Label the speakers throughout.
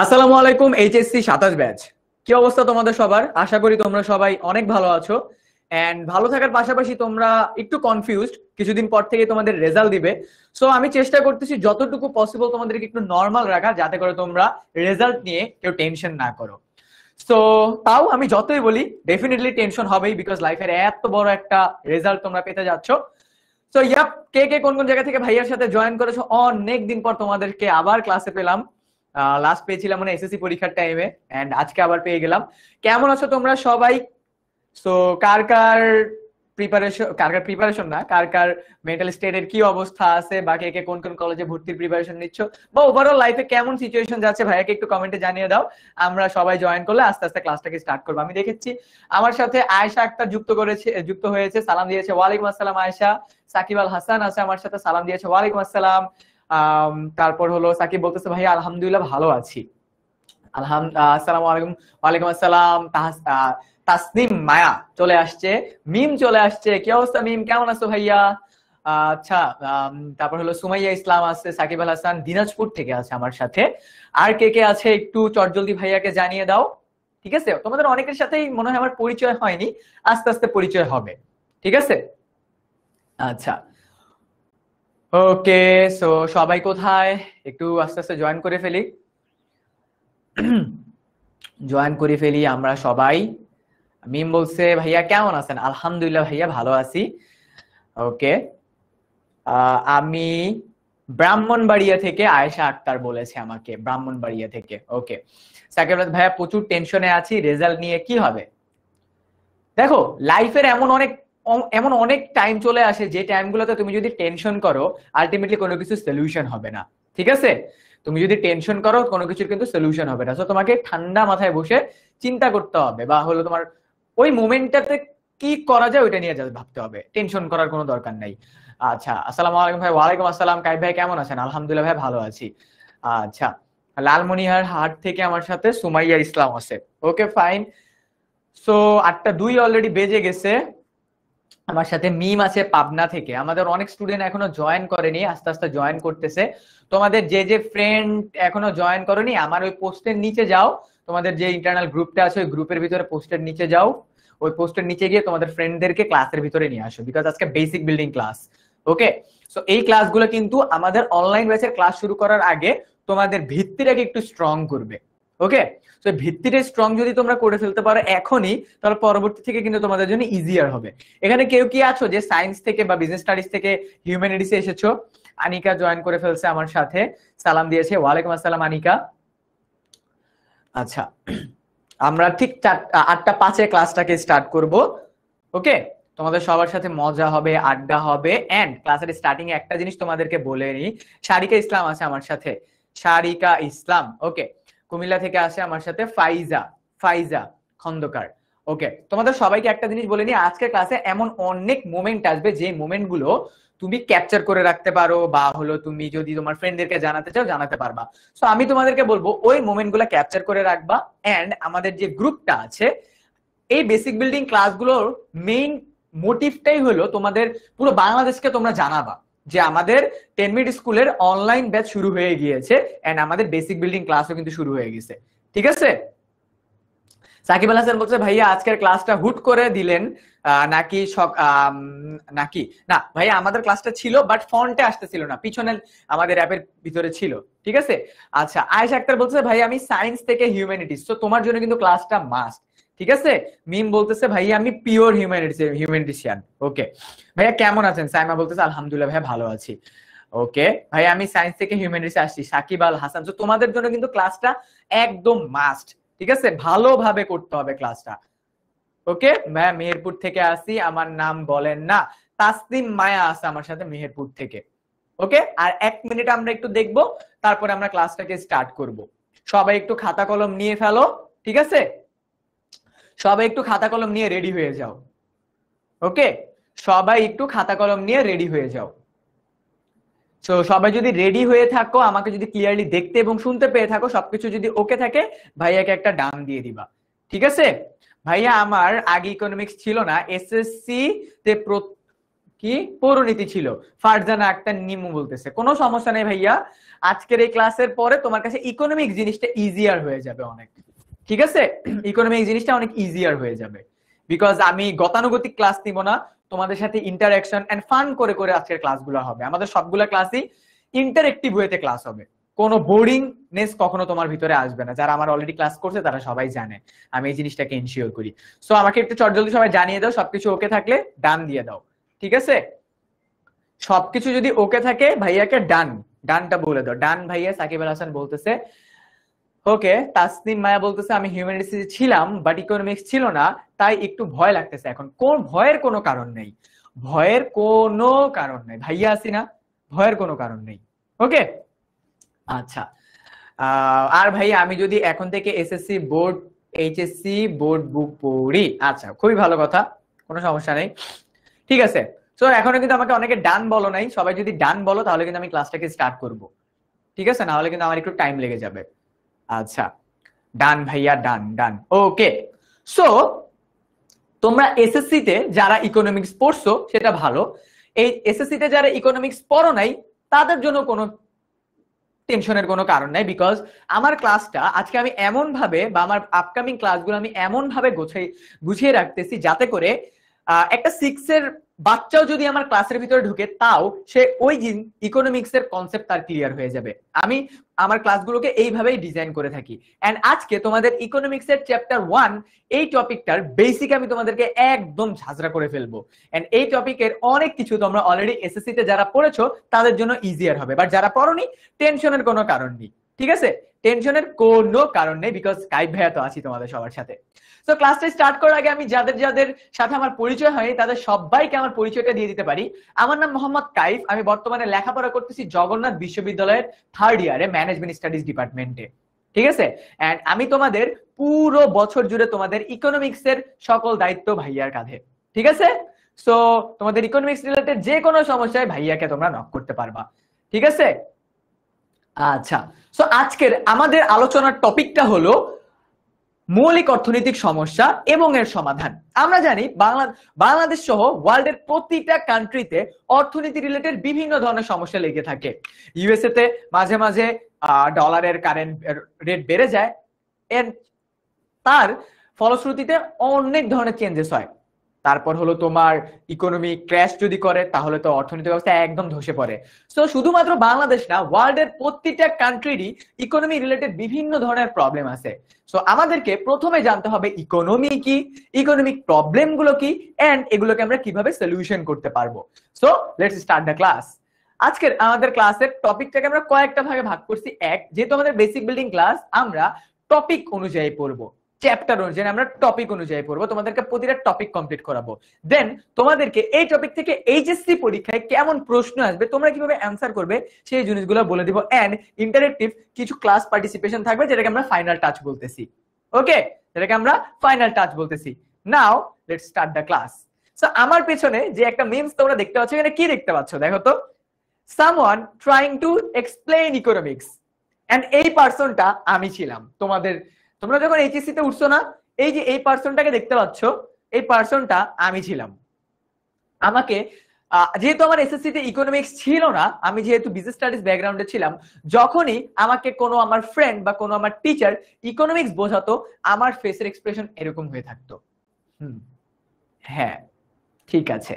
Speaker 1: আসসালামু আলাইকুম HSC 27 batch. কি অবস্থা তোমাদের সবার? আশা করি তোমরা সবাই অনেক ভালো আছো। এন্ড ভালো থাকার পাশাপাশি তোমরা একটু কনফিউজড, কিছুদিন পর থেকে তোমাদের রেজাল্ট দিবে। সো আমি চেষ্টা করতেছি যতটুকু পসিবল তোমাদেরকে একটু নর্মাল রাখা, যাতে করে তোমরা রেজাল্ট নিয়ে কেউ টেনশন না করো। সো তাও আমি যতই বলি ডেফিনেটলি টেনশন হবেই, বিকজ লাইফের এত বড় একটা রেজাল্ট তোমরা পেতে যাচ্ছ। সো ইয়াপ, কে কে কোন কোন জায়গা থেকে ভাইয়ার সাথে জয়েন করেছো, অনেক দিন পর তোমাদেরকে আবার ক্লাসে পেলাম। লাস্ট পেয়েছিলাম মানে এসএসসি পরীক্ষার টাইমে, এন্ড আজকে আবার পেয়ে গেলাম। কেমন আছো তোমরা সবাই? সো কার কার প্রিপারেশন না, কার কার মেন্টাল স্টেটের কি অবস্থা আছে, বা কে কে কোন কোন কলেজে ভর্তির প্রিপারেশন নিচ্ছ, বা ওভারঅল লাইফে কেমন সিচুয়েশন যাচ্ছে ভাইয়াকে একটু কমেন্টে জানিয়ে দাও। আমরা সবাই জয়েন করলে আস্তে আস্তে ক্লাসটাকে স্টার্ট করবো। আমি দেখেছি আমার সাথে আয়েশা আক্তার যুক্ত হয়েছে, সালাম দিয়েছে, ওয়ালাইকুম আসসালাম আয়েশা। সাকিব আল হাসান আছে আমার সাথে, সালাম দিয়েছে, ওয়ালাইকুম আসসালাম। তারপর হলো সাকিব বলতেছে ভাইয়া আলহামদুলিল্লাহ ভালো আছি। আসসালামু আলাইকুম। ওয়ালাইকুম আসসালাম। তাসনিম মায়া চলে আসছে, মিম চলে আসছে। কি অবস্থা মিম, কেমন আছো ভাইয়া? আচ্ছা, তারপর হলো সুমাইয়া ইসলাম আছে, সাকিব আল হাসান দিনাজপুর থেকে আছে আমার সাথে। আর কে কে আছে একটু চটজলদি ভাইয়াকে জানিয়ে দাও। ঠিক আছে, তোমাদের অনেকের সাথেই মনে হয় আমার পরিচয় হয়নি, আস্তে আস্তে পরিচয় হবে। ঠিক আছে, আচ্ছা, ওকে। সো সবাই কোথায়, একটু আস্তে আস্তে জয়েন করে ফেলি। জয়েন করে ফেলি আমরা সবাই। মিম বলছে ভাইয়া কেমন আছেন? আলহামদুলিল্লাহ ভাইয়া ভালো আছি। ওকে, আমি ব্রাহ্মণবাড়িয়া থেকে, আয়েশা আক্তার বলেছে আমাকে ব্রাহ্মণবাড়িয়া থেকে। ওকে, সাকিব ভাইয়া প্রচুর টেনশনে আছি, রেজাল্ট নিয়ে কি হবে? দেখো, লাইফের এমন অনেক টাইম চলে আসে যে টাইমগুলোতে তুমি যদি টেনশন করো আলটিমেটলি কোনো কিছু সলিউশন হবে না। ঠিক আছে, তুমি যদি টেনশন করো কোনো কিছুর কিন্তু সলিউশন হবে না। সো তোমাকে ঠান্ডা মাথায় বসে চিন্তা করতে হবে, বা হলো তোমার ওই মোমেন্টটাতে কি করা যায় ওইটা নিয়ে ভাবতে হবে, টেনশন করার কোনো দরকার নাই। আচ্ছা, আসসালামু আলাইকুম ভাই। ওয়ালাইকুম আসসালাম। কাইব ভাই কেমন আছেন? আলহামদুলিল্লাহ ভাই ভালো আছি। আচ্ছা, লালমনিরহাট হাট থেকে আমার সাথে সুমাইয়া ইসলাম আছে। Okay fine. সো 8টা 2 অলরেডি বেজে গেছে। আমার সাথে মিম আছে পাবনা থেকে। আমাদের অনেক স্টুডেন্ট এখনো জয়েন করেনি, আস্তে আস্তে জয়েন করতেছে। তোমাদের যে যে ফ্রেন্ড এখনো জয়েন করেনি, আমার ওই পোস্টের নিচে যাও, তোমাদের যে ইন্টারনাল গ্রুপটা আছে ওই গ্রুপের ভিতরে পোস্টের নিচে যাও। ওই পোস্টের নিচে গিয়ে তোমাদের ফ্রেন্ডদেরকে ক্লাসের ভিতরে নিয়ে আসো, বিকজ আজকে বেসিক বিল্ডিং ক্লাস। ওকে, সো এই ক্লাসগুলো কিন্তু আমাদের অনলাইন ব্যাচের ক্লাস শুরু করার আগে তোমাদের ভিত্তিটাকে একটু স্ট্রং করবে। ওকে, তো ভিত্তিটা স্ট্রং যদি তোমরা করে ফেলতে পারো এখনই, তাহলে পরবর্তী থেকে কিন্তু তোমাদের জন্য ইজিয়ার হবে। এখানে কেউ কি আছো যে সায়েন্স থেকে বা বিজনেস স্টাডিজ থেকে হিউম্যানিটিসে এসেছো? আনিকা জয়েন করে ফেলছে আমার সাথে, সালাম দিয়েছে, ওয়ালাইকুম আসসালাম আনিকা। আচ্ছা, আমরা ঠিক 8টা 5-এ ক্লাসটাকে স্টার্ট করব। ওকে, তোমাদের সবার সাথে মজা হবে, আড্ডা হবে। এন্ড ক্লাসের স্টার্টিং এ একটা জিনিস তোমাদেরকে বলে নি, সারিকা ইসলাম আছে আমার সাথে, সারিকা ইসলাম। ওকে, কুমিল্লা থেকে আসে আমার সাথে ফাইজা, ফাইজা খন্দকার। ওকে, তোমাদের সবাইকে একটা জিনিস বলে নি, আজকের ক্লাসে এমন অনেক মোমেন্ট আসবে যে মোমেন্ট গুলো তুমি ক্যাপচার করে রাখতে পারো, বা হলো তুমি যদি তোমার ফ্রেন্ডদেরকে জানাতে চাও জানাতে পারবা। সো আমি তোমাদেরকে বলবো ওই মোমেন্ট গুলো ক্যাপচার করে রাখবা। এন্ড আমাদের যে গ্রুপটা আছে, এই বেসিক বিল্ডিং ক্লাসগুলোর মেইন মোটিভটাই হলো তোমাদের পুরো বাংলাদেশকে তোমরা জানাবা যে আমাদের 10 মিনিট স্কুলের অনলাইন ব্যাচ শুরু হয়ে গিয়েছে, এন্ড আমাদের বেসিক বিল্ডিং ক্লাসও কিন্তু শুরু হয়ে গেছে। ঠিক আছে, সাকিব আল হাসান বলছে ভাইয়া আজকের ক্লাসটা হুট করে দিলেন নাকি নাকি না ভাইয়া, আমাদের ক্লাসটা ছিল বাট ফন্টে আসতেছিল না, পিছনে আমাদের অ্যাপের ভিতরে ছিল। ঠিক আছে, আচ্ছা, আয়েশা আক্তার বলছে ভাইয়া আমি সায়েন্স থেকে হিউম্যানিটিস, তো তোমার জন্য কিন্তু ক্লাসটা মাস্ট। ঠিক আছে, মিম বলতেছে ভাইয়া আমি পিওর হিউম্যানিটিশিয়ান। ওকে ভাইয়া কেমন আছেন? সাইমা বলতেছে আলহামদুলিল্লাহ ভাইয়া ভালো আছি। ওকে ভাইয়া আমি সায়েন্স থেকে হিউম্যানিটিস আসছি, সাকিব আল হাসান। তো তোমাদের জন্য কিন্তু ক্লাসটা একদম মাস্ট। ঠিক আছে, ভালোভাবে করতে হবে ক্লাসটা। ওকে, ভাইয়া মেহেরপুর থেকে আসি, আমার নাম বলেন না। তাসনিম মায়া আছে আমার সাথে মেহেরপুর থেকে। ওকে, আর 1 মিনিট আমরা একটু দেখবো, তারপরে আমরা ক্লাসটাকে স্টার্ট করব। সবাই একটু খাতা কলম নিয়ে ফেলো। ঠিক আছে, সবাই একটু খাতা কলম নিয়ে রেডি হয়ে যাও। ওকে, সবাই একটু খাতা কলম নিয়ে রেডি হয়ে যাও। তো সবাই যদি রেডি হয়ে থাকো, আমাকে যদি ক্লিয়ারলি দেখতে এবং শুনতে পেয়ে থাকো, সবকিছু যদি ওকে থাকে, ভাইয়াকে একটা ডান দিয়ে দিবা। ঠিক আছে, ভাইয়া আমার আগে ইকোনমিক্স ছিল না, এসএসসি তে কি পৌরনীতি ছিল, ফারজানা আক্তার নিমু বলতেছে কোনো সমস্যা নেই ভাইয়া, আজকের এই ক্লাসের পরে তোমার কাছে ইকোনমিক জিনিসটা ইজিয়ার হয়ে যাবে অনেক, ঠিক আছে? ইকোনমিক জিনিসটা অনেক ইজিয়ার হয়ে যাবে, বিকজ আমি গতানুগতিক ক্লাস নিব না, তোমাদের সাথে ইন্টারঅ্যাকশন এন্ড ফান করে করে আজকের ক্লাসগুলো হবে। আমাদের সবগুলো ক্লাসই ইন্টারেক্টিভ ওয়েতে ক্লাস হবে, কোনো বোরিংনেস কখনো তোমার ভিতরে আসবে না। যারা আমার অলরেডি ক্লাস করছে তারা সবাই জানে আমি এই জিনিসটাকে ইনশিওর করি। সো আমাকে একটু চটজলদি সবাই জানিয়ে দাও, সবকিছু ওকে থাকলে ডান দিয়ে দাও, ঠিক আছে? সবকিছু যদি ওকে থাকে ভাইয়াকে ডান, ডানটা বলে দাও। ডান ভাইয়া। সাকিব আল হাসান বলতেছে ওকে। তাসনিম মায়া বলতেছে আমি হিউম্যানিটিস ছিলাম বাট ইকোনমিক্স ছিল না, তাই একটু ভয় লাগতেছে এখন। কোন ভয়ের কোনো কারণ নেই, ভয়ের কোনো কারণ নেই ভাইয়া, আসি না, ভয়ের কোনো কারণ নেই। ওকে আচ্ছা। আর ভাই আমি যদি এখন থেকে এসএসসি বোর্ড এইচএসসি বোর্ড বুক পড়ি, আচ্ছা খুবই ভালো কথা, কোনো সমস্যা নেই, ঠিক আছে। সো এখনো কিন্তু আমাকে অনেকে ডান বলো নাই, সবাই যদি ডান বলো তাহলে কিন্তু আমি ক্লাসটাকে স্টার্ট করব, ঠিক আছে? না হলে কিন্তু আমার একটু টাইম লেগে যাবে। আচ্ছা ডান ভাইয়া, ডান ডান, ওকে। সো তোমরা এসএসসি তে যারা ইকোনমিক্স পড়ছো সেটা ভালো, এই এসএসসি তে যারা ইকোনমিক্স পড়ো নাই তাদের জন্য কোনো টেনশনের কোনো কারণ নাই, বিকজ আমার ক্লাসটা আজকে আমি এমন ভাবে বা আমার আপকামিং ক্লাসগুলো আমি এমন ভাবে গুছিয়ে রাখতেছি যাতে করে একটা 6 এর বাচ্চাও যদি আমার ক্লাসের ভিতরে ঢুকে তাও সে ওই ইকোনমিক্স এর কনসেপ্ট তার ক্লিয়ার হয়ে যাবে। আমি আমার ক্লাসগুলোকে এইভাবেই ডিজাইন করে থাকি। এন্ড আজকে তোমাদের ইকোনমিক্স এর চ্যাপ্টার 1 এই টপিকটার বেসিক আমি তোমাদেরকে একদম ঝাঁঝরা করে ফেলবো। এন্ড এই টপিকের অনেক কিছু তোমরা অলরেডি এসএসসি তে যারা পড়েছো তাদের জন্য ইজিয়ার হবে, বাট যারা পড়োনি টেনশনের কোনো কারণ নেই, ঠিক আছে? টেনশনের কোনো কারণ নেই, বিকজ কাইফ ভাইয়া তো আছি তোমাদের সবার সাথে। তো ক্লাসটা স্টার্ট করার আগে আমি যাদের যাদের সাথে আমার পরিচয় হয়নি তাদের সবাইকে আমার পরিচয়টা দিয়ে দিতে পারি। আমার নাম মোহাম্মদ কাইফ, আমি বর্তমানে লেখাপড়া করতেছি জগন্নাথ বিশ্ববিদ্যালয়ের 3rd ইয়ারে ম্যানেজমেন্ট স্টাডিজ ডিপার্টমেন্টে, ঠিক আছে? এন্ড আমি তোমাদের পুরো বছর জুড়ে তোমাদের ইকোনমিক্স এর সকল দায়িত্ব ভাইয়ার কাঁধে, ঠিক আছে? সো তোমাদের ইকোনমিক্স রিলেটেড যে কোনো সমস্যায় ভাইয়াকে তোমরা নক করতে পারবা, ঠিক আছে? আচ্ছা, সো আজকের আমাদের আলোচনার টপিকটা হলো মৌলিক অর্থনৈতিক সমস্যা এবং এর সমাধান। আমরা জানি বাংলাদেশ সহ ওয়ার্ল্ডের প্রতিটা কান্ট্রিতে অর্থনীতি রিলেটেড বিভিন্ন ধরনের সমস্যা লেগে থাকে। ইউএসএ তে মাঝে মাঝে ডলারের কারেন্ট রেট বেড়ে যায়, এর তার ফলশ্রুতিতে অনেক ধরনের চেঞ্জেস হয়। তারপর হলো তোমার ইকোনমি ক্র্যাশ যদি করে তাহলে তো অর্থনৈতিক ব্যবস্থা একদম ধসে পড়ে। সো শুধুমাত্র বাংলাদেশ না, ওয়ার্ল্ডের প্রতিটা কান্ট্রিরই ইকোনমি রিলেটেড বিভিন্ন ধরনের প্রবলেম আছে। সো আমাদেরকে প্রথমে জানতে হবে ইকোনমি কি, ইকোনমিক প্রবলেম গুলো কি, এন্ড এগুলোকে আমরা কিভাবে সলিউশন করতে পারবো। So let's start the class. আজকের আমাদের ক্লাসের টপিকটাকে আমরা কয়েকটা ভাগে ভাগ করছি। এক, যেহেতু আমাদের বেসিক বিল্ডিং ক্লাস, আমরা টপিক অনুযায়ী পড়বো, চ্যাপ্টার অনুযায়ী আমরা টপিক অনুযায়ী পড়বো, তোমাদেরকে প্রতিটা টপিক কমপ্লিট করাবো। দেন তোমাদেরকে এই টপিক থেকে এইচএসসি পরীক্ষায় কেমন প্রশ্ন আসবে, তোমরা কিভাবে অ্যান্সার করবে সেই জিনিসগুলো বলে দিব। এন্ড ইন্টারেক্টিভ কিছু ক্লাস পার্টিসিপেশন থাকবে যেটাকে আমরা ফাইনাল টাচ বলতেছি। ওকে, যেটাকে আমরা ফাইনাল টাচ বলতেছি। Now let's start the class. So আমার পেছনে যে একটা মিমস তোমরা দেখতে পাচ্ছ, এখানে কি দেখতে পাচ্ছ দেখো তো, someone trying to explain economics, and এই পার্সনটা আমি ছিলাম। তোমরা যখন এইচএসসি তে উঠছো না, এই যে এই পার্সনটাকে দেখতে পাচ্ছ, এই পার্সনটা আমি ছিলাম। আমাকে যেহেতু আমার এসএসসি তে ইকোনমিক্স ছিল না, আমি যেহেতু বিজনেস স্টাডিজ ব্যাকগ্রাউন্ডে ছিলাম, যখনই আমাকে কোনো আমার ফ্রেন্ড বা কোনো আমার টিচার ইকোনমিক্স বোঝাতো আমার ফেসের এক্সপ্রেশন এরকম হয়ে থাকতো, হ্যাঁ ঠিক আছে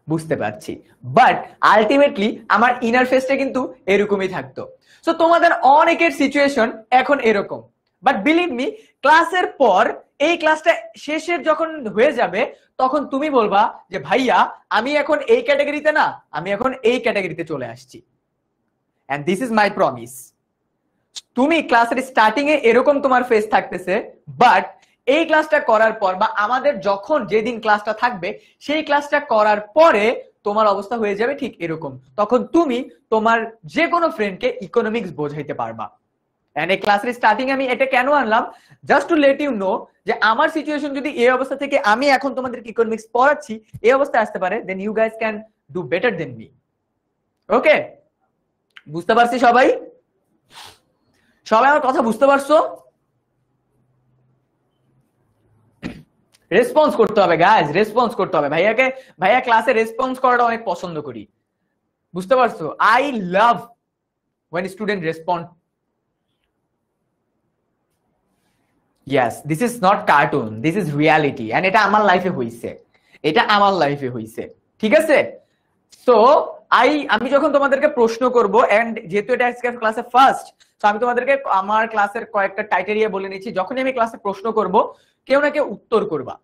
Speaker 1: বুঝতে পারছি, বাট আলটিমেটলি আমার ইনার ফেসটা কিন্তু এরকমই থাকতো। সো তোমাদের অনেকের সিচুয়েশন এখন এরকম, বাট বিলিভ মি, ক্লাসের পর এই ক্লাসটা শেষের যখন হয়ে যাবে তখন তুমি বলবা যে ভাইয়া আমি এখন এই ক্যাটাগরিতে না, আমি এখন এই ক্যাটাগরিতে চলে আসছি। And this is my promise. তুমি ক্লাসের স্টার্টিং এ এরকম তোমার ফেস থাকতেছে, বাট এই ক্লাসটা করার পর বা আমাদের যখন যেদিন ক্লাসটা থাকবে সেই ক্লাসটা করার পরে তোমার অবস্থা হয়ে যাবে ঠিক এরকম। তখন তুমি তোমার যে কোনো ফ্রেন্ডকে ইকোনমিক্স বোঝাইতে পারবা। এন্ড এই ক্লাসের স্টার্টিং আমি এটা কেন আনলাম, just to let you know যে আমার সিচুয়েশন যদি এই অবস্থা থেকে আমি এখন তোমাদেরকে ইকোনমিক্স পড়াচ্ছি এই অবস্থায় আসতে পারে, then you guys can do better than me. Okay, বুঝতে পারছি সবাই? সবাই আমার কথা বুঝতে পারছো? রেসপন্স করতে হবে গাইজ, রেসপন্স করতে হবে। ভাইয়া ক্লাসে রেসপন্স করাটা অনেক পছন্দ করি, বুঝতে পারছো? I love when student respond. Yes, this is not cartoon, this is reality, and এটা আমার লাইফে হইছে, এটা আমার লাইফে হইছে, ঠিক আছে? সো আমি যখন তোমাদেরকে প্রশ্ন করব, এন্ড যেহেতু এটা আজকে ক্লাসে ফার্স্ট, তো আমি তোমাদেরকে আমার ক্লাসের কয়েকটা ক্রাইটেরিয়া বলে নিচ্ছি। যখনই আমি ক্লাসে প্রশ্ন করব, কেউ না কেউ উত্তর করবা,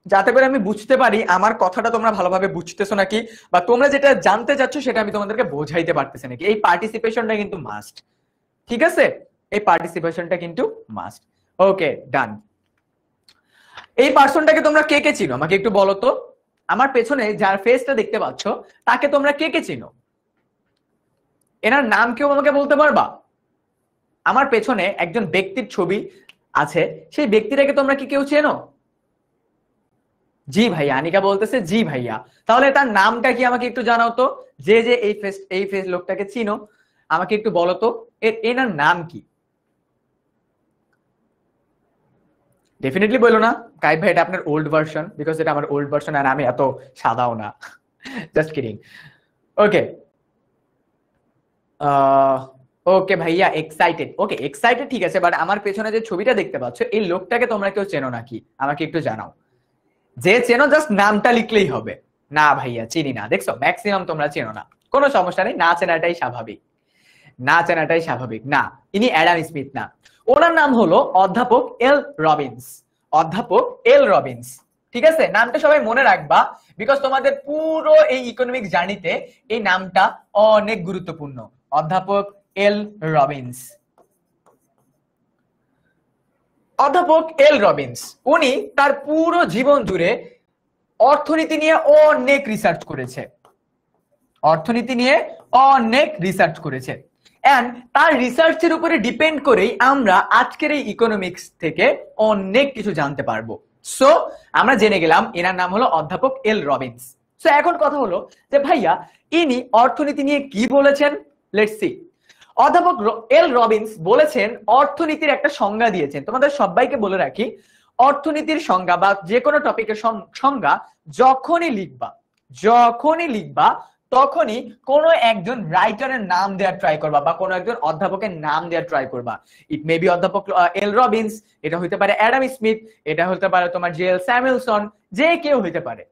Speaker 1: যাতে করে আমি বুঝতে পারি আমার কথাটা তোমরা ভালোভাবে বুঝতেছো নাকি, বা তোমরা যেটা জানতে চাচ্ছ সেটা আমি তোমাদেরকে বোঝাইতে পারতেছি নাকি। এই পার্টিসিপেশনটা কিন্তু মাস্ট, ঠিক আছে? এই পার্টিসিপেশনটা কিন্তু মাস্ট। ওকে, ডান। এই পার্সনটাকে তোমরা কে কে চিনো আমাকে একটু বলো তো। আমার পেছনে যার ফেসটা দেখতে পাচ্ছ তাকে তোমরা কে কে চিনো? এনার নাম কেউ আমাকে বলতে পারবা? আমার পেছনে একজন ব্যক্তির ছবি আছে, সেই ব্যক্তিটাকে তোমরা কি কেউ চেনো? জি ভাইয়া, আনিকা বলতেছে জি ভাইয়া। তাহলে তার নামটা কি আমাকে একটু জানাও তো, যে যে এই ফেস লোকটাকে চিনো আমাকে একটু বলো তো এনার নাম কি? ডেফিনেটলি বলো না কাইব ভাই, এটা আপনার ওল্ড ভার্সন, বিকজ এটা আমার ওল্ড ভার্সন আর আমি এত সাদাও না, জাস্ট কিডিং। ওকে ওকে ভাইয়া, এক্সাইটেড। ওকে এক্সাইটেড, ঠিক আছে, বাট আমার পেছনে যে ছবিটা দেখতে পাচ্ছ এই লোকটাকে তোমরা কেউ চেনো নাকি আমাকে একটু জানাও। যে চেনো জাস্ট নামটা লিখলেই হবে। না ভাইয়া চিনি না, দেখছো ম্যাক্সিমাম তোমরা চেনো না, কোনো সমস্যা নেই, না চেনাটাই স্বাভাবিক, না চেনাটাই স্বাভাবিক। না, ইনি অ্যাডাম স্মিথ না, ওনার নাম হলো অধ্যাপক এল রবিন্স। অধ্যাপক এল রবিন্স, ঠিক আছে? নামটা সবাই মনে রাখবা, বিকজ তোমাদের পুরো এই ইকোনমিক জার্নিতে এই নামটা অনেক গুরুত্বপূর্ণ। অধ্যাপক এল রবিন্স। অধ্যাপক এল রবিন্স উনি তার পুরো জীবন জুড়ে অর্থনীতি নিয়ে অনেক রিসার্চ করেছে, অর্থনীতি নিয়ে অনেক রিসার্চ করেছে, এন্ড তার রিসার্চের উপরে ডিপেন্ড করেই আমরা আজকের এই ইকোনমিক্স থেকে অনেক কিছু জানতে পারবো। সো আমরা জেনে গেলাম এনার নাম হলো অধ্যাপক এল রবিন্স। সো এখন কথা হলো যে ভাইয়া ইনি অর্থনীতি নিয়ে কি বলেছেন, লেটস সি। অধ্যাপক এল রবিন্স বলেছেন, অর্থনীতির একটা সংজ্ঞা দিয়েছেন। তোমাদের সবাইকে বলে রাখি, অর্থনীতির সংজ্ঞা বা যে কোনো টপিকের সংজ্ঞা যখনই লিখবা তখনই কোনো একজন রাইটারের নাম দেওয়ার ট্রাই করবা, বা কোনো একজন অধ্যাপকের নাম দেওয়ার ট্রাই করবা। ইট মে বি অধ্যাপক এল রবিন্স, এটা হতে পারে অ্যাডাম স্মিথ, এটা হতে পারে তোমার জেএল স্যামুয়েলসন, যে কেউ হতে পারে,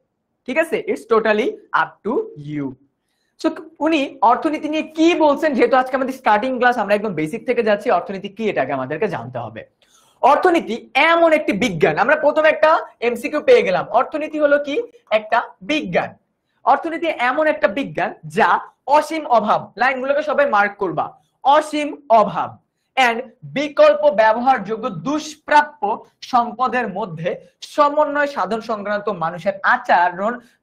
Speaker 1: ঠিক আছে? It's totally up to you. So উনি অর্থনীতি নিয়ে কি বলছেন, যেহেতু আজকে আমাদের স্টার্টিং ক্লাস, আমরা একদম বেসিক থেকে যাচ্ছি, অর্থনীতি কি এটাকে আমাদেরকে জানতে হবে। অর্থনীতি এমন একটি বিজ্ঞান, আমরা প্রথমে একটা এমসিকিউ পেয়ে গেলাম, অর্থনীতি হলো কি একটা বিজ্ঞান। অর্থনীতি এমন একটা বিজ্ঞান যা অসীম অভাব, লাইনগুলোকে সবাই মার্ক করবা, অসীম অভাব এন্ড বিকল্প ব্যবহারযোগ্য দুষ্প্রাপ্য সম্পদের মধ্যে সমন্বয় সাধন সংক্রান্ত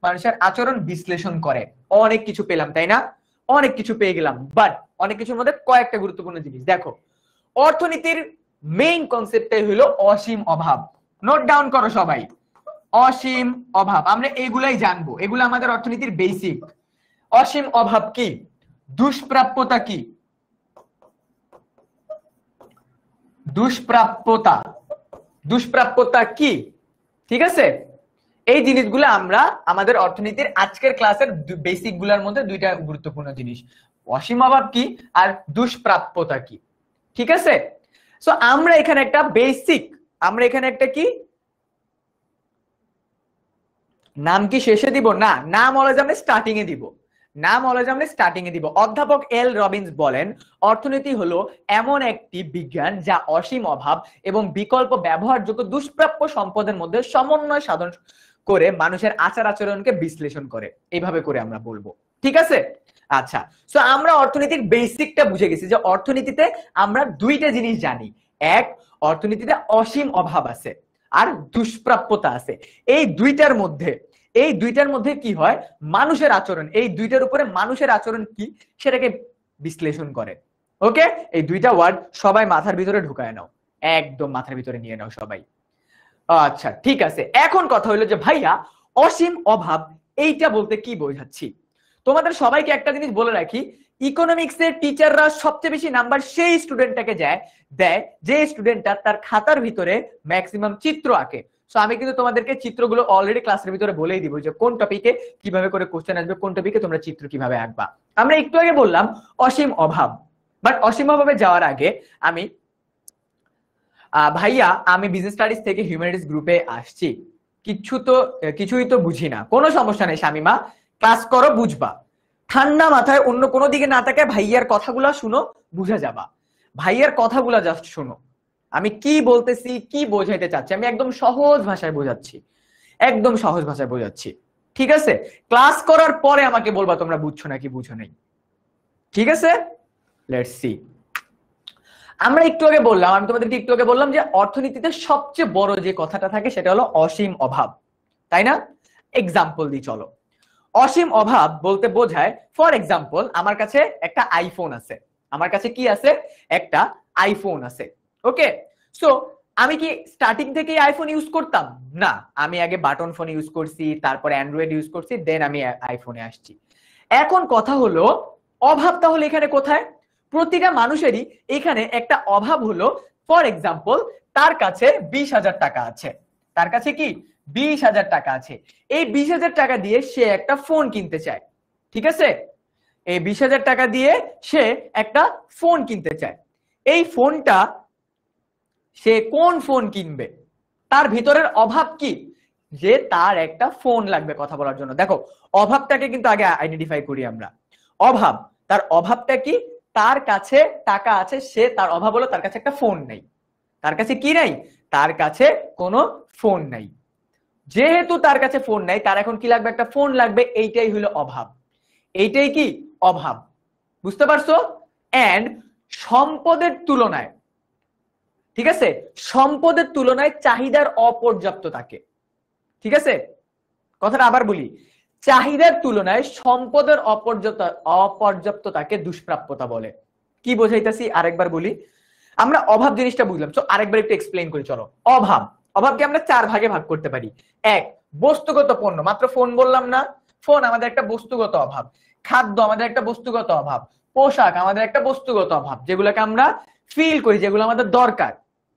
Speaker 1: মানুষের আচরণ বিশ্লেষণ করে। অনেক কিছু পেলাম তাই না, অনেক কিছু পেয়ে গেলাম, বাট অনেক কিছুর মধ্যে কয়েকটা গুরুত্বপূর্ণ জিনিস দেখো। অর্থনীতির মেইন কনসেপ্টটাই হলো অসীম অভাব, নোট ডাউন করো সবাই, অসীম অভাব। আমরা এগুলাই জানবো, এগুলো আমাদের অর্থনীতির বেসিক। অসীম অভাব কি, দুষ্প্রাপ্যতা কি, দুষ্প্রাপ্যতা কি, ঠিক আছে? এই জিনিসগুলো আমরা আমাদের অর্থনীতির আজকের ক্লাসের বেসিক গুলার মধ্যে দুইটা গুরুত্বপূর্ণ জিনিস, অসীম অভাব কি আর দুষ্প্রাপ্যতা কি, ঠিক আছে? সো আমরা এখানে একটা বেসিক, আমরা এখানে একটা কি নাম কি শেষে দিব না, নাম অলওয়েজ আমরা স্টার্টিং এ দিব, নাম অলওয়েজ আমরা স্টার্টিং এ দিব। অধ্যাপক এল রবিন্স বলেন, অর্থনীতি হলো এমন একটি বিজ্ঞান যা অসীম অভাব এবং বিকল্প ব্যবহারযোগ্য দুষ্প্রাপ্য সম্পদের মধ্যে সমন্বয় সাধন করে মানুষের আচার আচরণকে বিশ্লেষণ করে, এইভাবে করে আমরা বলবো, ঠিক আছে? আচ্ছা, সো আমরা অর্থনীতির বেসিকটা বুঝে গেছি যে অর্থনীতিতে আমরা দুইটা জিনিস জানি, এক অর্থনীতিতে অসীম অভাব আছে আর দুষ্প্রাপ্যতা আছে। এই দুইটার মধ্যে কি হয়, মানুষের আচরণ, এই দুইটার উপরে মানুষের আচরণ কি সেটাকে বিশ্লেষণ করে। ওকে, এই দুইটা ওয়ার্ড সবাই মাথার ভিতরে ঢুকায় নাও, একদম মাথার ভিতরে নিয়ে নাও সবাই। আচ্ছা ঠিক আছে, এখন কথা হলো যে ভাইয়া অসীম অভাব এইটা বলতে কি বোঝাচ্ছি। তোমাদের সবাইকে একটা জিনিস বলে রাখি, ইকোনমিক্স এর টিচাররা সবচেয়ে বেশি নাম্বার সেই স্টুডেন্টটাকে দেয় যে স্টুডেন্টটা তার খাতার ভিতরে ম্যাক্সিমাম চিত্র আঁকে। সো আমি কিন্তু তোমাদেরকে চিত্রগুলো অলরেডি ক্লাসের ভিতরে বলেই দিব যে কোন টপিকে কিভাবে করে কোশ্চেন আসবে, কোন টপিকে তোমরা চিত্র কিভাবে আঁকবা। আমরা একটু আগে বললাম অসীম অভাব, বাট অসীম অভাবে যাওয়ার আগে আমি ভাইয়া আমি বিজনেস স্টাডিজ থেকে হিউম্যানিটিস গ্রুপে আসছি, কিছুই তো বুঝি না। কোনো সমস্যা নেই শামিমা, ক্লাস করো বুঝবা। ঠান্ডা মাথায় অন্য কোনো দিকে না তাকায় ভাইয়ার কথাগুলা শুনো, বুঝে যাবা। ভাইয়ার কথাগুলা জাস্ট শুনো, আমি কি বলতেছি, কি বোঝাইতে চাচ্ছি, আমি একদম সহজ ভাষায় বোঝাচ্ছি, একদম সহজ ভাষায় বোঝাচ্ছি। ঠিক আছে, ক্লাস করার পরে আমাকে বলবা তোমরা বুঝছো নাকি বুঝো নাই। ঠিক আছে, লেটস সি। আমরা একটু আগে বললাম, আমি তোমাদেরকে একটু আগে বললাম যে অর্থনীতিতে সবচেয়ে বড় যে কথাটা থাকে সেটা হলো অসীম অভাব, তাই না? এক্সাম্পল দিই চলো। অসীম অভাব বলতে বোঝায়, ফর এক্সাম্পল আমার কাছে একটা আইফোন আছে, আমার কাছে কি আছে, একটা আইফোন আছে। ওকে, সো আমি কি স্টার্টিং থেকে আইফোন ইউজ করতাম না, আমি আগে বাটন ফোন ইউজ করছি, তারপরে অ্যান্ড্রয়েড ইউজ করছি, দেন আমি আইফোনে আসছি। এখন কথা হলো অভাব তাহলে এখানে কোথায়? প্রতিটা মানুষেরই এখানে একটা অভাব হলো, ফর এক্সাম্পল তার কাছে 20,000 টাকা আছে, তার কাছে কি 20,000 টাকা আছে, এই 20,000 টাকা দিয়ে সে একটা ফোন কিনতে চায়। ঠিক আছে, এই 20,000 টাকা দিয়ে সে একটা ফোন কিনতে চায়। এই ফোনটা সে কোন ফোন কিনবে, তার ভিতরের অভাব কি, যে তার একটা ফোন লাগবে কথা বলার জন্য। দেখো অভাবটাকে কিন্তু আগে আইডেন্টিফাই করি আমরা। অভাব, তার অভাবটা কি, তার কাছে টাকা আছে, সে তার অভাব হলো তার কাছে একটা ফোন নাই। তার কাছে কি নাই, তার কাছে কোনো ফোন নাই। যেহেতু তার কাছে ফোন নাই, তার এখন কি লাগবে, একটা ফোন লাগবে, এইটাই হলো অভাব, এইটাই কি অভাব। বুঝতে পারছো? এন্ড সম্পদের তুলনায়, ঠিক আছে, সম্পদের তুলনায় চাহিদার অপর্যাপ্ততাকে, ঠিক আছে, কথাটা আবার বলি, চাহিদার তুলনায় সম্পদের অপর্যাপ্ততাকে দুষ্প্রাপ্যতা বলে। কি বোঝাইতেছি আরেকবার বলি। আমরা অভাব জিনিসটা বুঝলাম, তো আরেকবার একটু এক্সপ্লেইন করি চলো। অভাব, অভাবকে আমরা 4 ভাগে ভাগ করতে পারি। এক, বস্তুগত পণ্য, মাত্র ফোন বললাম না, ফোন আমাদের একটা বস্তুগত অভাব। খাদ্য আমাদের একটা বস্তুগত অভাব। পোশাক আমাদের একটা বস্তুগত অভাব, যেগুলোকে আমরা ফিল করি, যেগুলো আমাদের দরকার,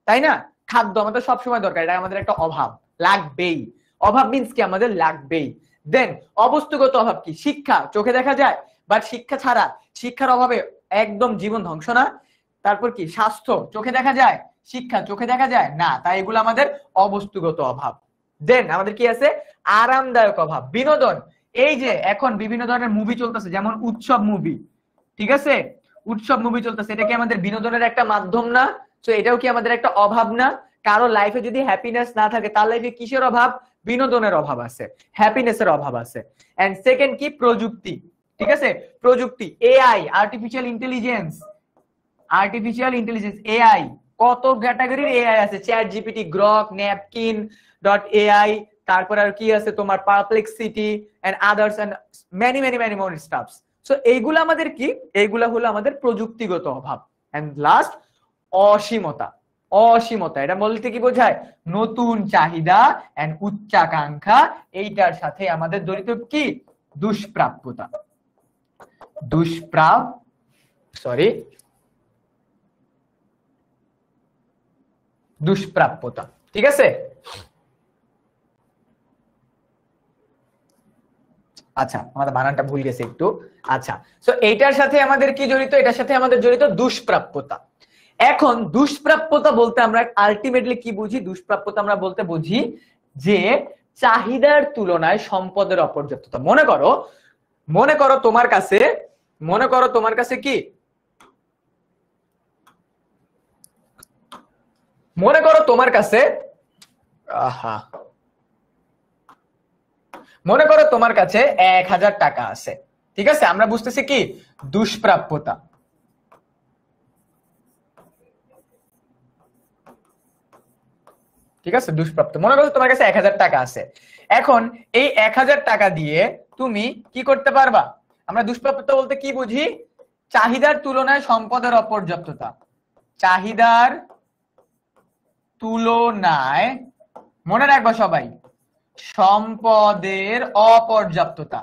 Speaker 1: তাই না? খাদ্য আমাদের সবসময় দরকার, এটা আমাদের একটা অভাব, লাগবেই। অভাব মিন্স কি, আমাদের লাগবেই। দেন অবস্তুগত অভাব কি, শিক্ষা চোখে দেখা যায়, বাট শিক্ষা ছাড়া, শিক্ষার অভাবে একদম জীবন ধ্বংস না? তারপর কি, স্বাস্থ্য চোখে দেখা যায়, শিক্ষা চোখে দেখা যায় না, তাই এগুলো আমাদের অবস্তুগত অভাব। দেন আমাদের কি আছে, আরামদায়ক অভাব, বিনোদন। এই যে এখন বিভিন্ন ধরনের মুভি চলতেছে, যেমন উৎসব মুভি, ঠিক আছে, উৎসব মুভি চলতেছে, এটা কি আমাদের বিনোদনের একটা মাধ্যম না? তো এটাও কি আমাদের একটা অভাব না? কারো লাইফে যদি হ্যাপিনেস না থাকে, তার লাইফে কিসের অভাব, বিনোদনের অভাব আছে, হ্যাপিনেসের অভাব আছে। এন্ড সেকেন্ড কি, প্রযুক্তি, ঠিক আছে, প্রযুক্তি, এআই, আর্টিফিশিয়াল ইন্টেলিজেন্স, এআই, কত ক্যাটাগরির এআই আছে, ChatGPT, Grok, Napkin dot AI, তারপর আর কি আছে তোমার Perplexity and others and many many many more stuffs. So এইগুলো আমাদের কি, এইগুলা হলো আমাদের প্রযুক্তিগত অভাব। And last, অসীমতা। অসীমতা এটা বলতে কি বোঝায়, নতুন চাহিদা এন্ড উচ্চাকাঙ্ক্ষা, এইটার সাথে আমাদের জড়িত কি, দুষ্প্রাপ্যতা। দুষ্প্রাপ্যতা, ঠিক আছে। আচ্ছা, আমাদের বানানটা ভুল গেছে একটু। আচ্ছা, সো এইটার সাথে আমাদের কি জড়িত, এটার সাথে আমাদের জড়িত দুষ্প্রাপ্যতা। এখন দুষ্প্রাপ্যতা বলতে আমরা আলটিমেটলি কি বুঝি, দুষ্প্রাপ্যতা আমরা বলতে বুঝি যে চাহিদার তুলনায় সম্পদের অপর্যাপ্ততা। মনে করো তোমার কাছে, কি, মনে করো তোমার কাছে, মনে করো তোমার কাছে 1,000 টাকা আছে, ঠিক আছে, আমরা বুঝতেছি কি, দুষ্প্রাপ্যতা। ঠিক আছে, দুষ্প্রাপ্য। মনে করো তোমার কাছে 1,000 টাকা আছে। এখন এই 1,000 টাকা দিয়ে তুমি কি করতে পারবা, আমরা দুষ্প্রাপ্যতা বলতে কি বুঝি, চাহিদার তুলনায় সম্পদের অপর্যাপ্ততা। চাহিদার তুলনায়, মনে রাখবা সবাই, সম্পদের অপর্যাপ্ততা।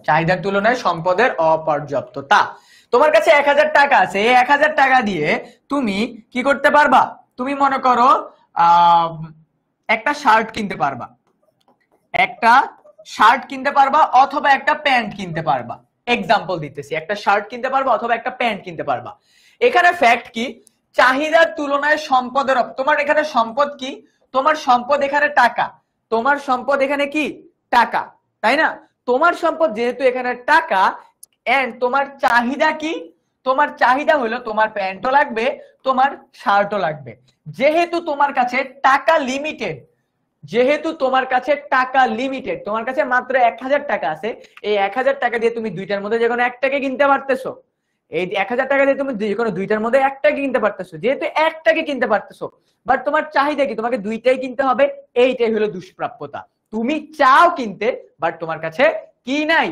Speaker 1: চাহিদার তুলনায় সম্পদের অপর্যাপ্ততা। তোমার কাছে 1000 টাকা আছে, এই 1000 টাকা দিয়ে তুমি কি করতে পারবা? তুমি মনে করো একটা শার্ট কিনতে পারবা, একটা শার্ট কিনতে পারবা অথবা একটা প্যান্ট কিনতে পারবা। এক্সাম্পল দিতেছি, একটা শার্ট কিনতে পারবা অথবা একটা প্যান্ট কিনতে পারবা। এখানে ফ্যাক্ট কি? চাহিদার তুলনায় সম্পদের, তোমার এখানে সম্পদ কি? তোমার সম্পদ এখানে টাকা, তোমার সম্পদ এখানে কি? টাকা, তাই না? তোমার সম্পদ যেহেতু এখানে টাকা, এন্ড তোমার চাহিদা কি? তোমার চাহিদা হলো তোমার প্যান্টও লাগবে, তোমার শার্টও লাগবে। যেহেতু তোমার কাছে টাকা লিমিটেড, যেহেতু তোমার কাছে টাকা লিমিটেড, তোমার কাছে মাত্র 1000 টাকা আছে, এই 1000 টাকা দিয়ে তুমি দুইটার মধ্যে যে কোনো একটাকে কিনতে পারতেছো। এই 1000 টাকা দিয়ে তুমি যে কোনো দুইটার মধ্যে একটাকে কিনতে পারতেছো, যেহেতু একটাকে কিনতে পারতেছো, বাট তোমার চাহিদা কি? তোমাকে দুইটাই কিনতে হবে। এইটাই হলো দুষ্প্রাপ্যতা। তুমি চাও কিনতে, বাট তোমার কাছে কি নাই?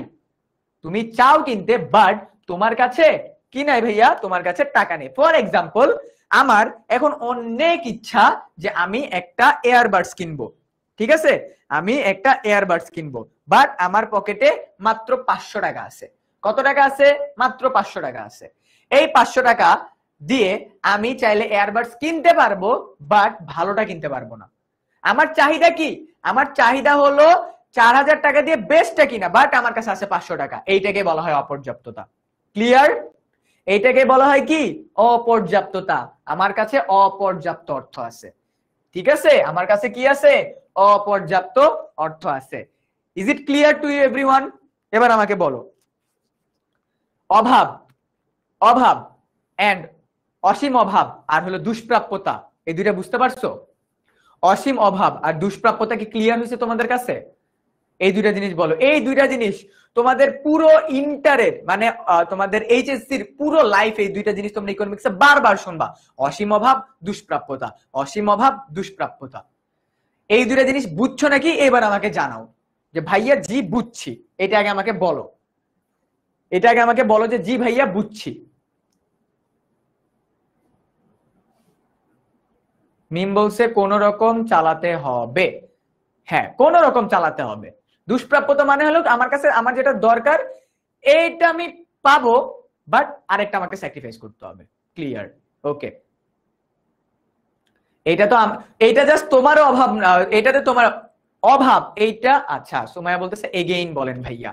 Speaker 1: তুমি চাও কিনতে, বাট তোমার কাছে কি নাই ভাইয়া? তোমার কাছে টাকা নেই। ফর এক্সাম্পল, আমার এখন অনেক ইচ্ছা যে আমি একটা এয়ারবাডস কিনবো, ঠিক আছে? আমি একটা এয়ারবাডস কিনবো, বাট আমার পকেটে মাত্র 500 টাকা আছে। কত টাকা আছে? মাত্র 500 টাকা আছে। এই 500 টাকা দিয়ে আমি চাইলে এয়ারবাডস কিনতে পারবো, বাট ভালোটা কিনতে পারবো না। আমার চাহিদা কি? আমার চাহিদা হলো 4000 টাকা দিয়ে বেস্টটা কিনা, বাট আমার কাছে আছে 500 টাকা। এইটাকে বলা হয় অপর্যাপ্ততা। ক্লিয়ার? এইটাকে বলা হয় কি? অপর্যাপ্ততা। আমার কাছে অপর্যাপ্ত অর্থ আছে, ঠিক আছে? আমার কাছে কি আছে? অপর্যাপ্ত অর্থ আছে। Is it clear to you everyone? এবার আমাকে বলো, অভাব, অভাব এন্ড অসীম অভাব আর হলো দুষ্প্রাপ্যতা, এই দুইটা বুঝতে পারছো? অসীম অভাব আর দুষ্প্রাপ্যতা কি ক্লিয়ার হয়েছে তোমাদের কাছে? এই দুইটা জিনিস বলো। এই দুইটা জিনিস তোমাদের পুরো ইন্টারের মানে তোমাদের এইচএসসির পুরো লাইফ এই দুইটা জিনিস তোমরা ইকোনমিক্সে বারবার শুনবা। অসীম অভাব, দুষ্প্রাপ্যতা, অসীম অভাব, দুষ্প্রাপ্যতা। এই দুইটা জিনিস বুঝছো নাকি? এবার আমাকে জানাও যে ভাইয়া জি বুঝছি। এটা আগে আমাকে বলো, এটা আগে আমাকে বলো যে জি ভাইয়া বুঝছি। মিম বলছে কোন রকম চালাতে হবে। হ্যাঁ, কোন রকম চালাতে হবে। দুষ্প্রাপ্যতা মানে হলো আমার কাছে আমার যেটা দরকার এইটা আমি পাবো, বাট আরেকটা আমাকে স্যাক্রিফাইস করতে হবে। ক্লিয়ার? ওকে, এইটা তো এইটা জাস্ট তোমার অভাব না, এটাতে তোমার অভাব এইটা। আচ্ছা, সুমাইয়া বলতেছে এগেইন বলেন ভাইয়া।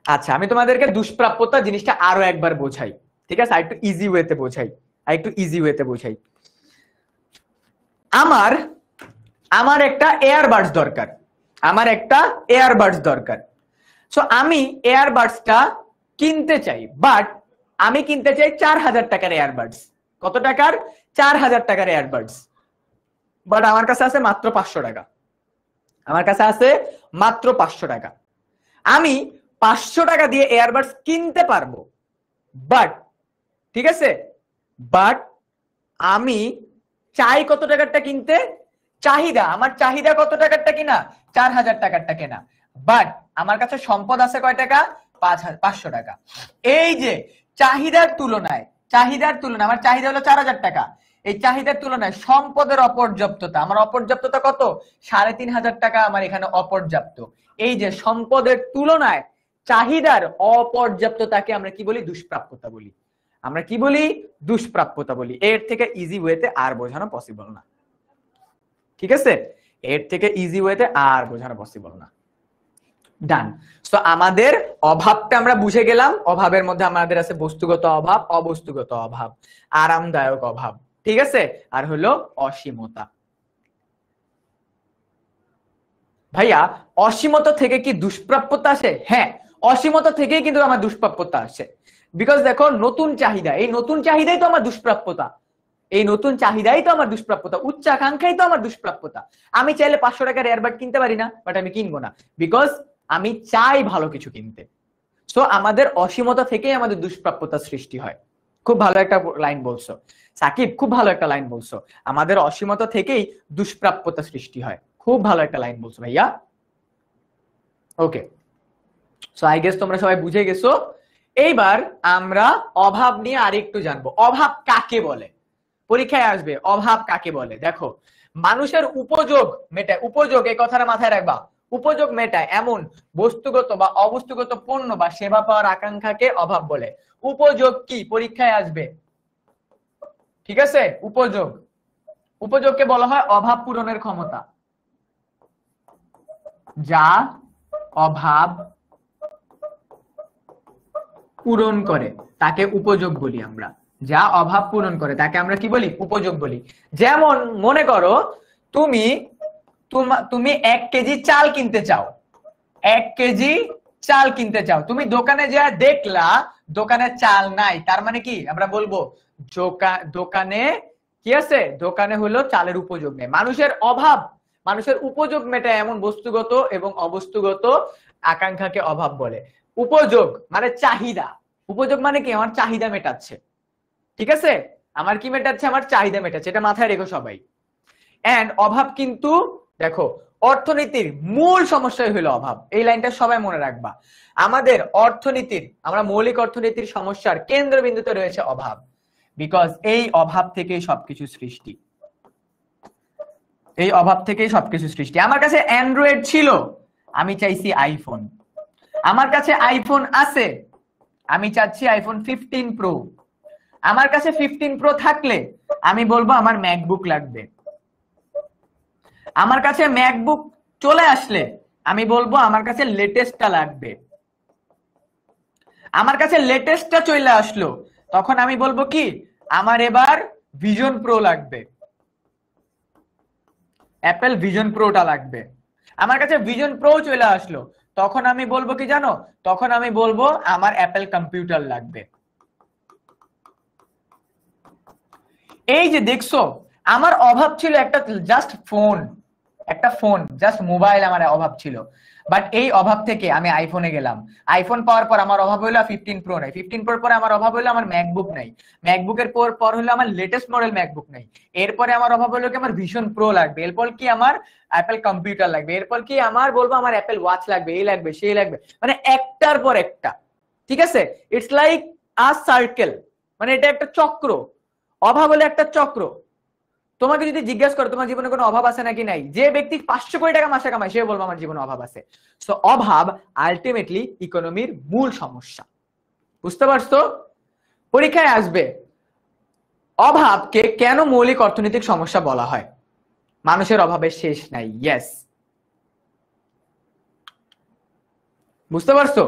Speaker 1: আচ্ছা, আমি তোমাদেরকে দুষ্প্রাপ্যতা জিনিসটা আরো একবার বোঝাই, ঠিক আছে? আরেকটু ইজি ওয়েতে বোঝাই, আরেকটু ইজি ওয়েতে বোঝাই। আমার আমার একটা এয়ারবাডস দরকার, আমার একটা এয়ারবাডস দরকার। সো আমি এয়ারবাডসটা কিনতে চাই, বাট আমি কিনতে চাই 4000 টাকার এয়ারবাডস। কত টাকার? 4000 টাকার এয়ারবাডস। বাট আমার কাছে আছে মাত্র 500 টাকা। আমার কাছে আছে মাত্র 500 টাকা। আমি 500 টাকা দিয়ে এয়ারবাডস কিনতে পারবো, বাট ঠিক আছে, বাট আমি চাই কত টাকারটা কিনতে? চাহিদা, আমার চাহিদা কত টাকারটা কিনা? 4000 টাকারটা কেনা। বাট আমার কাছে সম্পদ আছে কয় টাকা? 500 টাকা। এই যে চাহিদার তুলনায়, চাহিদার তুলনায় আমার চাহিদা হলো 4000 টাকা, এই চাহিদার তুলনায় সম্পদের অপর্যাপ্ততা, আমার অপর্যাপ্ততা কত? 3500 টাকা আমার এখানে অপর্যাপ্ত। এই যে সম্পদের তুলনায় চাহিদার অপর্যাপ্ততাকে আমরা কি বলি? দুষ্প্রাপ্যতা বলি। আমরা কি বলি? দুষ্প্রাপ্যতা বলি। এর থেকে ইজি ওয়েতে আর বোঝানো পসিবল না, ঠিক আছে? এর থেকে ইজি ওয়েতে আর বোঝানো পসিবল না। ডান। সো আমাদের অভাবটা আমরা বুঝে গেলাম। অভাবের মধ্যে আমাদের আছে বস্তুগত অভাব, অবস্তুগত অভাব, আরামদায়ক অভাব, ঠিক আছে? আর হলো অসীমতা। ভাইয়া অসীমতা থেকে কি দুষ্প্রাপ্যতা আসে? হ্যাঁ, অসীমতা থেকেই কিন্তু আমার দুষ্প্রাপ্যতা আসে। বিকজ দেখো, নতুন চাহিদা, এই নতুন চাহিদাই তো আমার দুষ্প্রাপ্যতা। এই নতুন চাহিদাই তো আমার দুষ্প্রাপ্যতা, উচ্চাকাঙ্ক্ষাই তো আমার দুষ্প্রাপ্যতা। আমি চাইলে 500 টাকার এয়ারবাড কিনতে পারি না, বাট আমি কিনবো না, বিকজ আমি চাই ভালো কিছু কিনতে। সো আমাদের অসীমতা থেকেই আমাদের দুষ্প্রাপ্যতা সৃষ্টি হয়। খুব ভালো একটা লাইন বলছো সাকিব, খুব ভালো একটা লাইন বলছো। আমাদের অসীমতা থেকেই দুষ্প্রাপ্যতা সৃষ্টি হয়। খুব ভালো একটা লাইন বলছো ভাইয়া। ওকে, সো আই গেস তোমরা সবাই বুঝে গেছো। এইবার আমরা অভাব নিয়ে আরেকটু জানবো। অভাব কাকে বলে? পরীক্ষায় আসবে অভাব কাকে বলে। দেখো, মানুষের উপযোগ মেটায়, উপযোগ এই কথাটা মাথায় রাখবা। উপযোগ মেটায় এমন বস্তুগত বা অবস্তুগত পণ্য বা সেবা পাওয়ার আকাঙ্ক্ষাকে অভাব বলে। উপযোগ কি পরীক্ষায় আসবে, ঠিক আছে? উপযোগ, উপযোগকে বলা হয় অভাব পূরণের ক্ষমতা, যা অভাব পূরণ করে তাকে উপযোগ বলি আমরা। যা অভাব পূরণ করে তাকে আমরা কি বলি? উপযোগ বলি। যেমন মনে করো তুমি তুমি 1 কেজি চাল কিনতে চাও, 1 কেজি চাল কিনতে চাও, তুমি দোকানে যা দেখলা দোকানে চাল নাই, তার মানে কি আমরা বলবো দোকানে কি আছে? দোকানে হলো চালের উপযোগ নেই। মানুষের অভাব, মানুষের উপযোগ মেটায় এমন বস্তুগত এবং অবস্তুগত আকাঙ্ক্ষাকে অভাব বলে। উপযোগ মানে চাহিদা, উপযোগ মানে কি? আমার চাহিদা মেটাচ্ছে, ঠিক আছে? আমার কি মেটাচ্ছে? আমার চাহিদা মেটাচ্ছে, এটা মাথায় রেখো সবাই। এন্ড অভাব কিন্তু দেখো অর্থনীতির মূল সমস্যাই হলো অভাব, এই লাইনটা সবাই মনে রাখবা। আমাদের অর্থনীতির, আমরা মৌলিক অর্থনীতির সমস্যার কেন্দ্রবিন্দুতে রয়েছে অভাব, বিকজ এই অভাব থেকেই সবকিছু সৃষ্টি, এই অভাব থেকেই সবকিছু সৃষ্টি। আমার কাছে অ্যান্ড্রয়েড ছিল, আমি চাইছি আইফোন। আমার কাছে আইফোন আছে, আমি চাচ্ছি আইফোন 15 প্রো। আমার কাছে 15 প্রো থাকলে আমি বলবো আমার ম্যাকবুক লাগবে। আমার কাছে ম্যাকবুক চলে আসলে আমি বলবো আমার কাছে লেটেস্টটা লাগবে। আমার কাছে লেটেস্টটা চলে আসলো, তখন আমি বলবো কি আমার এবার ভিশন প্রো লাগবে, অ্যাপেল ভিশন প্রোটা লাগবে। আমার কাছে ভিশন প্রো চলে আসলো, তখন আমি বলবো কি জানো? তখন আমি বলবো আমার অ্যাপেল কম্পিউটার লাগবে। এই যে দেখছো আমার অভাব ছিল একটা জাস্ট ফোন, একটা ফোন জাস্ট মোবাইল আমার অভাব ছিল, বাট এই অভাব থেকে আমি আইফোনে গেলাম। আইফোন পাওয়ার পর আমার অভাব হলো 15 প্রো নাই, 15 প্রোর পরে আমার অভাব হলো আমার ম্যাকবুক নাই, ম্যাকবুকের পর হলো আমার লেটেস্ট মডেল ম্যাকবুক নাই, এরপরে আমার অভাব হলো কি আমার ভিশন প্রো লাগবে, এরপর কি আমার অ্যাপেল কম্পিউটার লাগবে, এরপর কি আমার বলবো আমার অ্যাপেল ওয়াচ লাগবে, এই লাগবে সেই লাগবে, মানে একটার পর একটা, ঠিক আছে? ইটস লাইক আ সার্কেল, মানে এটা একটা চক্র। অভাব হলো একটা চক্র। তোমাকে যদি জিজ্ঞাসা করো তোমার জীবনে কোনো অভাব আছে নাকি নাই, যে ব্যক্তি 500 কোটি টাকা মাসে কামায় সে বলবো আমার জীবনে অভাব আছে। সো অভাব আলটিমেটলি ইকোনমির মূল সমস্যা, বুঝতে পারছো? পরীক্ষায় আসবে অভাবকে কেন মৌলিক অর্থনৈতিক সমস্যা বলা হয়? মানুষের অভাবের শেষ নাই, ইয়েস, বুঝতে পারছো?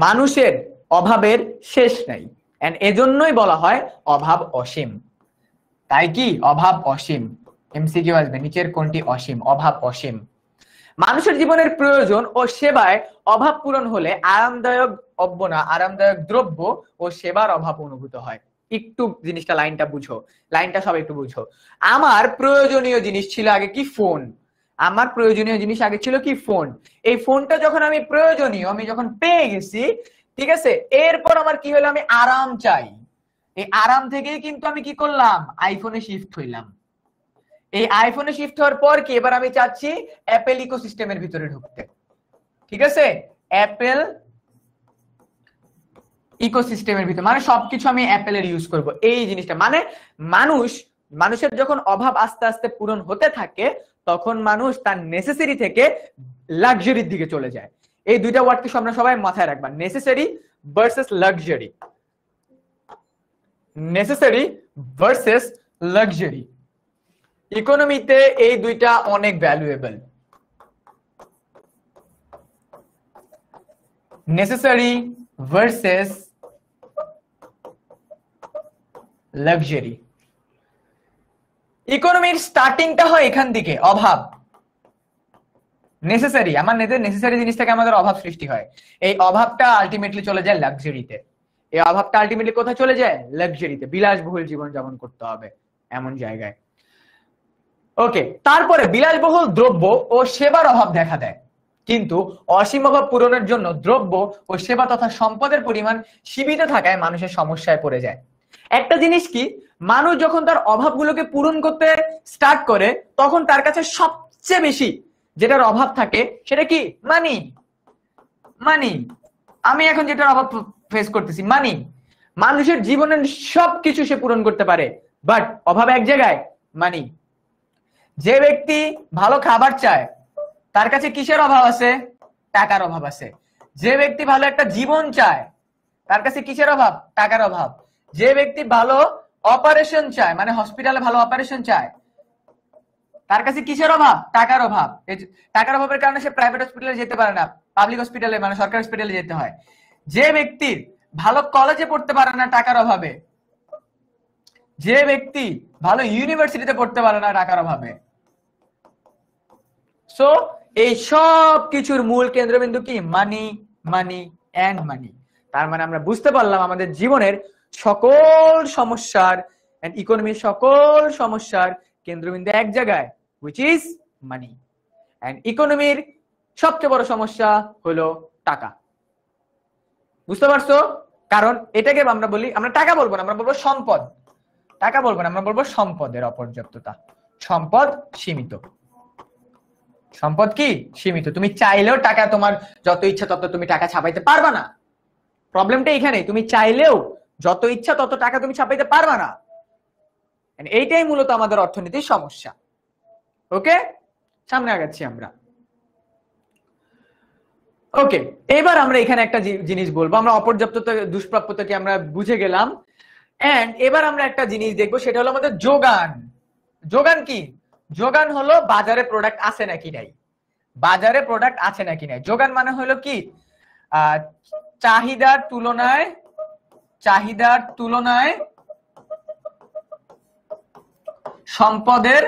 Speaker 1: মানুষের অভাবের শেষ নাই, এন্ড এজন্যই বলা হয় অভাব অসীম। তাই কি অভাব অসীম? এমসিকিউ আসবে, নিচের কোনটি অসীম? অভাব অসীম। মানুষের জীবনের প্রয়োজন ও সেবায় অভাব পূরণ হলে আরামদায়ক আরামদায়ক দ্রব্য ও সেবার অভাব অনুভূত হয়। একটু জিনিসটা লাইনটা বুঝো, লাইনটা সব একটু বুঝো। আমার প্রয়োজনীয় জিনিস ছিল আগে কি? ফোন। আমার প্রয়োজনীয় জিনিস আগে ছিল কি? ফোন। এই ফোনটা যখন আমি প্রয়োজনীয় আমি যখন পেয়ে গেছি, ঠিক আছে, এরপর আমার কি হলো? আমি আরাম চাই। এই আরাম থেকেই কিন্তু আমি কি করলাম? আইফোনে শিফট হইলাম। এই আইফোনে শিফট হওয়ার পর কি এবার আমি চাচ্ছি অ্যাপেল ইকোসিস্টেমের ভিতরে ঢুকতে, ঠিক আছে? অ্যাপেল ইকোসিস্টেমের ভিতরে মানে সবকিছু আমি অ্যাপেলের ইউজ করব, এই জিনিসটা মানে মানুষের যখন অভাব আস্তে আস্তে পূরণ হতে থাকে তখন মানুষ তার নেসেসারি থেকে লাক্সারির দিকে চলে যায়। এই দুইটা ওয়ার্ডকে আমরা সবাই মাথায় রাখবা, necessary versus luxury, necessary versus luxury. ইকোনমিতে এই দুইটা অনেক ভ্যালুয়েবল, নেসেসারি ভার্সেস লাক্সারি। ইকোনমির স্টার্টিংটা হয় এখান থেকে, অভাব, নেসেসারি, আমার নেসেসারি জিনিস থেকে আমাদের অভাব সৃষ্টি হয়, এই অভাবটা আলটিমেটলি চলে যায় লাক্সারিতে। এই অভাবটা আলটিমেটলি কোথায় চলে যায়? লাক্সারিতে, বিলাসবহুল জীবন যাপন করতে হবে এমন জায়গায়। ওকে, তারপরে বিলাসবহুল দ্রব্য ও সেবার অভাব দেখা দেয়, কিন্তু অসীম অভাব পূরণের জন্য দ্রব্য ও সেবা তথা সম্পদের পরিমাণ সীমিত থাকায় মানুষের সমস্যায় পড়ে যায়। একটা জিনিস কি, মানুষ যখন তার অভাবগুলোকে পূরণ করতে স্টার্ট করে তখন তার কাছে সবচেয়ে বেশি যেটার অভাব থাকে সেটা কি? মানি। মানি, আমি এখন যেটার অভাব ফেস করতেছি মানি। মানুষের জীবনের সবকিছু সে পূরণ করতে পারে, বাট অভাব এক জায়গায়, মানি। যে ব্যক্তি ভালো খাবার চায় তার কাছে কিসের অভাব আছে? টাকার অভাব আছে। যে ব্যক্তি ভালো একটা জীবন চায় তার কাছে কিসের অভাব? টাকার অভাব। যে ব্যক্তি ভালো অপারেশন চায়, মানে হসপিটালে ভালো অপারেশন চায়, তার কাছে কিসের অভাব? টাকার অভাব। টাকার অভাবের কারণে সে প্রাইভেট হসপিটালে যেতে পারে না, পাবলিক হসপিটালে মানে সরকারি হসপিটালে যেতে হয়। যে ব্যক্তির ভালো কলেজে পড়তে পারে না টাকার অভাবে, যে ব্যক্তি ভালো ইউনিভার্সিটিতে পড়তে পারে না টাকার অভাবে। সো এই সব কিছুর মূল কেন্দ্রবিন্দু কি? মানি, মানি এন্ড মানি। তার মানে আমরা বুঝতে পারলাম আমাদের জীবনের সকল সমস্যার এন্ড ইকোনমির সকল সমস্যার কেন্দ্রবিন্দু এক জায়গায়, which is মানি। এন্ড ইকোনমির সবচেয়ে বড় সমস্যা হলো টাকা। বুঝতে পারছো? কারণ এটাকে আমরা বলি, আমরা টাকা বলবো না, আমরা বলবো সম্পদ। টাকা বলবো না, আমরা বলবো সম্পদের অপর্যাপ্ততা। সম্পদ সীমিত। সম্পদ কি? সীমিত। তুমি চাইলেও টাকা, তোমার যত ইচ্ছা তত তুমি টাকা ছাপাইতে পারবা না। প্রবলেমটা এখানে, তুমি চাইলেও যত ইচ্ছা তত টাকা তুমি ছাপাইতে পারবা না। এইটাই মূলত আমাদের অর্থনীতির সমস্যা। ওকে, সামনে আগাচ্ছি আমরা। ওকে, এবার আমরা এখানে একটা জিনিস বলবো। আমরা অপর্যাপ্ততা দুষ্প্রাপ্যতাকে আমরা বুঝে গেলাম। এন্ড এবার আমরা একটা জিনিস দেখবো, সেটা হলো আমাদের যোগান। যোগান কি? যোগান হলো বাজারে প্রোডাক্ট আছে নাকি নাই। বাজারে প্রোডাক্ট আছে নাকি নাই। যোগান মানে হলো কি? চাহিদার তুলনায় সম্পদের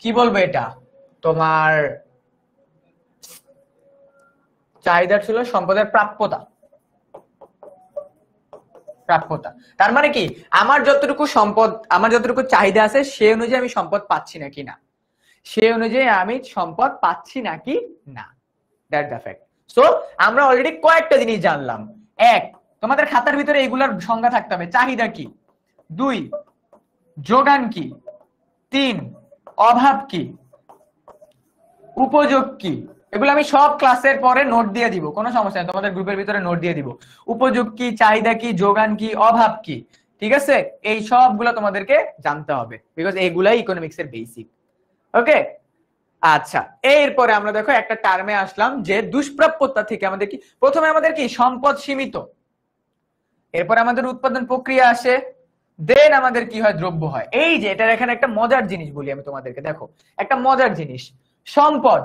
Speaker 1: কি বলবো এটা, তোমার চাহিদার ছিল সম্পদের প্রাপ্যতা। তার মানে কি, আমার যতটুকু সম্পদ, আমার যতটুকু চাহিদা আছে সে অনুযায়ী আমি সম্পদ পাচ্ছি নাকি না, সে অনুযায়ী আমি সম্পদ পাচ্ছি নাকি না। That's the fact. সো আমরা অলরেডি কয়েকটা জিনিস জানলাম। এক, তোমাদের খাতার ভিতরে এগুলার সংজ্ঞা থাকতে হবে। চাহিদা কি? 2, যোগান কি? 3, অভাব কি? উপযোগ কি? এগুলো আমি সব ক্লাসের পরে নোট দিয়ে দিব, কোনো সমস্যা নেই, তোমাদের গ্রুপের ভিতরে নোট দিয়ে দিব। উপযোগ কি, চাহিদা কি, যোগান কি, অভাব কি, ঠিক আছে? এই সবগুলো তোমাদেরকে জানতে হবে, বিকজ এইগুলাই ইকোনমিক্স এর বেসিক। ওকে, আচ্ছা, এরপরে আমরা দেখো একটা টার্মে আসলাম যে দুষ্প্রাপ্যতা থেকে আমাদের কি, প্রথমে আমাদের কি সম্পদ সীমিত, এরপর আমাদের উৎপাদন প্রক্রিয়া আসে, দেন আমাদের কি হয়, দ্রব্য হয়। এই যে এটার এখানে একটা মজার জিনিস বলি আমি তোমাদেরকে, দেখো একটা মজার জিনিস, সম্পদ,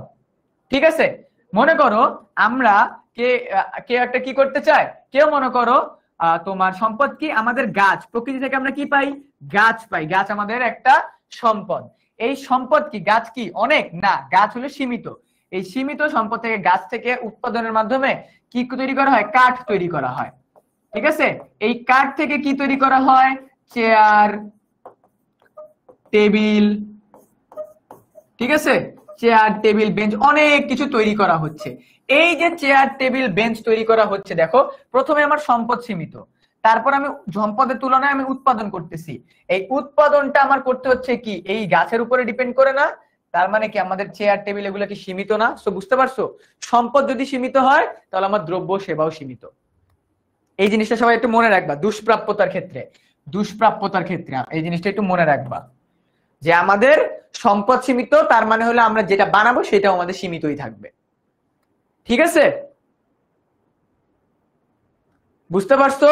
Speaker 1: ঠিক আছে? মনে করো আমরা কেউ একটা কি করতে চায়, কেউ মনে করো তোমার সম্পদ কি, আমাদের গাছ, প্রকৃতি থেকে আমরা কি পাই, গাছ পাই, গাছ আমাদের একটা সম্পদ। এই সম্পদ কি, গাছ কি অনেক না, গাছ হলো সীমিত। এই সীমিত সম্পদ থেকে, গাছ থেকে উৎপাদনের মাধ্যমে কি তৈরি করা হয়, কাঠ তৈরি করা হয়, ঠিক আছে? এই কাঠ থেকে কি তৈরি করা হয়, চেয়ার, টেবিল, ঠিক আছে? চেয়ার, টেবিল, বেঞ্চ, অনেক কিছু তৈরি করা হচ্ছে। এই যে চেয়ার, টেবিল, বেঞ্চ তৈরি করা হচ্ছে, দেখো প্রথমে আমার সম্পদ সীমিত, তারপর আমি সম্পদের তুলনায় আমি উৎপাদন করতেছি। এই উৎপাদনটা আমার করতে হচ্ছে কি, এই গাছের উপরে ডিপেন্ড করে না। তার মানে কি আমাদের চেয়ার, টেবিল এগুলো কি সীমিত না? সো বুঝতে পারছো, সম্পদ যদি সীমিত হয় তাহলে আমার দ্রব্য সেবাও সীমিত। এই জিনিসটা সবাই একটু মনে রাখবা। দুষ্প্রাপ্যতার ক্ষেত্রে এই জিনিসটা একটু মনে রাখবা যে আমাদের সম্পদ সীমিত, তার মানে হলো আমরা যেটা বানাবো সেটাও আমাদের সীমিতই থাকবে, ঠিক আছে? বুঝতে পারছো?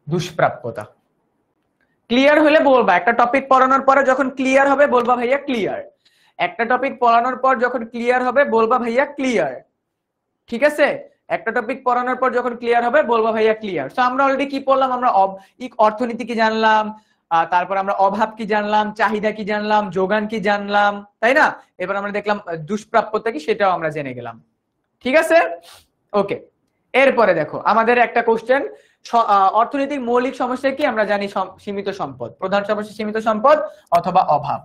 Speaker 1: দুষ্প্রাপ্যতা ক্লিয়ার হলে বলবা। একটা টপিক পড়ানোর পরে যখন ক্লিয়ার হবে বলবা ভাইয়া ক্লিয়ার। একটা টপিক পড়ানোর পর যখন ক্লিয়ার হবে বলবা ভাইয়া ক্লিয়ার, ঠিক আছে? একটা টপিক পড়ানোর পর যখন ক্লিয়ার হবে বলবা ভাইয়া ক্লিয়ার। সো আমরা অলরেডি কি পড়লাম, আমরা অর্থনীতি কি জানলাম, তারপর আমরা অভাব কি জানলাম, চাহিদা কি জানলাম, যোগান কি জানলাম, তাই না? এবার আমরা দেখলাম দুষ্প্রাপ্যতা কি, সেটাও আমরা জেনে গেলাম, ঠিক আছে? ওকে, এরপরে দেখো আমাদের একটা কোশ্চেন, অর্থনৈতিক মৌলিক সমস্যা কি? আমরা জানি সীমিত সম্পদ, প্রধান সমস্যা সীমিত সম্পদ অথবা অভাব,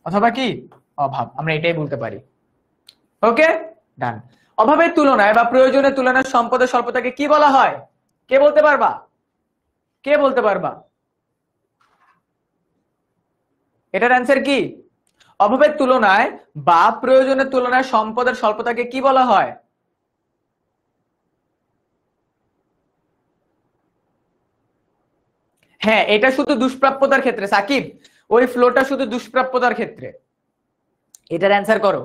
Speaker 1: অথবা কি অভাব, আমরা এটাই বলতে পারি। ওকে, ডান। অভাবের তুলনায় বা প্রয়োজনের তুলনায় সম্পদের স্বল্পতাকে কি বলা হয়? কে বলতে পারবা? কে বলতে পারবা? এটার অ্যান্সার কি? অভাবের তুলনায় বা প্রয়োজনের তুলনায় সম্পদের স্বল্পতাকে কি বলা হয়? হ্যাঁ, এটা শুধু দুষ্প্রাপ্যতার ক্ষেত্রে সাকিব, ওই ফ্লোটা শুধু দুষ্প্রাপ্যতার ক্ষেত্রে। এটার অ্যান্সার করো,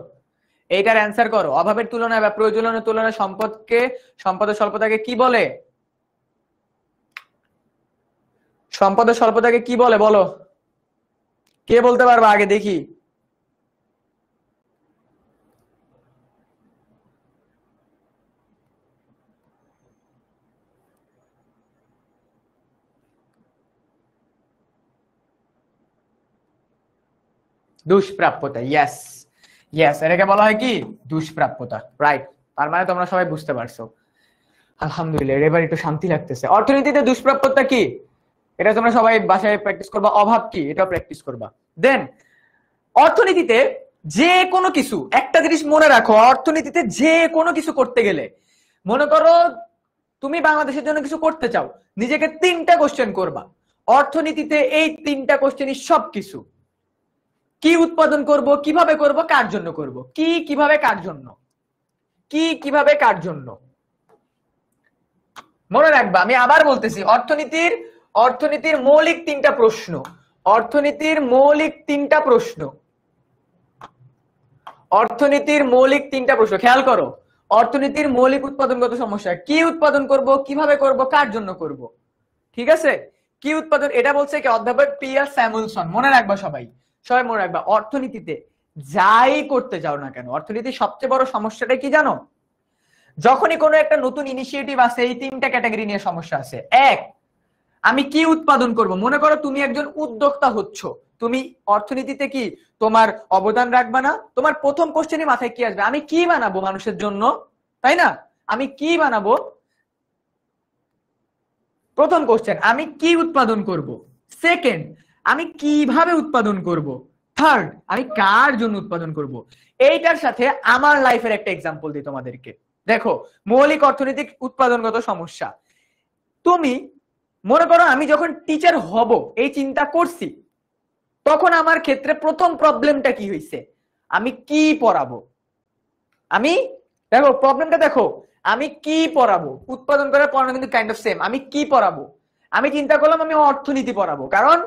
Speaker 1: এইটার অ্যান্সার করো। অভাবের তুলনায় বা প্রয়োজনের তুলনায় সম্পদের স্বল্পতাকে কি বলে? সম্পদের স্বল্পতাকে কি বলে বলো, কে বলতে পারবা আগে দেখি? দুষ্প্রাপ্যতা, ইয়েস ইয়েস, এটাকে বলা হয় কি? দুষ্প্রাপ্যতা, রাইট। তার মানে তোমরা সবাই বুঝতে পারছো, আলহামদুলিল্লাহ, এবার একটু শান্তি লাগতেছে। অর্থনীতিতে দুষ্প্রাপ্যতা কি, এটা তোমরা সবাই বাসায় প্র্যাকটিস করবা। অভাব কি, এটাও প্র্যাকটিস করবা। দেন অর্থনীতিতে যে কোনো কিছু, একটা জিনিস মনে রাখো, অর্থনীতিতে যে কোনো কিছু করতে গেলে, মনে করো তুমি বাংলাদেশের জন্য কিছু করতে চাও, নিজেকে 3টা কোশ্চেন করবা। অর্থনীতিতে এই 3টা কোশ্চেনই সবকিছু। কি উৎপাদন করব, কিভাবে করব, কার জন্য করব, কি কিভাবে কার জন্য, কি কিভাবে কার জন্য। মনে রাখবা, আমি আবার বলতেছি, অর্থনীতির মৌলিক 3টা প্রশ্ন, অর্থনীতির মৌলিক 3টা প্রশ্ন, অর্থনীতির মৌলিক 3টা প্রশ্ন খেয়াল করো। অর্থনীতির মৌলিক উৎপাদনগত সমস্যা, কি উৎপাদন করব, কিভাবে করব, কার জন্য করব। ঠিক আছে, কি উৎপাদন, এটা বলছে কি অধ্যাপক পিয়ার স্যামুয়েলসন। মনে রাখবা সবাই, সবাই মনে রাখবা, অর্থনীতিতে যাই করতে যাও না কেন, অর্থনীতির সবচেয়ে বড় সমস্যাটা কি জানো? যখনই কোনো একটা নতুন ইনিশিয়েটিভ আছে, এই 3টা ক্যাটাগরি নিয়ে সমস্যা আছে। এক, আমি কি উৎপাদন করব। মনে করো তুমি একজন উদ্যোক্তা হচ্ছ, তুমি অর্থনীতিতে কি তোমার অবদান রাখবা না? তোমার প্রথম কোশ্চেনই মাথায় কি আসবে? আমি কি বানাবো মানুষের জন্য, তাই না? আমি কি বানাবো, প্রথম কোশ্চেন। আমি কি উৎপাদন করব। সেকেন্ড, আমি কিভাবে উৎপাদন করব। থার্ড, আমি কার জন্য উৎপাদন করব। এইটার সাথে আমার লাইফের একটা এক্সাম্পল দিই তোমাদেরকে। দেখো, মৌলিক অর্থনৈতিক উৎপাদনগত সমস্যা, তুমি মনে করো আমি যখন টিচার হব এই চিন্তা করছি, তখন আমার ক্ষেত্রে প্রথম প্রবলেমটা কি হয়েছে? আমি কি পড়াবো। আমি, দেখো প্রবলেমটা দেখো, আমি কি পড়াবো। উৎপাদন করার পড়ানো কিন্তু কাইন্ড অফ সেম। আমি কি পড়াবো, আমি চিন্তা করলাম আমি অর্থনীতি পড়াবো, কারণ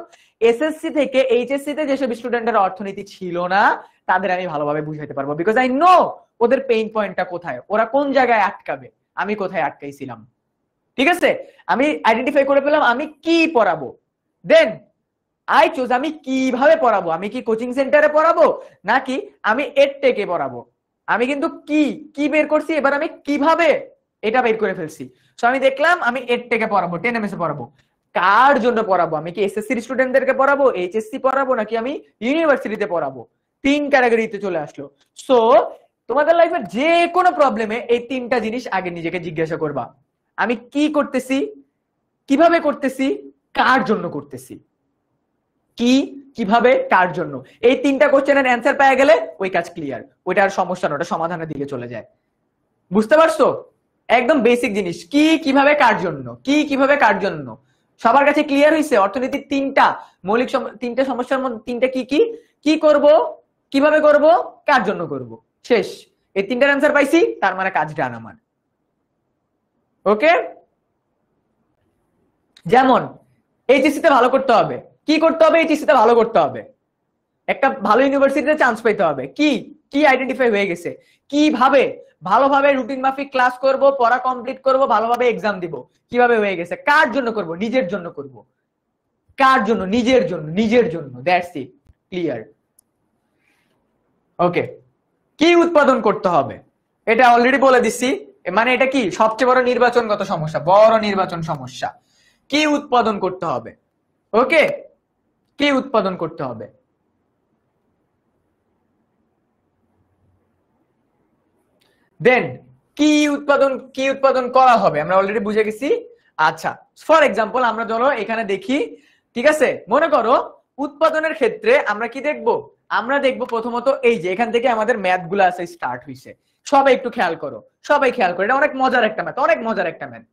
Speaker 1: এসএসসি থেকে এইচএসসি তে যেসব স্টুডেন্টের অর্থনীতি ছিল না, তাদের আমি ভালোভাবে বুঝাইতে পারবো, বিকজ আই নো ওদের পেইন পয়েন্টটা কোথায়, ওরা কোন জায়গায় আটকাবে, আমি কোথায় আটকাইছিলাম। ঠিক আছে, আমি আইডেন্টিফাই করে পেলাম আমি কি পড়াবো। দেন আই চুজ আমি কিভাবে পড়াবো। আমি কি কোচিং সেন্টারে পড়াবো, নাকি আমি এডটেকে পড়াবো। আমি কিন্তু কি কি বের করছি, এবার আমি কিভাবে এটা বের করে ফেলছি। সো আমি দেখলাম আমি এডটেকে পড়াবো, 10 MS এ পড়াবো। কার জন্য পড়াবো, আমি কি এসএসসি স্টুডেন্টদেরকে পড়াবো, এইচএসসি পড়াবো, নাকি আমি ইউনিভার্সিটিতে পড়াবো। 3 ক্যাটাগরিতে চলে আসলো। সো তোমাদের লাইফের যে কোনো প্রবলেমে এই 3টা জিনিস আগে নিজেকে জিজ্ঞাসা করবা। আমি কি করতেছি, কিভাবে করতেছি, কার জন্য করতেছি। কি, কিভাবে, কার জন্য, এই 3টা কোশ্চেনের অ্যান্সার পেয়ে গেলে ওই কাজ ক্লিয়ার। ওইটা আর সমস্যা না, ওটা সমাধানের দিকে চলে যায়। বুঝতে পারছো? একদম বেসিক জিনিস, কি কিভাবে কার জন্য, কি কিভাবে কার জন্য। সবার কাছে ক্লিয়ার হয়েছে? অর্থনীতির 3টা মৌলিক 3টা সমস্যার মধ্যে 3টা কি কি, কি করব, কিভাবে করব, কার জন্য করব। শেষ। এই 3টার অ্যান্সার পাইছি, তার মানে কাজ ডান আমার। ওকে, যেমন এইচএসসি তে ভালো করতে হবে, কি করতে হবে, এইচএসসি তে ভালো করতে হবে, একটা ভালো ইউনিভার্সিটিতে চান্স পেতে হবে। কি কি আইডেন্টিফাই হয়ে গেছে, কিভাবে ভালোভাবে রুটিন মাফিক ক্লাস করব, পড়া কমপ্লিট করব, ভালোভাবে এক্সাম দিব, কিভাবে হয়ে গেছে। কার জন্য করব, নিজের জন্য করব। কার জন্য, নিজের জন্য, নিজের জন্য, দ্যাটস ইট, ক্লিয়ার। ওকে, কি উৎপাদন করতে হবে, এটা অলরেডি বলে দিচ্ছি। মানে এটা কি সবচেয়ে বড় নির্বাচনগত সমস্যা, বড় নির্বাচন সমস্যা। কি উৎপাদন করতে হবে। ওকে, কি উৎপাদন করতে হবে। দেন কি উৎপাদন করা হবে, আমরা অলরেডি বুঝে গেছি। আচ্ছা, ফর এক্সাম্পল আমরা ধরো এখানে দেখি, ঠিক আছে, মনে করো উৎপাদনের ক্ষেত্রে আমরা কি দেখব, আমরা দেখব প্রথমত এই যে এখান থেকে আমাদের ম্যাথ গুলো আছে স্টার্ট হইছে। সবাই একটু খেয়াল করো, সবাই খেয়াল করো, এটা অনেক মজার একটা ম্যাথ, অনেক মজার একটা ম্যাথ।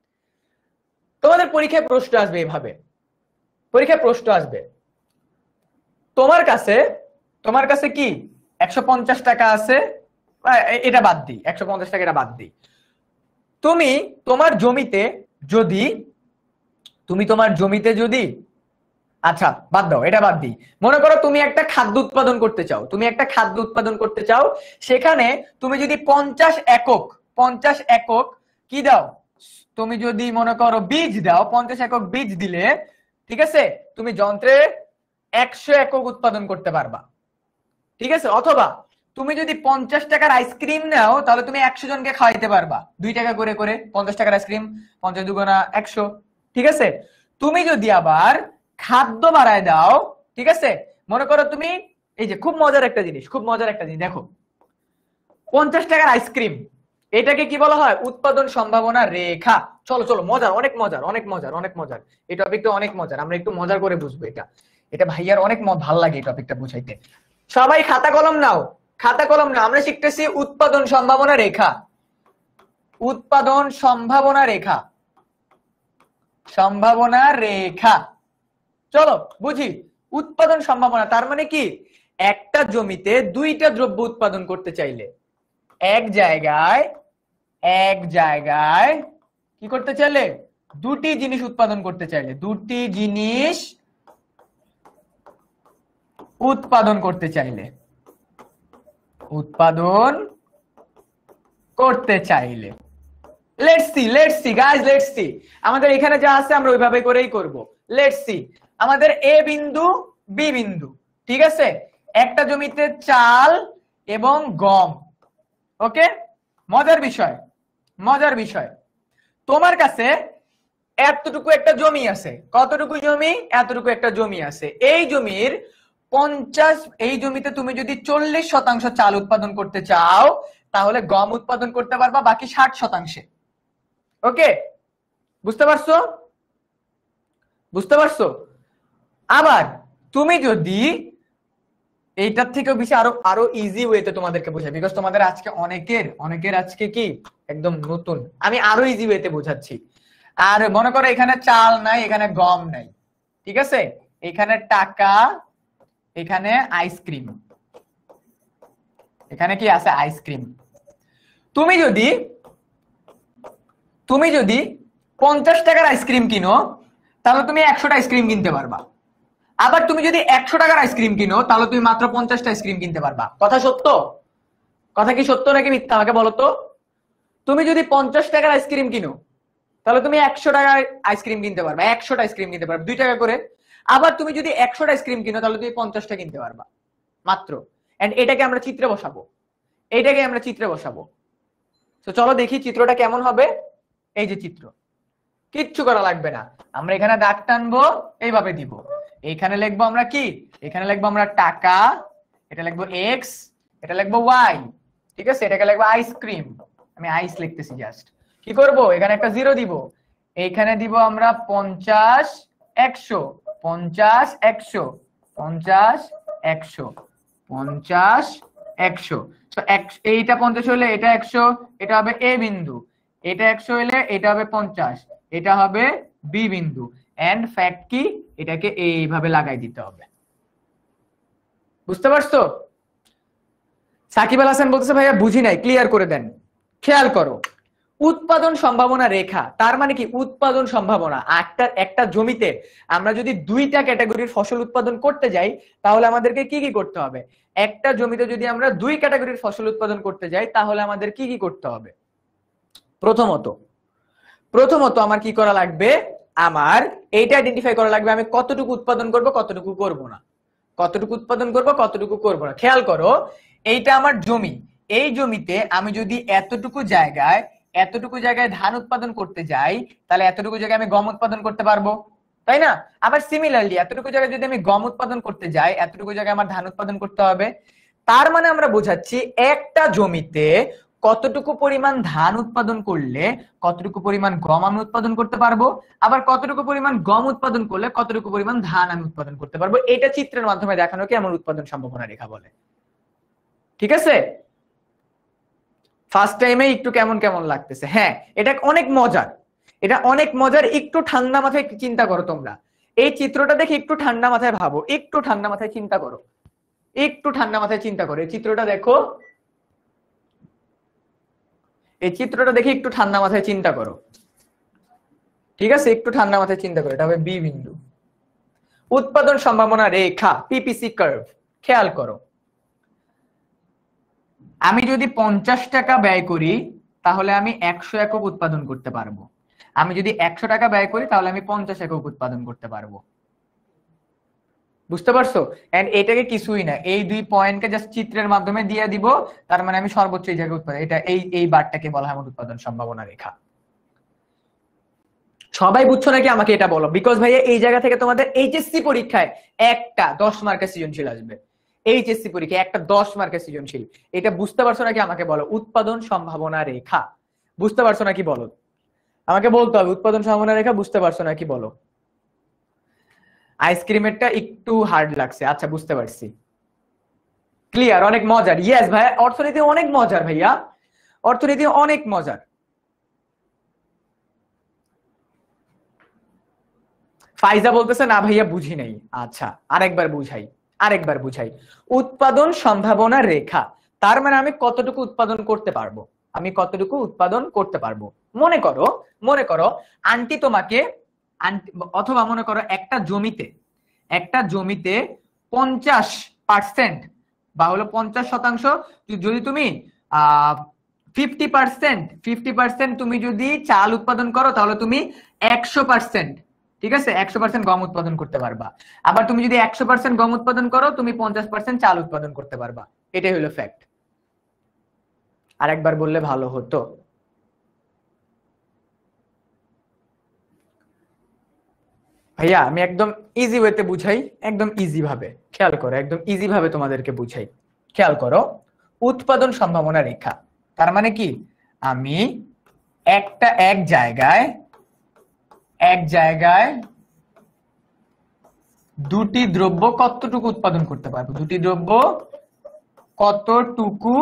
Speaker 1: তোমাদের পরীক্ষায় প্রশ্ন আসবে এইভাবে, পরীক্ষায় প্রশ্ন আসবে, তোমার কাছে কি 150 টাকা আছে, এটা বাদ দিই, 150 টাকা এটা বাদ দিই। তুমি তোমার জমিতে যদি আচ্ছা বাদ দাও, এটা বাদ দিই। মনে করো তুমি একটা খাদ্য উৎপাদন করতে চাও, সেখানে তুমি যদি 50 একক, 50 একক কি দাও, তুমি যদি মনে করো বীজ দাও, 50 একক বীজ দিলে, ঠিক আছে, তুমি যন্ত্রে 100 একক উৎপাদন করতে পারবা। ঠিক আছে, অথবা তুমি যদি 50 টাকার আইসক্রিম নাও, তাহলে তুমি 100 জনকে খাওয়াইতে পারবা, 2 টাকা করে করে 50 টাকার আইসক্রিম, 50 দুগুণা 100। ঠিক আছে, তুমি যদি আবার খাদ্য বাড়ায় দাও, ঠিক আছে, মনে করো তুমি, এই যে খুব মজার একটা জিনিস, দেখো, 50 টাকার আইসক্রিম, এটাকে কি বলা হয়? উৎপাদন সম্ভাবনা রেখা। চলো চলো, মজার, অনেক মজার, এই টপিকটা অনেক মজার, আমরা একটু মজার করে বুঝবো। এটা ভাইয়ার অনেক ভাল লাগে এই টপিকটা বুঝাইতে। সবাই খাতা কলম নাও, আমরা শিখতেছি উৎপাদন সম্ভাবনা রেখা, সম্ভাবনা রেখা। চলো বুঝি, উৎপাদন সম্ভাবনা তার মানে কি? একটা জমিতে 2টা দ্রব্য উৎপাদন করতে চাইলে, এক জায়গায় কি করতে চাইলে? 2টি জিনিস উৎপাদন করতে চাইলে, উৎপাদন করতে চাইলে, লেটস সি গাইস, আমাদের এখানে যা আছে আমরা ওইভাবে করেই করব। লেটস সি, আমাদের এ বিন্দু, বি বিন্দু, ঠিক আছে, একটা জমিতে চাল এবং গম। ওকে, মজার বিষয়, তোমার কাছে এতটুকু একটা জমি আছে। কতটুকু জমি? এতটুকু একটা জমি আছে। এই জমিতে তুমি যদি 40% চাল উৎপাদন করতে চাও, তাহলে গম উৎপাদন করতে পারবা বাকি 60%। ওকে, বুঝতে পারছো? আবার তুমি যদি এইটার থেকেও বেশি আরো ইজি ওয়েতে তোমাদেরকে বোঝাই, বিকজ তোমাদের আজকে অনেকের আজকে কি একদম নতুন, আমি আরো ইজি ওয়েতে বোঝাচ্ছি। আর মনে করো এখানে চাল নাই, এখানে গম নাই, ঠিক আছে, এখানে টাকা, এখানে আইসক্রিম, এখানে কি আছে? আইসক্রিম। তুমি যদি 50 টাকার আইসক্রিম কিনো, তাহলে তুমি 100টা আইসক্রিম কিনতে পারবা। আবার তুমি যদি 100 টাকার আইসক্রিম কিনো, তাহলে তুমি মাত্র 50টা আইসক্রিম কিনতে পারবা। কথা কি সত্য নাকি মিথ্যা আমাকে বলো তো? তুমি যদি 50 টাকার আইসক্রিম কিনো, তাহলে তুমি 100 টাকার আইসক্রিম কিনতে পারবা, 100টা আইসক্রিম কিনতে পারবা, 2 টাকা করে। আবার তুমি যদি 100টা আইসক্রিম কিনো, তাহলে তুমি 50টা কিনতে পারবা মাত্র। এন্ড এটাকে আমরা চিত্রে বসাবো। তো চলো দেখি চিত্রটা কেমন হবে। এই যে চিত্র, কিচ্ছু করা লাগবে না, আমরা এখানে দাগ টানবো, এইভাবে দিব। এখানে লিখবো আমরা কি? এখানে লিখবো আমরা টাকা, এটা লিখবো এক্স, এটা লিখবো ওয়াই, ঠিক আছে, এটাকে লিখবো আইসক্রিম। আমি আইস লিখতেছি জাস্ট। কি করব? এখানে একটা 0 দিব, এইখানে দিব আমরা 50 100, 50 100, 50 100, 50 100। তো এইটা 50 হলে এটা 100, এটা হবে এ বিন্দু, এটা 100 হলে এটা হবে 50, এটা হবে বি বিন্দু। এন্ড ফ্যাক্ট কি? এটাকে এইভাবে লাগাই দিতে হবে। বুঝতে পারছো? সাকিব আল হাসান বলতেছে ভাইয়া বুঝি নাই, ক্লিয়ার করে দেন। খেয়াল করো, উৎপাদন সম্ভাবনা রেখা তার মানে কি? উৎপাদন সম্ভাবনা। একটা জমিতে আমরা যদি 2টা ক্যাটাগরির ফসল উৎপাদন করতে যাই, তাহলে আমাদেরকে কি কি করতে হবে? একটা জমিতে যদি আমরা 2 ক্যাটাগরির ফসল উৎপাদন করতে যাই, তাহলে আমাদের কি কি করতে হবে? প্রথমত আমার কি করা লাগবে? আমার এইটা আইডেন্টিফাই করা লাগবে, আমি কতটুকু উৎপাদন করব, কতটুকু করব না, খেয়াল করো, এইটা আমার জমি। এই জমিতে আমি যদি এতটুকু জায়গায় ধান উৎপাদন করতে যাই, তাহলে এতটুকু জায়গায় আমি গম উৎপাদন করতে পারবো, তাই না? আবার সিমিলারলি এতটুকু জায়গায় যদি আমি গম উৎপাদন করতে যাই, এতটুকু জায়গায় আমার ধান উৎপাদন করতে হবে। তার মানে আমরা বোঝাচ্ছি একটা জমিতে কতটুকু পরিমাণ ধান উৎপাদন করলে কতটুকু পরিমাণ গম আমি উৎপাদন করতে পারবো, আবার কতটুকু পরিমাণ গম উৎপাদন করলে কতটুকু পরিমাণ ধান আমি উৎপাদন করতে পারবো। এটা চিত্রের মাধ্যমে দেখানোকে আমার উৎপাদন সম্ভাবনা রেখা বলে। ঠিক আছে, ফার্স্ট টাইমে একটু কেমন লাগতেছে? হ্যাঁ, এটা অনেক মজার। একটু ঠান্ডা মাথায় চিন্তা করো তোমরা, এই চিত্রটা দেখে একটু ঠান্ডা মাথায় ভাবো, একটু ঠান্ডা মাথায় চিন্তা করো, এই চিত্রটা দেখো, এই চিত্রটা দেখে একটু ঠান্ডা মাথায় চিন্তা করো। ঠিক আছে, একটু ঠান্ডা মাথায় চিন্তা করো, এটা হবে বি বিন্দু। উৎপাদন সম্ভাবনা রেখা পিপিসি কার্ভ। খেয়াল করো, আমি যদি 50 টাকা ব্যয় করি তাহলে আমি 100 একক উৎপাদন করতে পারবো। আমি যদি 100 টাকা ব্যয় করি তাহলে আমি 50 একক উৎপাদন করতে পারবো। বুঝতে পারছো? এন্ড এটাকে কিছুই না, এই দুই পয়েন্টকে জাস্ট চিত্রের মাধ্যমে দিয়ে দিব, তার মানে আমি সর্বোচ্চ এই জায়গায় উৎপাদন, এটা এই বারটাকে বলা হয় আমার উৎপাদন সম্ভাবনা রেখা। সবাই বুঝছো নাকি? আমাকে এটা বলো, বিকজ ভাইয়া এই জায়গা থেকে তোমাদের এইচএসসি পরীক্ষায় একটা 10 মার্কের সৃজনশীল আসবে। এইচএসসি পরীক্ষায় একটা 10 মার্কের সৃজনশীল, এটা বুঝতে পারছো নাকি? আমাকে বলো উৎপাদন সম্ভাবনা রেখা বুঝতে পারছো নাকি বলো, আমাকে বলতে হবে উৎপাদন সম্ভাবনা রেখা বুঝতে পারছো নাকি বলো। আইসক্রিমেরটা একটু হার্ড লাগছে, আচ্ছা বুঝতে পারছি, ক্লিয়ার, অনেক মজার। ইয়েস ভাইয়া, অর্থনীতি অনেক মজার ভাইয়া, অর্থনীতি অনেক মজার। ফাইজা বলতেছে না ভাইয়া বুঝি নাই, আচ্ছা আরেকবার বুঝাই। উৎপাদন সম্ভাবনা রেখা তার মানে আমি কতটুকু উৎপাদন করতে পারবো, আমি কতটুকু উৎপাদন করতে পারবো। মনে করো আন্টি তোমাকে, অথবা মনে করো একটা জমিতে 50% বা হলো 50% যদি তুমি 50% তুমি যদি চাল উৎপাদন করো তাহলে তুমি 100%, ঠিক আছে, 100% গম উৎপাদন করতে পারবা। আবার তুমি যদি 100% গম উৎপাদন করো তুমি 50% চাল উৎপাদন করতে পারবা। এটাই হলো ফ্যাক্ট। আরেকবার বললে ভালো হতো। ভাইয়া আমি একদম ইজি ওয়েতে বুঝাই, একদম ইজি ভাবে, খেয়াল করো, একদম ইজি ভাবে তোমাদেরকে বুঝাই। খেয়াল করো, উৎপাদন সম্ভাবনা রেখা তার মানে কি, আমি এক জায়গায় দুটি দ্রব্য কতটুকু উৎপাদন করতে পারবো, দুটি দ্রব্য কতটুকু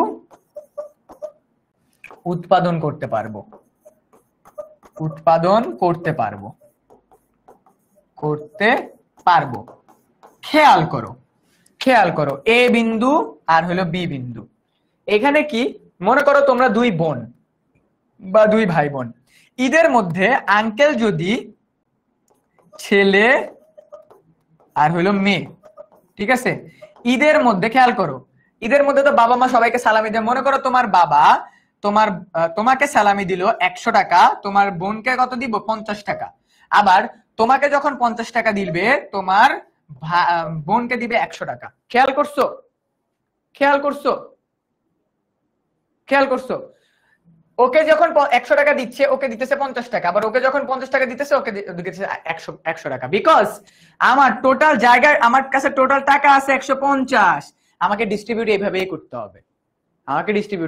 Speaker 1: উৎপাদন করতে পারবো, খেয়াল করো এ বিন্দু আর হলো বি বিন্দু। এখানে কি মনে করো তোমরা দুই বোন বা দুই ভাই বোন, ঈদের মধ্যে আঙ্কেল যদি ছেলে আর হলো মেয়ে, ঠিক আছে, ঈদের মধ্যে খেয়াল করো, ঈদের মধ্যে তো বাবা মা সবাইকে সালামি দেয়। মনে করো তোমার বাবা তোমাকে সালামি দিল 100 টাকা, তোমার বোনকে কত দিব 50 টাকা। আবার তোমাকে যখন 50 টাকা দিবে তোমার বোনকে দিবে 100 টাকা। খেয়াল করছো? ওকে যখন 100 টাকা দিচ্ছে ওকে দিতেছে 50 টাকা, আবার ওকে যখন 50 টাকা দিতেছে ওকে দিতেছে 100 টাকা। বিকজ আমার টোটাল জায়গায় আমার কাছে টোটাল টাকা আছে 150, আমাকে ডিস্ট্রিবিউট এইভাবেই করতে হবে,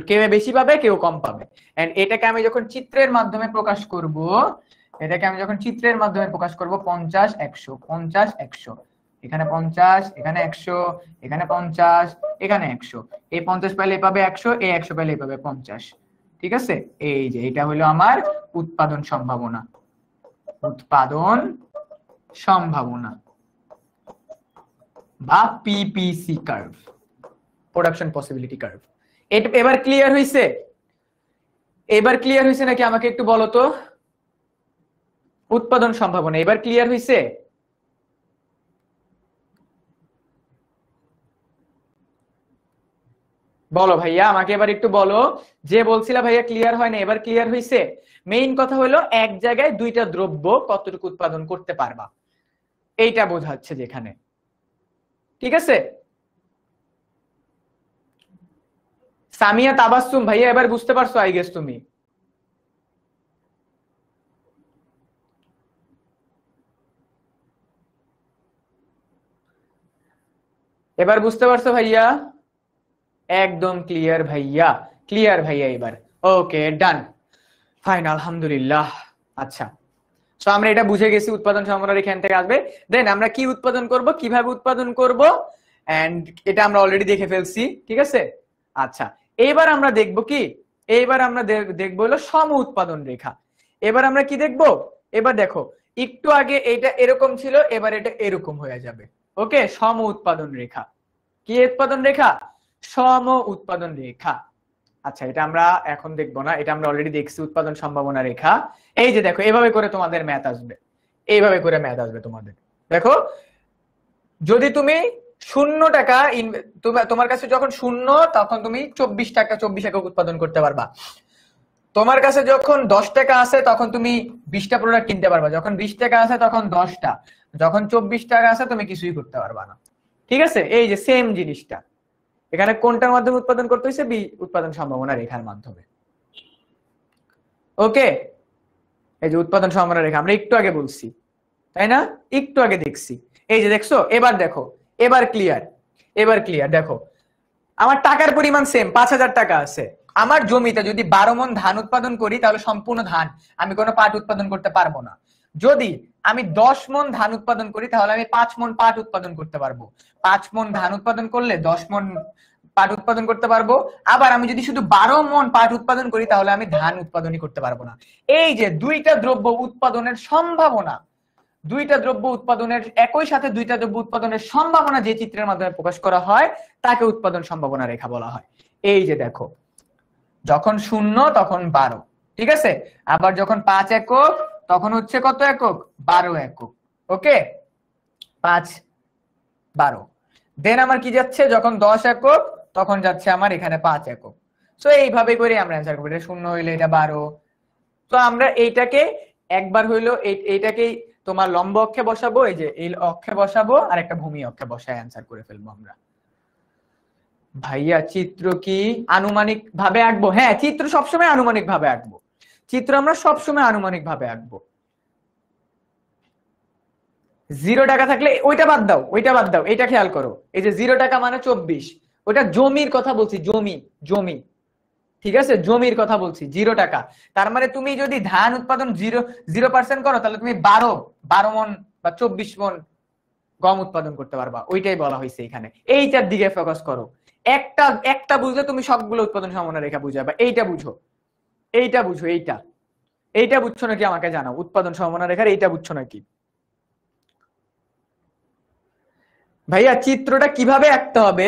Speaker 1: কেউ বেশি পাবে কেউ কম পাবে। এন্ড এটাকে আমি যখন চিত্রের মাধ্যমে প্রকাশ করব 50 100, 50 100, এখানে 50, এখানে 100, এখানে 50, এখানে 100, এই 50 পাইলে পাবে 100, এই 100 পাইলে পাবে 50, ঠিক আছে। এই যে এটা হলো আমার উৎপাদন সম্ভাবনা বা PPC curve, production possibility curve. এবার ক্লিয়ার হয়েছে নাকি আমাকে একটু বলো তো, উৎপাদন সম্ভাবনা এবার ক্লিয়ার হয়েছে? বলো ভাইয়া, আমাকে এবার একটু বলো, যে বলছিলা ভাইয়া ক্লিয়ার হয় না, এবার ক্লিয়ার হয়েছে? মেইন কথা হলো এক জায়গায় দুইটা দ্রব্য কতটুকু উৎপাদন করতে পারবা, এইটা বোঝাচ্ছে যেখানে, ঠিক আছে। সামিয়া তাবাসসুম ভাইয়া এবার বুঝতে পারছো আই গেস তুমি? এবার বুঝতে পারছো ভাইয়া? একদম ক্লিয়ার ভাইয়া, এবার ওকে ডান, ফাইন, আলহামদুলিল্লাহ। আচ্ছা, তো আমরা এটা বুঝে গেছি উৎপাদন সম্ভাবনা এখান থেকে আসবে। দেন আমরা কি উৎপাদন করব, কিভাবে উৎপাদন করব, এন্ড এটা আমরা অলরেডি দেখে ফেলছি, ঠিক আছে। আচ্ছা, এইবার আমরা দেখব কি, দেখবো হলো সম উৎপাদন রেখা। এবার আমরা কি দেখব, এবার দেখো একটু আগে এটা এরকম ছিল, এবার এটা এরকম হয়ে যাবে। ওকে, সম উৎপাদন রেখা, কি উৎপাদন রেখা? সম উৎপাদন রেখা। আচ্ছা, এটা আমরা এখন দেখবো না, এটা আমরা অলরেডি দেখছি উৎপাদন সম্ভাবনা রেখা। এই যে দেখো, এইভাবে করে তোমাদের ম্যাথ আসবে, তোমাদের দেখো যদি তুমি 0 টাকা তোমার কাছে যখন 0 তখন তুমি 24 টাকা 24 একক উৎপাদন করতে পারবা। তোমার কাছে যখন 10 টাকা আছে তখন তুমি 20টা প্রোডাক্ট কিনতে পারবা, যখন 20 টাকা আছে তখন 10টা, যখন 24 টাকা আছে তুমি কিছুই করতে পারবা না। ঠিক আছে, এই যে সেম জিনিসটা এখানে কোনটার মাধ্যমে উৎপাদন করতে হয়েছে? বি উৎপাদন সম্ভাবনা রেখার মাধ্যমে। ওকে, এই যে উৎপাদন সম্ভাবনা রেখা আমরা একটু আগে বলছি, তাই না? একটু আগে দেখছি, এই যে দেখছো, এবার দেখো, এবার ক্লিয়ার, এবার ক্লিয়ার। দেখো আমার টাকার পরিমাণ সেম, 5,000 টাকা আছে। আমার জমিতে যদি 12 মণ ধান উৎপাদন করি তাহলে সম্পূর্ণ ধান, আমি কোনো পাট উৎপাদন করতে পারবো না। যদি আমি 10 মণ ধান উৎপাদন করি তাহলে আমি 5 মণ পাট উৎপাদন করতে পারবো। 5 মণ ধান উৎপাদন করলে 10 মণ পাট উৎপাদন করতে পারবো। আবার আমি যদি শুধু 12 মণ পাট উৎপাদন করি তাহলে আমি ধান উৎপাদনই করতে পারবো না। এই যে দুইটা দ্রব্য উৎপাদনের সম্ভাবনা, দুইটা দ্রব্য উৎপাদনের একই সাথে দুইটা দ্রব্য উৎপাদনের সম্ভাবনা যে চিত্রের মাধ্যমে প্রকাশ করা হয় তাকে উৎপাদন সম্ভাবনা রেখা বলা হয়। এই যে দেখো, যখন 0 তখন 12, ঠিক আছে? আবার যখন 5 একক তখন হচ্ছে কত একক? 12 একক। ওকে, 5 12। দেন আমার কি যাচ্ছে? যখন 10 একক তখন যাচ্ছে আমার এখানে 5 একক। সো এইভাবে করে আমরা অ্যান্সার করব। এটা 0 হইলে এটা 12। তো আমরা এইটাকে একবার হইলো এইটাকেই তোমার লম্ব অক্ষে বসাবো, এই যে এই অক্ষে বসাবো আর একটা ভূমি অক্ষে বসায় অ্যান্সার করে ফেলবো আমরা। ভাইয়া চিত্র কি আনুমানিক ভাবে আঁকবো? হ্যাঁ, চিত্র সবসময় আনুমানিক ভাবে আঁকবো, চিত্র আমরা সবসময় আনুমানিক ভাবে আঁকবো। 0 টাকা থাকলে ওইটা বাদ দাও, ওইটা বাদ দাও, এটা খেয়াল করো। এই যে 0 টাকা মানে 24, ওটা জমির কথা বলছি, জমি জমি, ঠিক আছে? জমির কথা বলছি। 0 টাকা তার মানে তুমি যদি ধান উৎপাদন 0% করো তাহলে তুমি 12 মণ বা 24 মণ গম উৎপাদন করতে পারবা। ওইটাই বলা হয়েছে এখানে। এইটার দিকে ফোকাস করো। একটা একটা বুঝলে তুমি সবগুলো উৎপাদন সম্ভাবনা রেখা বুঝাবা। এইটা বুঝো, এইটা বুঝো, এইটা এইটা বুঝছো নাকি আমাকে জানাও। উৎপাদন সম্ভাবনা রেখার এইটা বুঝছো নাকি? ভাইয়া চিত্রটা কিভাবে আঁকতে হবে?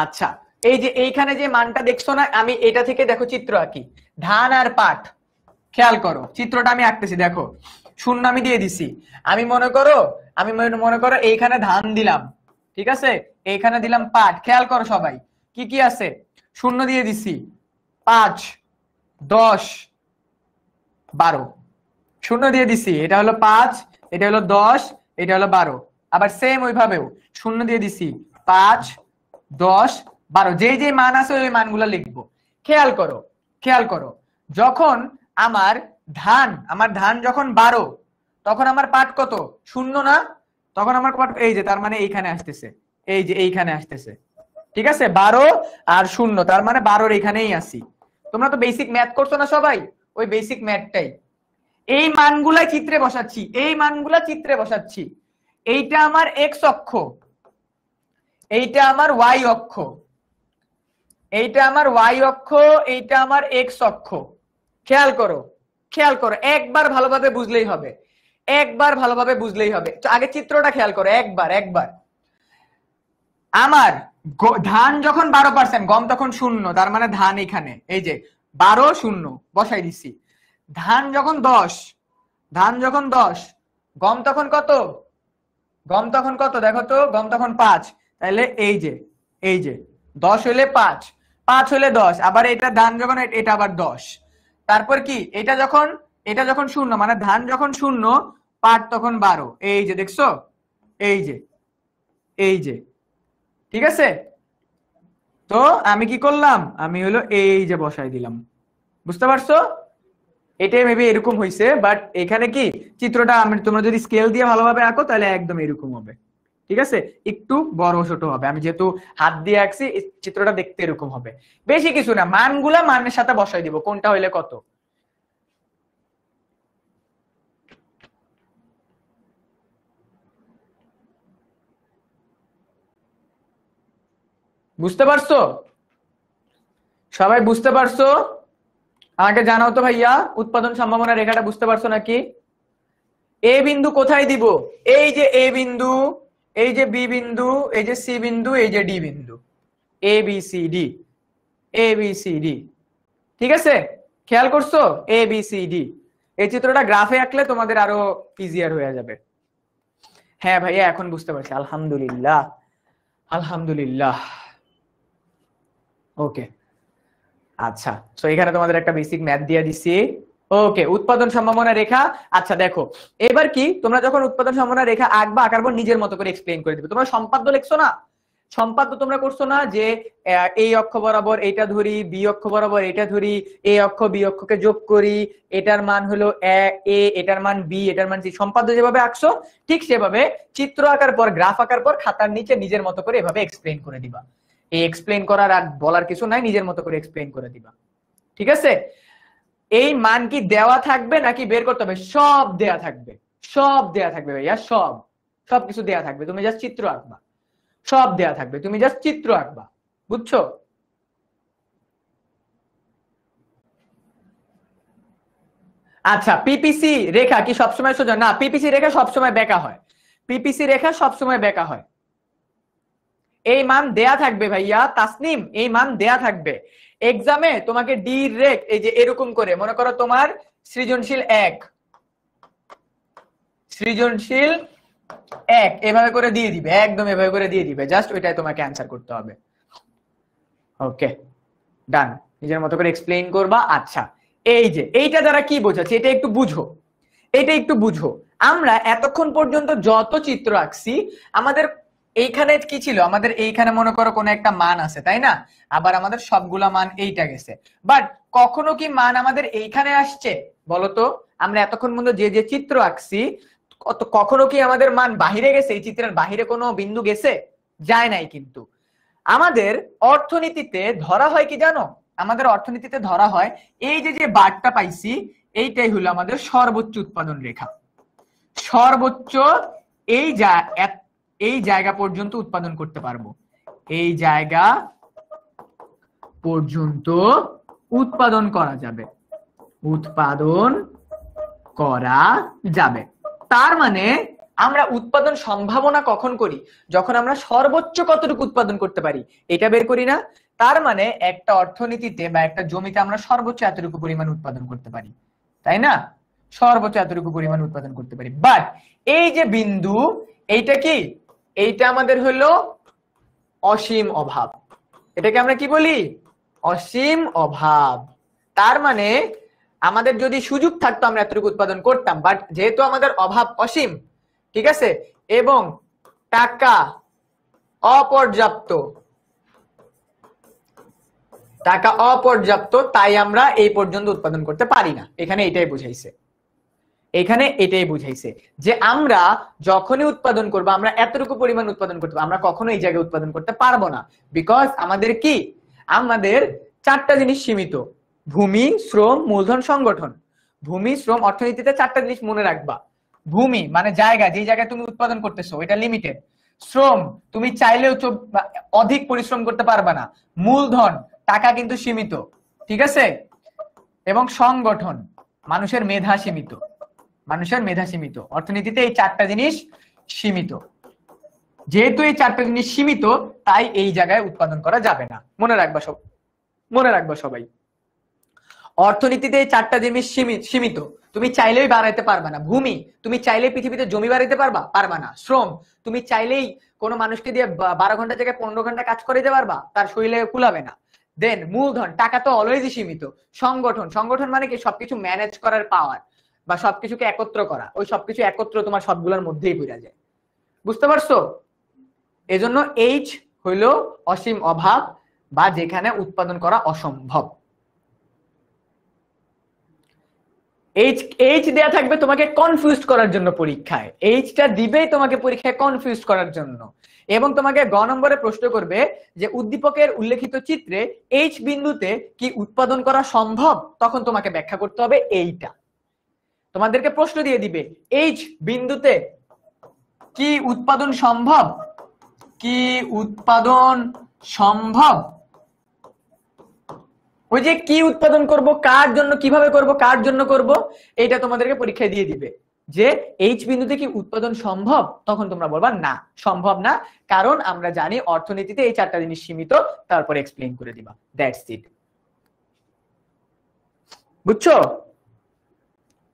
Speaker 1: আচ্ছা, এই যে এইখানে যে মানটা দেখছো না, আমি এটা থেকে দেখো চিত্র আঁকি। ধান আর পাট, খেয়াল করো চিত্রটা আমি আঁকতেছি। দেখো 0 আমি দিয়ে দিছি। আমি মনে করো এইখানে ধান দিলাম, ঠিক আছে? এইখানে দিলাম পাট। খেয়াল করো সবাই কি কি আছে। 0 দিয়ে দিছি, 5 10 12, 0 দিয়ে দিছি। এটা হলো 5, এটা হলো 10, এটা হলো 12। আবার সেম ওইভাবেও 0 দিয়ে দিছি, 5 10 12, যেই যেই মান আছে ওই মানগুলো লিখবো। খেয়াল করো, খেয়াল করো, যখন আমার ধান যখন 12 তখন আমার পাট কত? 0 না? তখন আমার পাট এই যে, তার মানে এইখানে আসতেছে, এই যে এইখানে আসতেছে, ঠিক আছে? 12 আর 0 তার মানে 12-র এখানেই আসি। তোমরা তো বেসিক ম্যাথ করছো না সবাই? ওই বেসিক ম্যাথটাই এই মানগুলা চিত্রে বসাচ্ছি, এই মানগুলা চিত্রে বসাচ্ছি। এইটা আমার এক্স অক্ষ, এইটা আমার ওয়াই অক্ষ, এইটা আমার ওয়াই অক্ষ, এইটা আমার এক্স অক্ষ। খেয়াল করো, খেয়াল করো, একবার ভালোভাবে বুঝলেই হবে, একবার ভালোভাবে বুঝলেই হবে। আগে চিত্রটা খেয়াল করো একবার। আমার ধান যখন 12%, গম তখন 0, তার মানে ধান এখানে এই যে 12 0 বসাই দিছি। ধান যখন 10, গম তখন কত? গম তখন কত দেখো তো? গম তখন 5, তাহলে এই যে 10 হইলে 5, 5 হইলে 10। আবার এটা ধান যখন, এটা আবার 10। তারপর কি এটা যখন 0, মানে ধান যখন 0 পাট তখন 12। এই যে দেখছো, এই যে ঠিক আছে? তো আমি কি করলাম? আমি হলো এই যে বসাই দিলাম। বুঝতে পারছো? এটাই মেবি এরকম হয়েছে, বাট এখানে কি চিত্রটা তোমরা যদি স্কেল দিয়ে ভালোভাবে আঁকো তাহলে একদম এরকম হবে, ঠিক আছে? একটু বড় ছোট হবে। আমি যেহেতু হাত দিয়ে আঁকছি, চিত্রটা দেখতে এরকম হবে। বেশি কিছু না, মানগুলা মানের সাথে বসাই দিব, কোনটা হইলে কত। বুঝতে পারছো? সবাই বুঝতে পারছো? আমাকে জানাও তো ভাইয়া, উৎপাদন সম্ভাবনা রেখাটা বুঝতে পারছো নাকি? এ বিন্দু কোথায় দিব? এই যে এ বিন্দু, এই যে বি বিন্দু, এই যে সি বিন্দু, এই যে ডি বিন্দু, A B C D, A B C D, ঠিক আছে? খেয়াল করছো? A B C D. এই চিত্রটা গ্রাফে আঁকলে তোমাদের আরো ইজিয়ার হয়ে যাবে। হ্যাঁ ভাইয়া এখন বুঝতে পারছি, আলহামদুলিল্লাহ আলহামদুলিল্লাহ। ওকে আচ্ছা, তো এখানে তোমাদের একটা বেসিক ম্যাথ দিয়ে দিছি। ওকে, উৎপাদন সম্ভাবনা রেখা। আচ্ছা দেখো, এবার কি তোমরা যখন উৎপাদন সম্ভাবনা রেখা আঁকবা, আঁকার পর নিজের মতো করে এক্সপ্লেইন করে দিবে। তোমরা সম্পাদ্য লিখছো না, সম্পাদ্য তোমরা করছো না যে এই অক্ষ বরাবর এইটা ধরি, বি অক্ষ বরাবর এটা ধরি, এ অক্ষ বি অক্ষকে যোগ করি, এটার মান হলো এ, এটার মান বি, এটার মান সি। সম্পাদ্য যেভাবে আঁকছো ঠিক সেভাবে চিত্র আঁকার পর, গ্রাফ আঁকার পর খাতার নিচে নিজের মতো করে এভাবে এক্সপ্লেইন করে দিবা। এই এক্সপ্লেইন করার আর বলার কিছু নাই, নিজের মতো করে এক্সপ্লেইন করে দিবা। ঠিক আছে? এই মান কি দেওয়া থাকবে নাকি বের করতে হবে? সব দেয়া থাকবে, সব দেয়া থাকবে ভাইয়া, সব সবকিছু দেয়া থাকবে, তুমি জাস্ট চিত্র আঁকবা। সব দেয়া থাকবে, তুমি জাস্ট চিত্র আঁকবা। বুঝছো? আচ্ছা, পিপিসি রেখা কি সবসময় সোজা? না, পিপিসি রেখা সবসময় বেঁকা হয়। পিপিসি রেখা সবসময় বেঁকা হয়। এই মান দেয়া থাকবে ভাইয়া তাসনিম, এই মান দেয়া থাকবে এক্সামে। তোমাকে ডিরেক্ট এই যে এরকম করে, মনে করো তোমার সৃজনশীল 1, সৃজনশীল 1 এভাবে করে দিয়ে দিবে, একদম এভাবে করে দিয়ে দিবে, জাস্ট ওইটাই তোমাকে অ্যান্সার করতে হবে। ওকে ডান, নিজের মতো করে এক্সপ্লেইন করবা। আচ্ছা, এই যে এইটা দ্বারা কি বোঝাচ্ছে এটা একটু বুঝো, এটা একটু বুঝো। আমরা এতক্ষণ পর্যন্ত যত চিত্র আঁকছি, আমাদের এইখানে কি ছিল? আমাদের এইখানে মনে করো কোনো একটা মান আছে, তাই না? আবার আমাদের সবগুলা মান এইটা গেছে, বাট কখনো কি মান আমাদের এইখানে আসছে বলতো? আমরা এতক্ষণ পর্যন্ত যে যে চিত্র আঁকছি, কখনো কি আমাদের মান বাহিরে গেছে? এই চিত্রের বাহিরে কোনো বিন্দু গেছে? যায় নাই। কিন্তু আমাদের অর্থনীতিতে ধরা হয় কি জানো? আমাদের অর্থনীতিতে ধরা হয় এই যে যে বারটা পাইছি, এইটাই হলো আমাদের সর্বোচ্চ উৎপাদন রেখা। সর্বোচ্চ এই জায়গা পর্যন্ত উৎপাদন করতে পারবো, এই জায়গা পর্যন্ত উৎপাদন করা যাবে, উৎপাদন করা যাবে। তার মানে আমরা উৎপাদন সম্ভাবনা কখন করি? যখন আমরা সর্বোচ্চ কতটুকু উৎপাদন করতে পারি এটা বের করি না? তার মানে একটা অর্থনীতিতে বা একটা জমিতে আমরা সর্বোচ্চ এতটুকু পরিমাণ উৎপাদন করতে পারি, তাই না? সর্বোচ্চ এতটুকু পরিমাণ উৎপাদন করতে পারি। বাট এই যে বিন্দু, এইটা কি? এইটা আমাদের হলো অসীম অভাব। এটাকে আমরা কি বলি? অসীম অভাব। তার মানে আমাদের যদি সুযোগ থাকতো আমরা এতটুকু উৎপাদন করতাম, বাট যেহেতু আমাদের অভাব অসীম, ঠিক আছে, এবং টাকা অপর্যাপ্ত, টাকা অপর্যাপ্ত, তাই আমরা এই পর্যন্ত উৎপাদন করতে পারি না। এখানে এটাই বুঝাইছে, এখানে এটাই বুঝাইছে যে আমরা যখনই উৎপাদন করবো, আমরা এতটুকু পরিমাণ উৎপাদন করতে পারবো, আমরা কখনো এই জায়গায় উৎপাদন করতে পারবো না। বিকজ আমাদের কি? আমাদের চারটা জিনিস সীমিত: ভূমি, শ্রম, মূলধন, সংগঠন। ভূমি, শ্রম, অর্থনীতিতে চারটা জিনিস মনে রাখবা। ভূমি মানে জায়গা, যে জায়গায় তুমি উৎপাদন করতেছো, এটা লিমিটেড। শ্রম, তুমি চাইলেও অধিক পরিশ্রম করতে পারবা না। মূলধন, টাকা কিন্তু সীমিত, ঠিক আছে। এবং সংগঠন, মানুষের মেধা সীমিত, মানুষের মেধা সীমিত। অর্থনীতিতে এই চারটা জিনিস সীমিত। যেহেতু এই চারটা জিনিস সীমিত, তাই এই জায়গায় উৎপাদন করা যাবে না। মনে রাখবা সব, মনে রাখবা সবাই। অর্থনীতিতে এই চারটা জিনিস সীমিত, তুমি চাইলেই বাড়াইতে পারবা না। ভূমি, তুমি চাইলেই পৃথিবীতে জমি বাড়াইতে পারবা না। শ্রম, তুমি চাইলেই কোনো মানুষকে দিয়ে 12 ঘন্টা জায়গায় 15 ঘন্টা কাজ করে দিতে পারবা, তার শরীরে কুলাবে না। দেন মূলধন, টাকা তো অলওয়েজই সীমিত। সংগঠন, সংগঠন মানে কি? সবকিছু ম্যানেজ করার পাওয়ার বা সবকিছুকে একত্র করা। ওই সবকিছু একত্র তোমার সবগুলোর মধ্যেই পড়ে যায়। বুঝতে পারছো? এজন্য এইচ হইল অসীম অভাব, বা যেখানে উৎপাদন করা অসম্ভব। এইচ, এইচ দেয়া থাকবে তোমাকে কনফিউজ করার জন্য পরীক্ষায়। এইচটা দিবেই তোমাকে পরীক্ষায় কনফিউজ করার জন্য। এবং তোমাকে গ নম্বরে প্রশ্ন করবে যে উদ্দীপকের উল্লেখিত চিত্রে এইচ বিন্দুতে কি উৎপাদন করা সম্ভব? তখন তোমাকে ব্যাখ্যা করতে হবে এইটা। তোমাদেরকে প্রশ্ন দিয়ে দিবে এইচ বিন্দুতে কি উৎপাদন সম্ভব, কি উৎপাদন সম্ভব। ওই যে কি উৎপাদন করব, কার জন্য, কিভাবে করব, কার জন্য করব, এটা তোমাদেরকে পরীক্ষায় দিয়ে দিবে যে এইচ বিন্দুতে কি উৎপাদন সম্ভব। তখন তোমরা বলবা না, সম্ভব না, কারণ আমরা জানি অর্থনীতিতে এই চারটা জিনিস সীমিত। তারপরে এক্সপ্লেইন করে দিবা, দ্যাটস ইট। বুঝছো?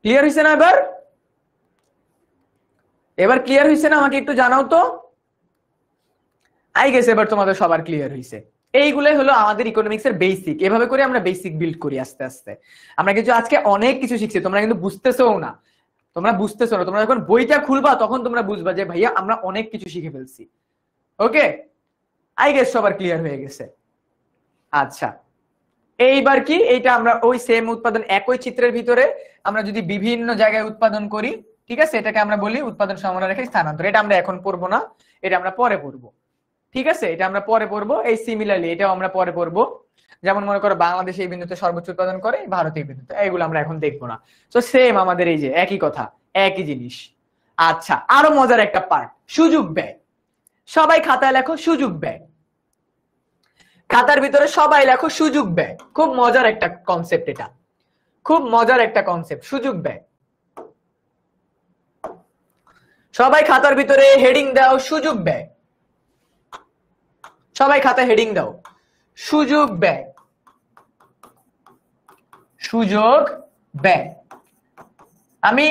Speaker 1: ক্লিয়ার হইছে না? এবার ক্লিয়ার হয়েছে না? আমাকে একটু জানাও তো। আই গেস এবার তোমাদের সবার ক্লিয়ার হয়েছে। এইগুলাই হলো আমাদের ইকোনমিক্স এর বেসিক। এভাবে করে আমরা বেসিক বিল্ড করি আস্তে আস্তে। আমরা কিন্তু আজকে অনেক কিছু শিখছি, তোমরা কিন্তু বুঝতেছো না। তোমরা যখন বইটা খুলবা তখন তোমরা বুঝবা যে ভাইয়া আমরা অনেক কিছু শিখে ফেলছি। ওকে, আই গেস সবার ক্লিয়ার হয়ে গেছে। আচ্ছা, এইবার কি এইটা আমরা ওই সেম উৎপাদন একই চিত্রের ভিতরে আমরা যদি বিভিন্ন জায়গায় উৎপাদন করি, ঠিক আছে, এটাকে আমরা বলি উৎপাদন সমান রেখে স্থানান্তর। এটা আমরা এখন পড়বো না, এটা আমরা পরে পড়বো। ঠিক আছে, এটা আমরা পরে পড়বো। এই সিমিলারলি এটাও আমরা পরে পড়বো। যেমন মনে করো বাংলাদেশ এই বিন্দুতে সর্বোচ্চ উৎপাদন করে, ভারত এই বিন্দুতে, এইগুলো আমরা এখন দেখবো না। তো সেম আমাদের এই যে একই কথা, একই জিনিস। আচ্ছা, আরো মজার একটা পার্ট, সুযোগ ব্যয়। সবাই খাতায় লেখো সুযোগ ব্যয়। খাতার ভিতরে সবাই লেখো সুযোগ ব্যয়। খুব মজার একটা কনসেপ্ট, এটা খুব মজার একটা কনসেপ্ট, সুযোগ ব্যয়। সবাই খাতার ভিতরে হেডিং দাও সুযোগ ব্যয়। সবাই খাতায় হেডিং দাও সুযোগ ব্যয়। সুযোগ ব্যয়। আমি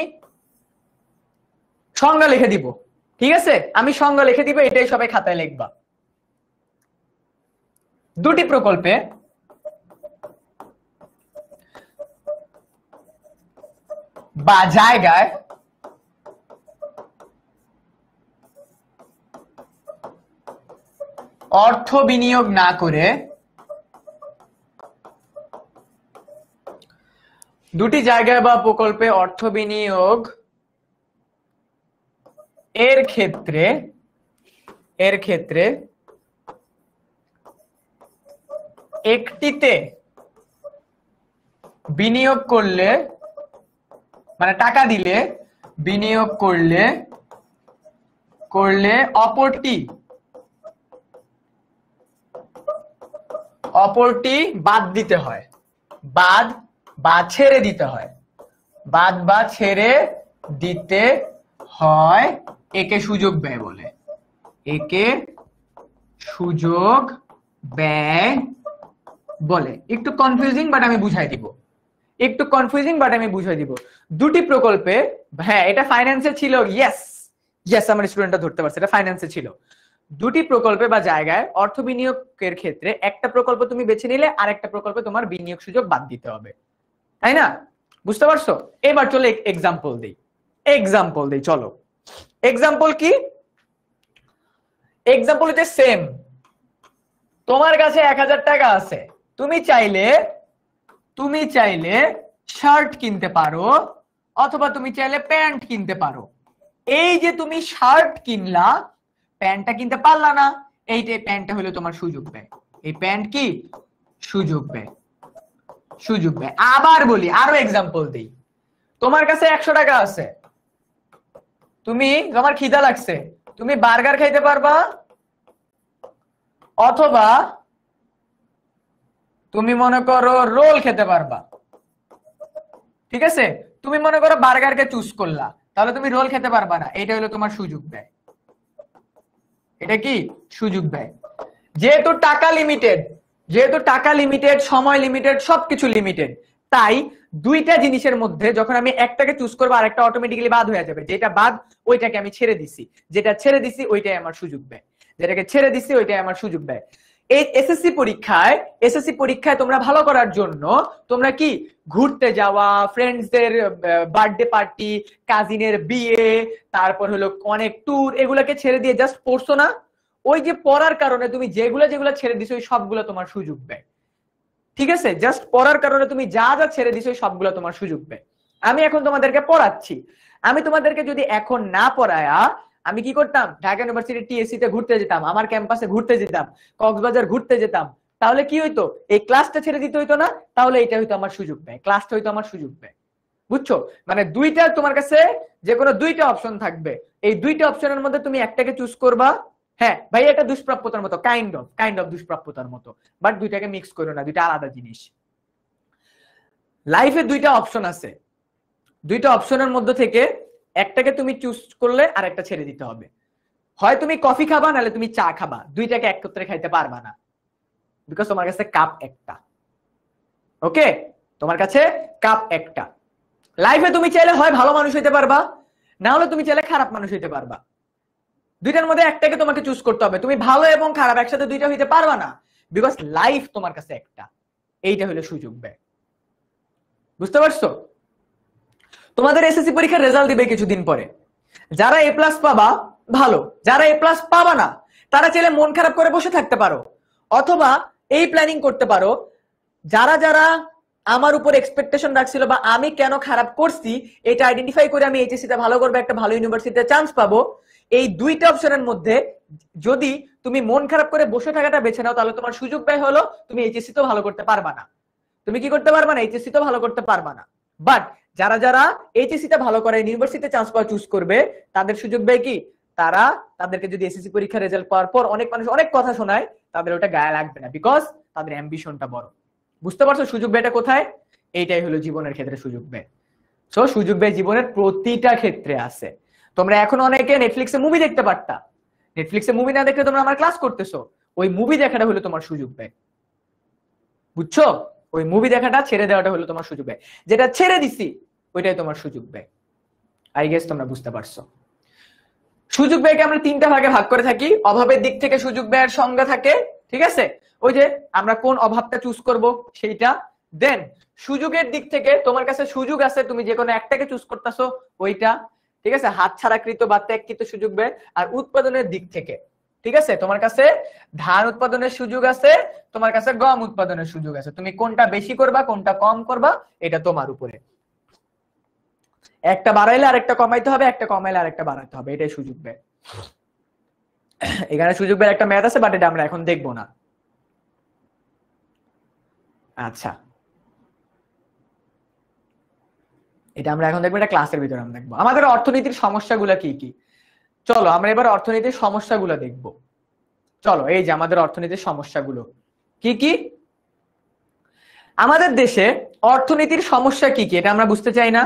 Speaker 1: সংজ্ঞা লিখে দিব, ঠিক আছে, আমি সংজ্ঞা লিখে দিব, এটাই সবাই খাতায় লিখবা। দুটি প্রকল্পে বা জায়গায় অর্থ বিনিয়োগ না করে, দুটি জায়গায় বা প্রকল্পে অর্থ বিনিয়োগ এর ক্ষেত্রে একটিতে বিনিয়োগ করলে, মানে টাকা দিলে বিনিয়োগ করলে অপরটি বাদ দিতে হয়, বাদ বা ছেড়ে দিতে হয়, বাদ বা ছেড়ে দিতে হয়, একে সুযোগ ব্যয় বলে। একে সুযোগ ব্যয় বলে। একটু কনফিউজিং বাট আমি বুঝাই দিব, একটু কনফিউজিং বাট আমি বুঝাই দিব। দুটি প্রকল্পে, হ্যাঁ এটা ফাইন্যান্সে ছিল, ইয়েস আমার স্টুডেন্টটা ধরতে পারছে, এটা ফাইন্যান্সে ছিল। দুটি প্রকল্পে বা জায়গায় অর্থ বিনিয়োগের ক্ষেত্রে একটা প্রকল্প তুমি বেছে নিলে আর একটা প্রকল্পে তোমার বিনিয়োগ সুযোগ বাদ দিতে হবে, তাই না? বুঝতে পারছো? এবার চলো এক্সাম্পল দেই, চলো এক্সাম্পল কি? এক্সাম্পল হচ্ছে সেম। তোমার কাছে 1000 টাকা আছে, তুমি চাইলে শার্ট কিনতে পারো অথবা তুমি চাইলে প্যান্ট কিনতে পারো। এই যে তুমি শার্ট কিনলা, প্যান্টটা কিনতে পারলা না, এইটাই প্যান্টটা হলো তোমার সুযোগ ব্যয়। এই প্যান্ট কি? সুযোগ ব্যয়। সুযোগ ব্যয়। আবার বলি, আরো এক্সাম্পল দেই। তোমার কাছে 100 টাকা আছে, তোমার খিদা লাগছে, তুমি বার্গার খাইতে পারবা অথবা তুমি মনে করো রোল খেতে পারবা। ঠিক আছে, তুমি মনে করো বার্গারকে চুজ করলা, তাহলে তুমি রোল খেতে পারবা না, এটা হলো তোমার সুযোগ ব্যয়। এটা কি? সুযোগ ব্যয়। যেহেতু টাকা লিমিটেড, সময় লিমিটেড, সবকিছু লিমিটেড, তাই দুইটা জিনিসের মধ্যে যখন আমি একটাকে চুজ করবো আরেকটা অটোমেটিক্যালি বাদ হয়ে যাবে। যেটা বাদ ওইটাকে আমি ছেড়ে দিছি, যেটা ছেড়ে দিছি ওইটাই আমার সুযোগ ব্যয়, যেটাকে ছেড়ে দিছি ওইটাই আমার সুযোগ ব্যয়। এই এসএসসি পরীক্ষায় তোমরা ভালো করার জন্য তোমরা কি ঘুরতে যাওয়া, ফ্রেন্ডসদের বার্থডে পার্টি, কাজিনের বিয়ে, তারপর হলো অনেক ট্যুর, এগুলাকে ছেড়ে দিয়ে জাস্ট পড়ছো না? ওই যে পড়ার কারণে তুমি যেগুলা ছেড়ে দিছো ওই সবগুলো তোমার সুযোগ ব্যয়। ঠিক আছে, জাস্ট পড়ার কারণে তুমি যা ছেড়ে দিছো ওই সবগুলো তোমার সুযোগ ব্যয়। আমি এখন তোমাদেরকে পড়াচ্ছি, আমি তোমাদেরকে যদি এখন না পড়ায়া আমি কি করতাম, ঢাকা ইউনিভার্সিটি টিএসসি তে ঘুরতে যেতাম, আমার ক্যাম্পাসে ঘুরতে যেতাম, কক্সবাজার ঘুরতে যেতাম, তাহলে কি হইতো? এই ক্লাসটা ছেড়ে দিতে হইতো না, তাহলে এটা হইতো আমার সুযোগ ব্যয়, ক্লাসটা হইতো আমার সুযোগ ব্যয়। বুঝছো? মানে দুইটা, তোমার কাছে যে কোনো দুইটা অপশন থাকবে, এই দুইটা অপশনের মধ্যে তুমি একটাকে চুজ করবা। হ্যাঁ ভাই, এটা দুষ্প্রাপ্যতার মতো, কাইন্ড অফ দুষ্প্রাপ্যতার মতো, বাট দুইটাকে মিক্স করো না, দুইটা আলাদা জিনিস। লাইফে দুইটা অপশন আছে, দুইটা অপশনের মধ্যে থেকে একটাকে তুমি চুজ করলে আর একটা ছেড়ে দিতে হবে। হয় তুমি কফি খাবা, নাহলে তুমি চা খাবা, দুইটাকে একত্রে খাইতে পারবা না, বিকজ তোমার কাছে কাপ একটা। ওকে, তোমার কাছে কাপ একটা। লাইফে তুমি চাইলে হয় ভালো মানুষ হইতে পারবা, না হলে তুমি চাইলে খারাপ মানুষ হইতে পারবা। দুইটার মধ্যে একটাকে তোমাকে চুজ করতে হবে। তুমি ভালো এবং খারাপ একসাথে দুইটা হইতে পারবা না, বিকজ লাইফ তোমার কাছে একটা। এইটা হলো সুযোগ ব্যয়। বুঝতে পারছো? তোমাদের এসএসসি পরীক্ষার রেজাল্ট দিবে কিছুদিন পরে। যারা এ প্লাস পাবা ভালো, যারা এ প্লাস পাবা না তারা চাইলে মন খারাপ করে বসে থাকতে পারো, অথবা এই প্ল্যানিং করতে পারো যারা যারা আমার উপর এক্সপেকটেশন রাখছিল বা আমি কেন খারাপ করছি এটা আইডেন্টিফাই করে আমি এইচএসসি তে ভালো করবো, একটা ভালো ইউনিভার্সিটিতে চান্স পাবো। এই দুইটা অপশনের মধ্যে যদি তুমি মন খারাপ করে বসে থাকাটা বেছে নাও তাহলে তোমার সুযোগ ব্যয় হলো তুমি এইচএসসি তো ভালো করতে পারবা না। তুমি কি করতে পারবা না? এইচএসসি তো ভালো করতে পারবা না। বাট যারা যারা এইচএসসি টা ভালো করে ইউনিভার্সিটিতে চান্স পাওয়া চুজ করবে তাদের সুযোগ ব্যয় কি? তারা তাদেরকে যদি এসএসসি পরীক্ষার রেজাল্ট পাওয়ার পর অনেক মানুষ অনেক কথা শোনায় তাদের ওটা গায়ে লাগবে না, বিকজ তাদের অ্যাম্বিশনটা বড়। বুঝতে পারছো সুযোগ ব্যয়টা কোথায়? এইটাই হলো জীবনের ক্ষেত্রে সুযোগ ব্যয়। সো সুযোগ ব্যয় জীবনের প্রতিটা ক্ষেত্রে আছে। তোমরা এখন অনেকে নেটফ্লিক্সে মুভি দেখতে পারতা, নেটফ্লিক্সে মুভি না দেখলে তোমরা আমার ক্লাস করতেছো, ওই মুভি দেখাটা হলো তোমার সুযোগ ব্যয়। বুঝছো? ওই মুভি দেখাটা ছেড়ে দেওয়াটা হলো তোমার সুযোগ ব্যয়। যেটা ছেড়ে দিছি ওইটাই তোমার সুযোগ ব্যয়। আই গেস তোমরা বুঝতে পারছো। সুযোগ ব্যয়কে আমরা তিনটা ভাগে ভাগ করে থাকি। অভাবের দিক থেকে সুযোগ ব্যয়ের সংজ্ঞা থাকে, ঠিক আছে, ওই যে আমরা কোন অভাবটা চুজ করব সেইটা। দেন সুযোগের দিক থেকে তোমার কাছে সুযোগ আছে, তুমি যে কোনো একটাকে চুজ করতেছো ওইটা, ঠিক আছে, হাত ছাড়াকৃত বা ত্যাগকৃত সুযোগ ব্যয়। আর উৎপাদনের দিক থেকে, ঠিক আছে, তোমার কাছে ধান উৎপাদনের সুযোগ আছে, তোমার কাছে গম উৎপাদনের সুযোগ আছে। তুমি কোনটা বেশি করবা কোনটা কম করবা এটা তোমার উপরে। একটা বাড়াইলে আরেকটা কমাইতে হবে, একটা কমাইলে আরেকটা বাড়াইতে হবে, এটাই সুযোগ ব্যয়। এখানে সুযোগ ব্যয়ের একটা ম্যাথ আছে, বাট এটা আমরা এখন দেখবো না। আচ্ছা, এটা আমরা এখন দেখবো, এটা ক্লাসের ভিতরে আমরা দেখবো। আমাদের অর্থনীতির সমস্যাগুলো কি কি, চলো আমরা এবার অর্থনীতির সমস্যাগুলো দেখব। চলো এই যে আমাদের অর্থনীতির সমস্যাগুলো কি কি। আমাদের দেশে অর্থনীতির সমস্যা কি কি এটা আমরা বুঝতে চাই না?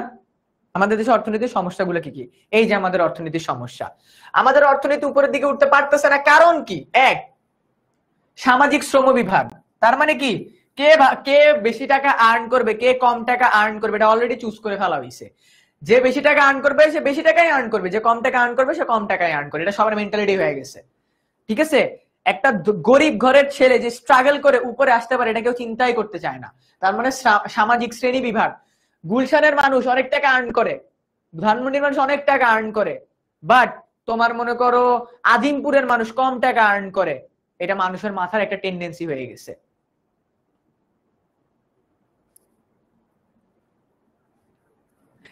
Speaker 1: আমাদের দেশে অর্থনীতির সমস্যাগুলো কি কি? এই যে আমাদের অর্থনীতির সমস্যা, আমাদের অর্থনীতি উপরের দিকে উঠতে পারতেছে না, কারণ কি? এক, সামাজিক শ্রম বিভাগ। তার মানে কি, কে কে বেশি টাকা আর্ন করবে, কে কম টাকা আর্ন করবে, এটা অলরেডি চুজ করে ফেলা হয়েছে। যে বেশি টাকা আর্ন করবে সে বেশি টাকাই আর্ন করবে, যে কম টাকা আর্ন করবে সে কম টাকাই আর্ন করবে, এটা সবার মেন্টালিটি হয়ে গেছে। ঠিক আছে, একটা গরিব ঘরের ছেলে যে স্ট্রাগল করে উপরে আসতে পারে এটা কেউ চিন্তাই করতে চায় না। তার মানে সামাজিক শ্রেণী বিভাগ। গুলশানের মানুষ অনেক টাকা আর্ন করে, ধানমন্ডির মানুষ অনেক টাকা আর্ন করে, বাট তোমার মনে করো আজিমপুরের মানুষ কম টাকা আর্ন করে। এটা মানুষের মাথার একটা টেন্ডেন্সি হয়ে গেছে।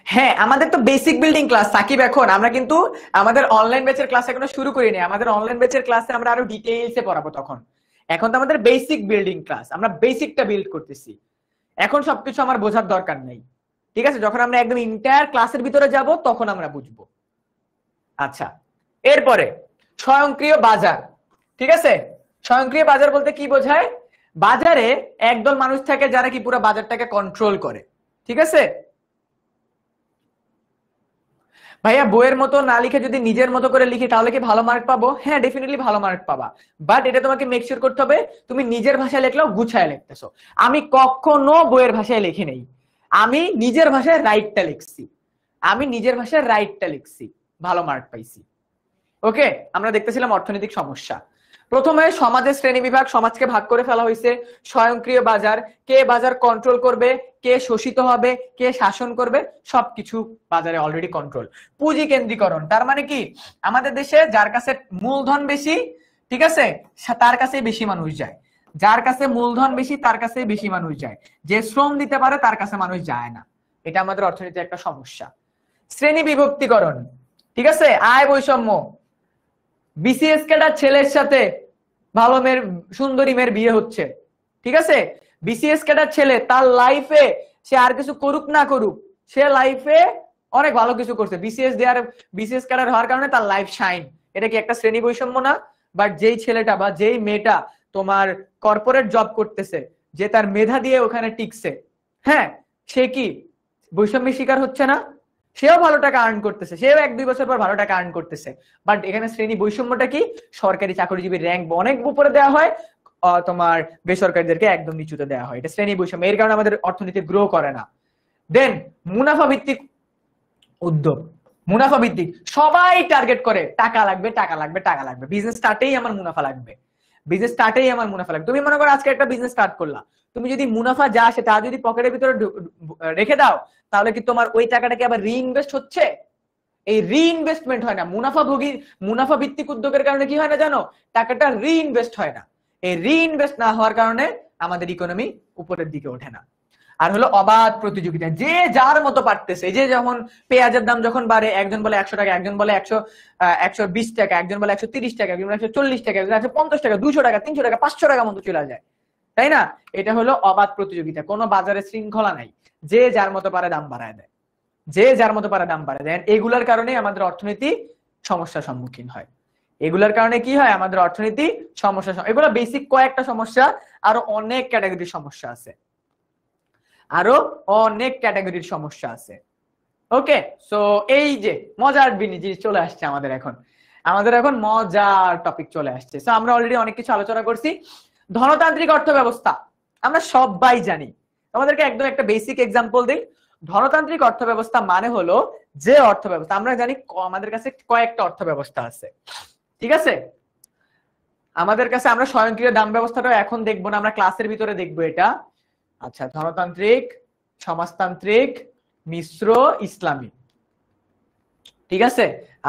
Speaker 1: হ্যাঁ, আমাদের তো বেসিক বিল্ডিং ক্লাস সাকিব, এখন আমরা কিন্তু আমাদের অনলাইন ব্যাচের ক্লাস এখনো শুরু করিনি। আমাদের অনলাইন ব্যাচের ক্লাসে আমরা আরো ডিটেইলসে পড়াবো তখন। এখন তো আমাদের বেসিক বিল্ডিং ক্লাস, আমরা বেসিকটা বিল্ড করতেছি। এখন সবকিছু আমার বোঝার দরকার নেই, ঠিক আছে, যখন আমরা একদম ইন্টায়ার ক্লাসের ভিতরে যাব তখন আমরা বুঝবো। আচ্ছা, এরপরে স্বয়ংক্রিয় বাজার। ঠিক আছে, স্বয়ংক্রিয় বাজার বলতে কি বোঝায়? বাজারে একদল মানুষ থাকে যারা কি পুরো বাজারটাকে কন্ট্রোল করে। ঠিক আছে ভাইয়া, বইয়ের মতো না লিখে যদি নিজের মতো করে লিখি তাহলে কি ভালো মার্ক পাবো? হ্যাঁ, ডেফিনেটলি ভালো মার্ক পাবা, বাট এটা তোমাকে মেক শিওর করতে হবে তুমি নিজের ভাষায় লিখলেও গুছায় লিখতেছো। আমি কখনো বইয়ের ভাষায় লিখি নেই, আমি নিজের ভাষায় রাইটটা লিখছি, আমি নিজের ভাষায় রাইটটা লিখছি, ভালো মার্ক পাইছি। ওকে, আমরা দেখতেছিলাম অর্থনৈতিক সমস্যা। প্রথমে সমাজের শ্রেণী বিভাগ, সমাজকে ভাগ করে ফেলা হয়েছে। স্বয়ংক্রিয় বাজার, কে বাজার কন্ট্রোল করবে, কে শোষিত হবে, কে শাসন করবে, সবকিছু বাজারে অলরেডি কন্ট্রোল। পুঁজি কেন্দ্রীকরণ, তার মানে কি আমাদের দেশে যার কাছে মূলধন বেশি, ঠিক আছে, তার কাছে বেশি মানুষ যায়। যার কাছে মূলধন বেশি তার কাছে বেশি মানুষ যায়, যে শ্রম দিতে পারে তার কাছে মানুষ যায় না। এটা আমাদের অর্থনীতির একটা সমস্যা। শ্রেণী বিভক্তিকরণ, ঠিক আছে, আয় বৈষম্য। বিসিএস ক্যাডার ছেলের সাথে ভালো মেয়ের, সুন্দরী মেয়ের বিয়ে হচ্ছে, ঠিক আছে, বিসিএস ক্যাডার ছেলে তার লাইফে সে আর কিছু করুক না করুক, সে লাইফে অনেক ভালো কিছু করছে, বিসিএস ক্যাডার হওয়ার কারণে তার লাইফ শাইন। এটা কি একটা শ্রেণী বৈষম্য না? বাট যেই ছেলেটা বা যেই মেয়েটা তোমার কর্পোরেট জব করতেছে, যে তার মেধা দিয়ে ওখানে টিকছে, হ্যাঁ, সে কি বৈষম্যের শিকার হচ্ছে না? সেও ভালো টাকা আর্ন করতেছে, সেও 1-2 বছর পর ভালো টাকা আর্ন করতেছে। বাট এখানে শ্রেণী বৈষম্যটা কি? সরকারি চাকরিজীবীর র্যাঙ্ক অনেক উপরে দেওয়া হয়, তোমার বেসরকারিদেরকে একদম নিচুতে দেওয়া হয়। এটা শ্রেণী বৈষম্য, এর কারণে আমাদের অর্থনীতি গ্রো করে না। দেন মুনাফা ভিত্তিক উদ্যোগ, মুনাফা ভিত্তিক, সবাই টার্গেট করে টাকা লাগবে টাকা লাগবে টাকা লাগবে, বিজনেস স্টার্টেই আমার মুনাফা লাগবে, বিজনেস স্টার্টেই আমার মুনাফা লাগবে। তুমি মনে করো আজকে একটা বিজনেস স্টার্ট করলা, তুমি যদি মুনাফা যা আসে তা যদি পকেটের ভিতরে রেখে দাও, তাহলে কি তোমার ওই টাকাটাকে আবার রিইনভেস্ট হচ্ছে? এই রিইনভেস্টমেন্ট হয় না। মুনাফা ভিত্তিক উদ্যোগের কারণে কি হয় না জানো? টাকাটা রিইনভেস্ট হয় না। এই রিইনভেস্ট না হওয়ার কারণে আমাদের ইকোনমি উপরের দিকে ওঠে না। আর হলো অবাধ প্রতিযোগিতা, যে যার মতো পারতেছে। যে যখন পেঁয়াজের দাম যখন বাড়ে, একজন বলে 100 টাকা, একজন বলে 120 টাকা, একজন বলে 130 টাকা, একজন বলে 140 টাকা, একজন 150 টাকা, 200 টাকা, 300 টাকা, 500 টাকা মতো চলে যায়, তাই না? এটা হলো অবাধ প্রতিযোগিতা, কোনো বাজারে শৃঙ্খলা নাই, যে যার মতো পারে দাম বাড়ায় দেয়, যে যার মতো পারে দাম বাড়ায় দেয়। এগুলার কারণে আমাদের অর্থনীতি সমস্যার সম্মুখীন হয়। এগুলার কারণে কি হয়? আমাদের অর্থনীতি সমস্যা। এগুলো বেসিক কয়েকটা সমস্যা, আরো অনেক ক্যাটাগরির সমস্যা আছে, আরো অনেক ক্যাটাগরির সমস্যা আছে। ওকে, সো এই যে মজার জিনিস চলে আসছে আমাদের এখন মজার টপিক চলে আসছে। সো আমরা অলরেডি অনেক কিছু আলোচনা করছি। ধনতান্ত্রিক অর্থ ব্যবস্থা আমরা সবাই জানি, আমাদেরকে একদম একটা বেসিক এক্সাম্পল দিই। ধনতান্ত্রিক অর্থ ব্যবস্থা মানে হলো যে অর্থ ব্যবস্থা, আমরা জানি আমাদের কাছে কয়েকটা অর্থ ব্যবস্থা আছে, ঠিক আছে? আমাদের কাছে, আমরা স্বয়ংক্রিয় দাম ব্যবস্থাটা এখন দেখবো না, আমরা ক্লাসের ভিতরে দেখবো এটা। আচ্ছা, ধনতান্ত্রিক, সমাজতান্ত্রিক, মিশ্র, ইসলামী, ঠিক আছে?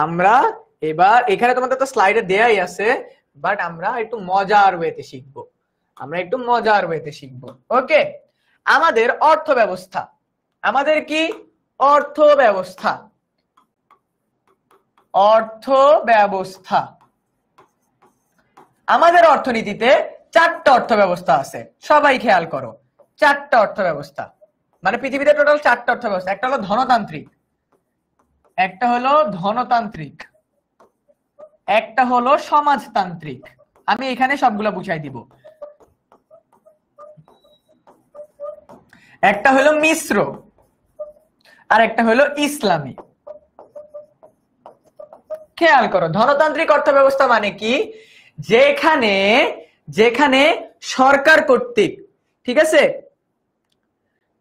Speaker 1: আমরা এবার এখানে তোমাদের তো স্লাইডে দেয়াই আছে, বাট আমরা একটু মজার ওয়েতে শিখবো, আমরা একটু মজার ওয়েতে শিখবো। ওকে, আমাদের অর্থ ব্যবস্থা, আমাদের কি অর্থ ব্যবস্থা, অর্থ ব্যবস্থা, আমাদের অর্থনীতিতে 4টা অর্থ ব্যবস্থা আছে, সবাই খেয়াল করো। 4টা অর্থ ব্যবস্থা, মানে পৃথিবীতে টোটাল 4টা অর্থ ব্যবস্থা। একটা হলো ধনতান্ত্রিক, একটা হলো ধনতান্ত্রিক, একটা হলো সমাজতান্ত্রিক, আমি এখানে সবগুলো বুঝাই দিব। একটা হলো মিশ্র, আর একটা হলো ইসলামী। খেয়াল করো, ধনতান্ত্রিক অর্থ ব্যবস্থা মানে কি? যেখানে যেখানে সরকার কর্তৃক, ঠিক আছে,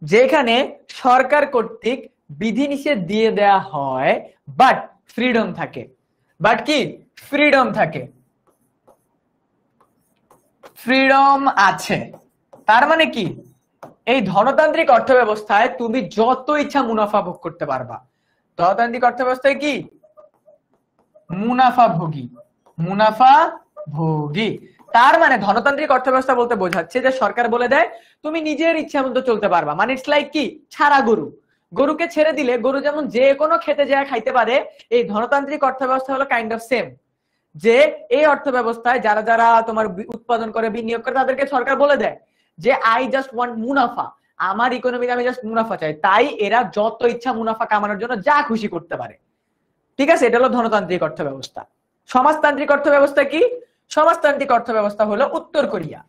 Speaker 1: যেখানে সরকার কর্তৃক বিধিনিষেধ দিয়ে দেয়া হয়, বাট ফ্রিডম থাকে, বাট কি ফ্রিডম থাকে, ফ্রিডম আছে। তার মানে কি, এই ধনতান্ত্রিক অর্থ ব্যবস্থায় তুমি যত ইচ্ছা মুনাফা ভোগ করতে পারবা। ধনতান্ত্রিক অর্থ ব্যবস্থায় কি মুনাফা ভোগী, মুনাফা ভোগী। তার মানে ধনতান্ত্রিক অর্থ ব্যবস্থা বলতে বোঝাচ্ছে যে সরকার বলে দেয় তুমি নিজের ইচ্ছা মতো চলতে পারবা। মানে ইটস লাইক কি ছাড়া গরু, গরুকে ছেড়ে দিলে গরু যেমন যে কোনো খেতে যায় খাইতে পারে, এই ধনতান্ত্রিক অর্থ ব্যবস্থা হলো কাইন্ড অফ সেম। যে এই অর্থ ব্যবস্থায় যারা যারা তোমার উৎপাদন করে, বিনিয়োগ করে, তাদেরকে সরকার বলে দেয় যে আই জাস্ট ওয়ান্ট মুনাফা, আমার ইকোনমিতে আমি জাস্ট মুনাফা চাই, তাই এরা যত ইচ্ছা মুনাফা কামানোর জন্য যা খুশি করতে পারে, ঠিক আছে? এটা হলো ধনতান্ত্রিক অর্থ ব্যবস্থা। সমাজতান্ত্রিক অর্থ ব্যবস্থা কি? সমাজতান্ত্রিক অর্থ ব্যবস্থা হলো উত্তর কোরিয়া।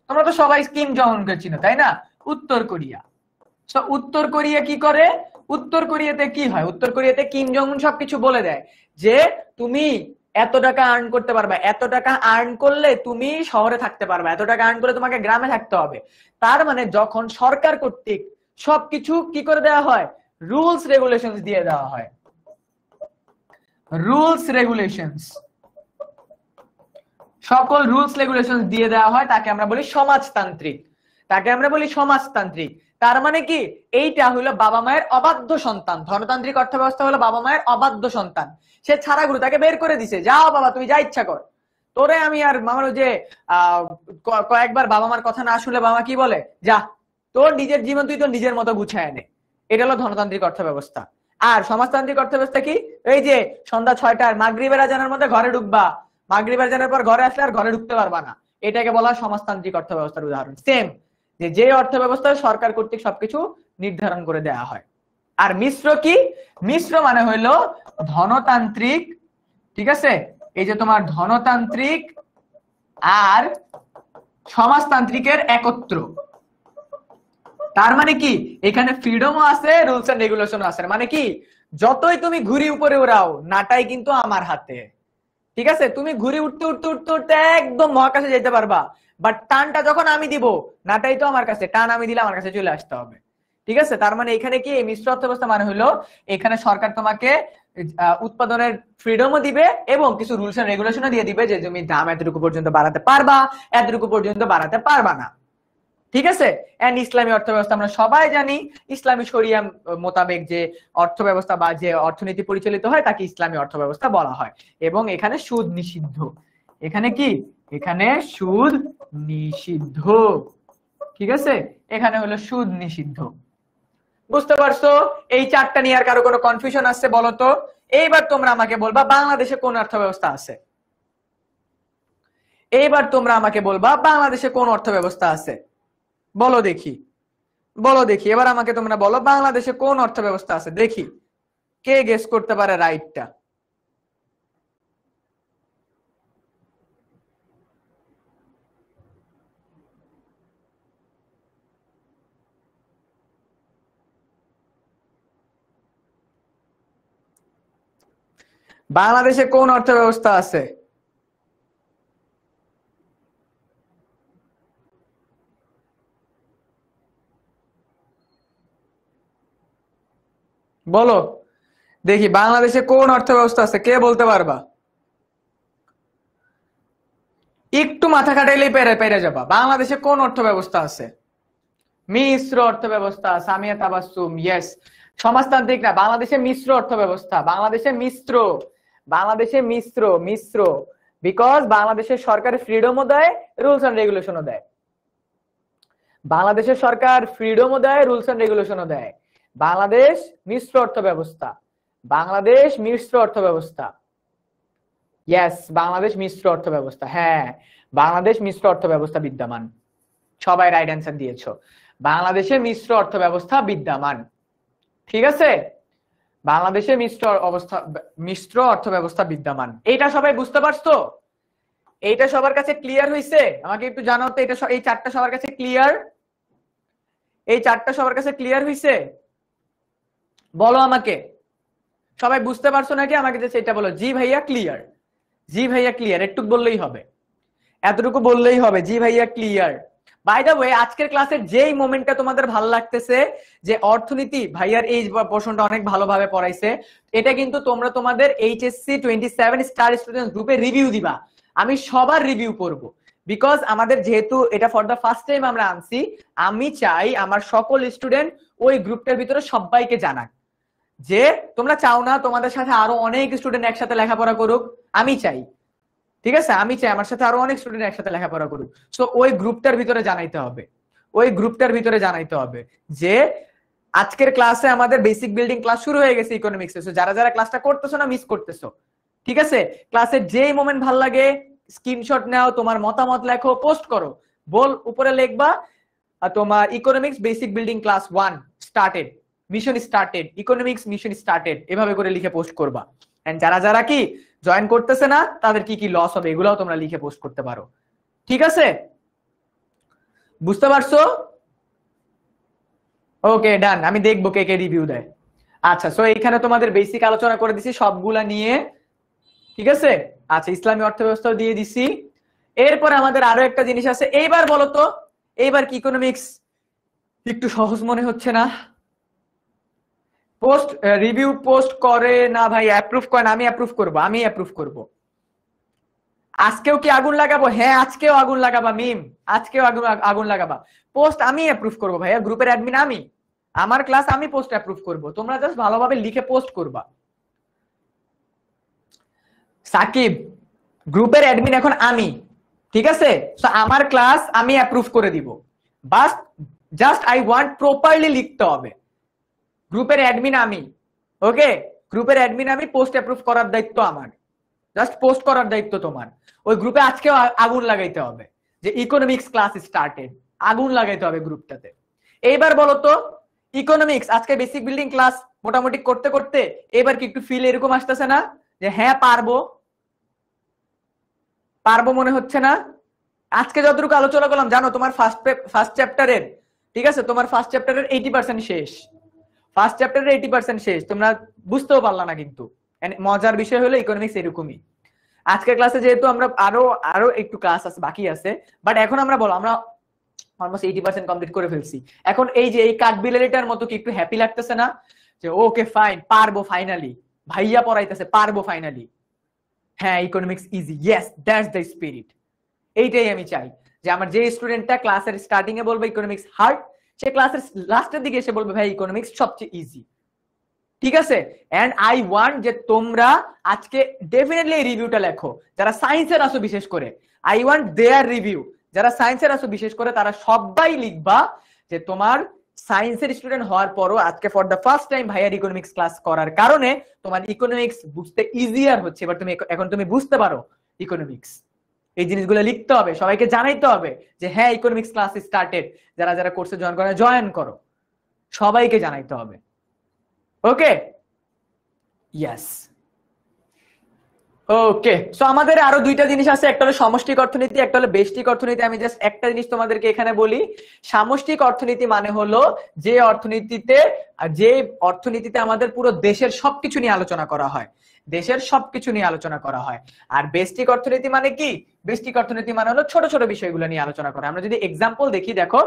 Speaker 1: তোমরা তো সবাই কিম জং উনকে চিনো, তাই না? উত্তর কোরিয়া। তো উত্তর কোরিয়া কি করে? উত্তর কোরিয়াতে কি হয়? উত্তর কোরিয়াতে কিম জং উন সবকিছু বলে দেয় যে তুমি এত টাকা আর্ন করতে পারবা, এত টাকা আর্ন করলে তুমি শহরে থাকতে পারবা, এত টাকা আর্ন করলে তোমাকে গ্রামে থাকতে হবে। তার মানে যখন সরকার কর্তৃক সবকিছু কি করে দেওয়া হয়, রুলস রেগুলেশনস দিয়ে দেওয়া হয়, রুলস রেগুলেশনস, সকল রুলস রেগুলেশনস দিয়ে দেওয়া হয়, তাকে আমরা বলি সমাজতান্ত্রিক, তাকে আমরা বলি সমাজতান্ত্রিক। তার মানে কি এইটা হলো বাবা মায়ের অবাধ্য সন্তান। ধনতান্ত্রিক অর্থ ব্যবস্থা হলো বাবা মায়ের অবাধ্য সন্তান, সে ছাড়া গুরু, তাকে বের করে দিছে, যাও বাবা তুমি যা ইচ্ছা কর। তোরে আমি আর মামার যে কয়েকবার বাবা মার কথা না শুনলে বাবা কি বলে, যা তোর নিজের জীবন তুই তোর নিজের মতো গুছায় নে। এটা হলো ধনতান্ত্রিক অর্থ ব্যবস্থা। আর সমাজতান্ত্রিক অর্থ ব্যবস্থা কি? এই যে সন্ধ্যা 6টার মাগরিবের আজানের মধ্যে ঘরে ঢুকবা, মাগরিবের আজানের পর ঘরে আসলে আর ঘরে ঢুকতে পারবা না, এটাকে বলা সমাজতান্ত্রিক অর্থ ব্যবস্থার উদাহরণ। সেম, যে অর্থ ব্যবস্থায় সরকার কর্তৃক সবকিছু নির্ধারণ করে দেওয়া হয়। আর মিশ্র কি? মিশ্র মানে হইলো ধনতান্ত্রিক, ঠিক আছে, এই যে তোমার ধনতান্ত্রিক আর সমাজতান্ত্রিকের একত্র। তার মানে কি এখানে ফ্রিডমও আছে, রুলস এন্ড রেগুলেশনও আছে। মানে কি যতই তুমি ঘুরি উপরে উড়াও, নাটাই কিন্তু আমার হাতে, ঠিক আছে? তুমি ঘুরি উঠতে উঠতে উঠতে উঠতে একদম মহাকাশে যেতে পারবা, বাট টানটা যখন আমি দিব, নাটাই তো আমার কাছে, টান আমি দিলে আমার কাছে চলে আসতে হবে, ঠিক আছে? তার মানে এখানে কি মিশ্র অর্থ ব্যবস্থা মানে হলো এখানে সরকার তোমাকে উৎপাদনের ফ্রিডমও দিবে এবং কিছু রুলস এন্ড রেগুলেশনও দিয়ে দিবে যে তুমি দাম এতটুকু পর্যন্ত বাড়াতে পারবা, এতটুকু পর্যন্ত বাড়াতে পারবা না। ঠিক আছে। এন্ড ইসলামী অর্থব্যবস্থা আমরা সবাই জানি, ইসলামী শরিয়া মোতাবেক যে অর্থব্যবস্থা বা যে অর্থনীতি পরিচালিত হয় তাকে ইসলামী অর্থব্যবস্থা বলা হয়। এবং এখানে সুদ নিষিদ্ধ। এখানে কি? এখানে সুদ নিষিদ্ধ। ঠিক আছে, এখানে হলো সুদ নিষিদ্ধ। বুঝতে পারছো? এই চারটা নিয়ে আর কারো কোনো কনফিউশন আছে বলো তো? এইবার তোমরা আমাকে বলবা বাংলাদেশে কোন অর্থব্যবস্থা আছে। এইবার তোমরা আমাকে বলবা বাংলাদেশে কোন অর্থব্যবস্থা আছে, বলো দেখি, বলো দেখি। এবার আমাকে তোমরা বলো বাংলাদেশে কোন অর্থব্যবস্থা আছে, দেখি কে গেস করতে পারে রাইটটা। বাংলাদেশে কোন অর্থব্যবস্থা আছে? বলো দেখি বাংলাদেশে কোন অর্থব্যবস্থা আছে, কে বলতে পারবা? একটু মাথা খাটাইলেই পেরে পেরে যাবা। বাংলাদেশে কোন অর্থব্যবস্থা আছে? মিশ্র অর্থব্যবস্থা। সামিয়া তাবাসসুম, ইয়েস। সমাজতান্ত্রিক না, বাংলাদেশে মিশ্র অর্থব্যবস্থা। বাংলাদেশে মিশ্র, বাংলাদেশে মিশ্র, মিশ্র। বিকজ বাংলাদেশের সরকার ফ্রিডমও দেয়, রুলস এন্ড রেগুলেশনও দেয়। বাংলাদেশের সরকার ফ্রিডমও দেয়, রুলস এন্ড রেগুলেশনও দেয়। বাংলাদেশ মিশ্র অর্থব্যবস্থা। বাংলাদেশ মিশ্র অর্থব্যবস্থা। ইয়েস, বাংলাদেশ মিশ্র অর্থব্যবস্থা। হ্যাঁ, বাংলাদেশ মিশ্র অর্থব্যবস্থা বিদ্যমান। সবাই রাইট অ্যান্সার দিয়েছো। বাংলাদেশে মিশ্র অর্থব্যবস্থা বিদ্যমান। ঠিক আছে, বাংলাদেশে মিশ্র অর্থব্যবস্থা বিদ্যমান। এইটা সবাই বুঝতে পারছো? এইটা সবার কাছে ক্লিয়ার হইছে? আমাকে একটু জানাও তো, এটা এই চারটা সবার কাছে ক্লিয়ার? এই চারটা সবার কাছে ক্লিয়ার হইছে? বলো আমাকে, সবাই বুঝতে পারছো নাকি? আমাকে যে সেটা বলো, জি ভাইয়া ক্লিয়ার, জি ভাইয়া ক্লিয়ার। একটু বললেই হবে, এতটুকু বললেই হবে, জি ভাইয়া ক্লিয়ার। বাই দ্য ওয়ে, আজকের ক্লাসের যেই মোমেন্টটা তোমাদের ভালো লাগতেছে যে অর্থনীতি ভাইয়ার এই পোর্শনটা অনেক ভালোভাবে পড়াইছে, এটা কিন্তু তোমরা তোমাদের এইচএসসি 27 স্টার স্টুডেন্ট গ্রুপে রিভিউ দিবা। আমি সবার রিভিউ করব, বিকজ আমাদের যেহেতু এটা ফর দ্য ফার্স্ট টাইম আমরা আনছি, আমি চাই আমার সকল স্টুডেন্ট ওই গ্রুপটার ভিতরে সবাইকে জানাক যে তোমরা চাও না তোমাদের সাথে আরো অনেক স্টুডেন্ট একসাথে লেখাপড়া করুক। আমি চাই, ঠিক আছে, আমি চাই আমার সাথে আরো অনেক স্টুডেন্ট একসাথে লেখাপড়া করুক। সো ওই গ্রুপটার ভিতরে জানাইতে হবে, ওই গ্রুপটার ভিতরে জানাইতে হবে যে আজকের ক্লাসে আমাদের বেসিক বিল্ডিং ক্লাস শুরু হয়ে গেছে ইকোনমিক্স। যারা যারা ক্লাসটা করতেছো না, মিস করতেছো। ঠিক আছে, ক্লাসের যেই মোমেন্ট ভাল লাগে স্ক্রিনশট নাও, তোমার মতামত লেখো, পোস্ট করো। বল উপরে লিখবা তোমার economics basic building class 1 started, mission started, economics mission started, এভাবে করে লিখে পোস্ট করবা। এন্ড যারা যারা কি জয়েন করতেছে না তাদের কি কি লস হবে এগুলাও তোমরা লিখে পোস্ট করতে পারো। ঠিক আছে, বুঝতে পারছো? ওকে ডান, আমি দেখবো কে কে রিভিউ দেয়। আচ্ছা, সো এখানে তোমাদের বেসিক আলোচনা করে দিছি সবগুলা নিয়ে। ঠিক আছে, আচ্ছা ইসলামী অর্থব্যবস্থাও দিয়ে দিছি। এরপর আমাদের আরো একটা জিনিস আছে। এইবার বলো তো, এইবার কি ইকোনমিক্স একটু সহজ মনে হচ্ছে না? পোস্ট রিভিউ পোস্ট করে না ভাই, অ্যাপ্রুভ করে না? আমি অ্যাপ্রুভ করব, আমি অ্যাপ্রুভ করব। আজকেও কি আগুন লাগাবো? হ্যাঁ আজকেও আগুন লাগাবা মিম, আজকেও আগুন লাগাবা। পোস্ট আমি অ্যাপ্রুভ করব ভাইয়া, গ্রুপের অ্যাডমিন আমি, আমার ক্লাস আমি পোস্ট অ্যাপ্রুভ করব। তোমরা জাস্ট ভালোভাবে লিখে পোস্ট করবা। সাকিব, গ্রুপের অ্যাডমিন এখন আমি, ঠিক আছে? সো আমার ক্লাস আমি অ্যাপ্রুভ করে দিব। বাস জাস্ট আই ওয়ান্ট প্রপারলি লিখতে হবে। গ্রুপের অ্যাডমিন আমি, ওকে? গ্রুপের অ্যাডমিন আমি, পোস্ট অ্যাপ্রুভ করার দায়িত্ব আমার, জাস্ট পোস্ট করার দায়িত্ব তোমার। ওই গ্রুপে আজকেও আগুন লাগাইতে হবে যে ইকোনমিক্স ক্লাস স্টার্টেড, আগুন লাগাইতে হবে গ্রুপটাতে। এইবার বলো তো, ইকোনমিক্স আজকে বেসিক বিল্ডিং ক্লাস মোটামুটি করতে করতে এবার কি একটু ফিল এরকম আসতেছে না যে হ্যাঁ পারবো, পারবো মনে হচ্ছে না? আজকে যতটুকু আলোচনা করলাম জানো, তোমার ফার্স্ট চ্যাপ্টারের, ঠিক আছে, তোমার ফার্স্ট চ্যাপ্টারের 80% শেষ। ফার্স্ট চ্যাপ্টারের 80% শেষ, তোমরা বুঝতেও পারলা না। কিন্তু মজার বিষয় হলো ইকোনমিক্স এরকমই। আজকের ক্লাসে যেহেতু আমরা আরো আরো একটু ক্লাস আছে, বাকি আছে, বাট এখন আমরা বলো আমরা অলমোস্ট 80% কমপ্লিট করে ফেলছি। এখন এই যে এই কাঠবিলালিটার মতো কি একটু হ্যাপি লাগতেছে না যে ওকে ফাইন পারবো ফাইনালি? ভাইয়া পড়াইতেছে, পারবো ফাইনালি, হ্যাঁ economics easy, yes that's the spirit. এইটাই আমি চাই, যে আমার যে স্টুডেন্টটা ক্লাসের স্টার্টিং এ বলবে ইকোনমিক্স হার্ড, সে ক্লাসের লাস্টের দিকে এসে বলবে ভাই ইকোনমিক্স সবচেয়ে ইজি। ঠিক আছে, এন্ড আই ওয়ান্ট যে তোমরা আজকে ডেফিনেটলি এই রিভিউটা লেখো, যারা সায়েন্সের আসো বিশেষ করে, আই ওয়ান্ট দেয়ার রিভিউ। যারা সায়েন্সের আসো বিশেষ করে তারা সবাই লিখবা যে তোমার সায়েন্সের স্টুডেন্ট হওয়ার পরও আজকে ফর দ্য ফার্স্ট টাইম ভাইয়ার ইকোনমিক্স ক্লাস করার কারণে তোমার ইকোনমিক্স বুঝতে ইজিয়ার হচ্ছে, এবার তুমি এখন তুমি বুঝতে পারো ইকোনমিক্স। এই জিনিসগুলো লিখতে হবে, সবাইকে জানাইতে হবে যে হ্যাঁ ইকোনমিক্স ক্লাস স্টার্টেড, যারা যারা কোর্সে জয়েন করে জয়েন করো, সবাইকে জানাইতে হবে। ওকে, ইয়েস, ওকে। সো আমাদের আরো দুইটা জিনিস আছে, একটা হলো সমষ্টিক অর্থনীতি, একটা হলো ব্যষ্টিক অর্থনীতি। আমি জাস্ট একটা জিনিস তোমাদেরকে এখানে বলি, সামষ্টিক অর্থনীতি মানে হলো যে অর্থনীতিতে আমাদের পুরো দেশের সবকিছু নিয়ে আলোচনা করা হয়, দেশের সবকিছু নিয়ে আলোচনা করা হয়। আর ব্যষ্টিক অর্থনীতি মানে কি? ব্যষ্টিক অর্থনীতি মানে হলো ছোট ছোট বিষয়গুলো নিয়ে আলোচনা করা। আমরা যদি এক্সাম্পল দেখি, দেখো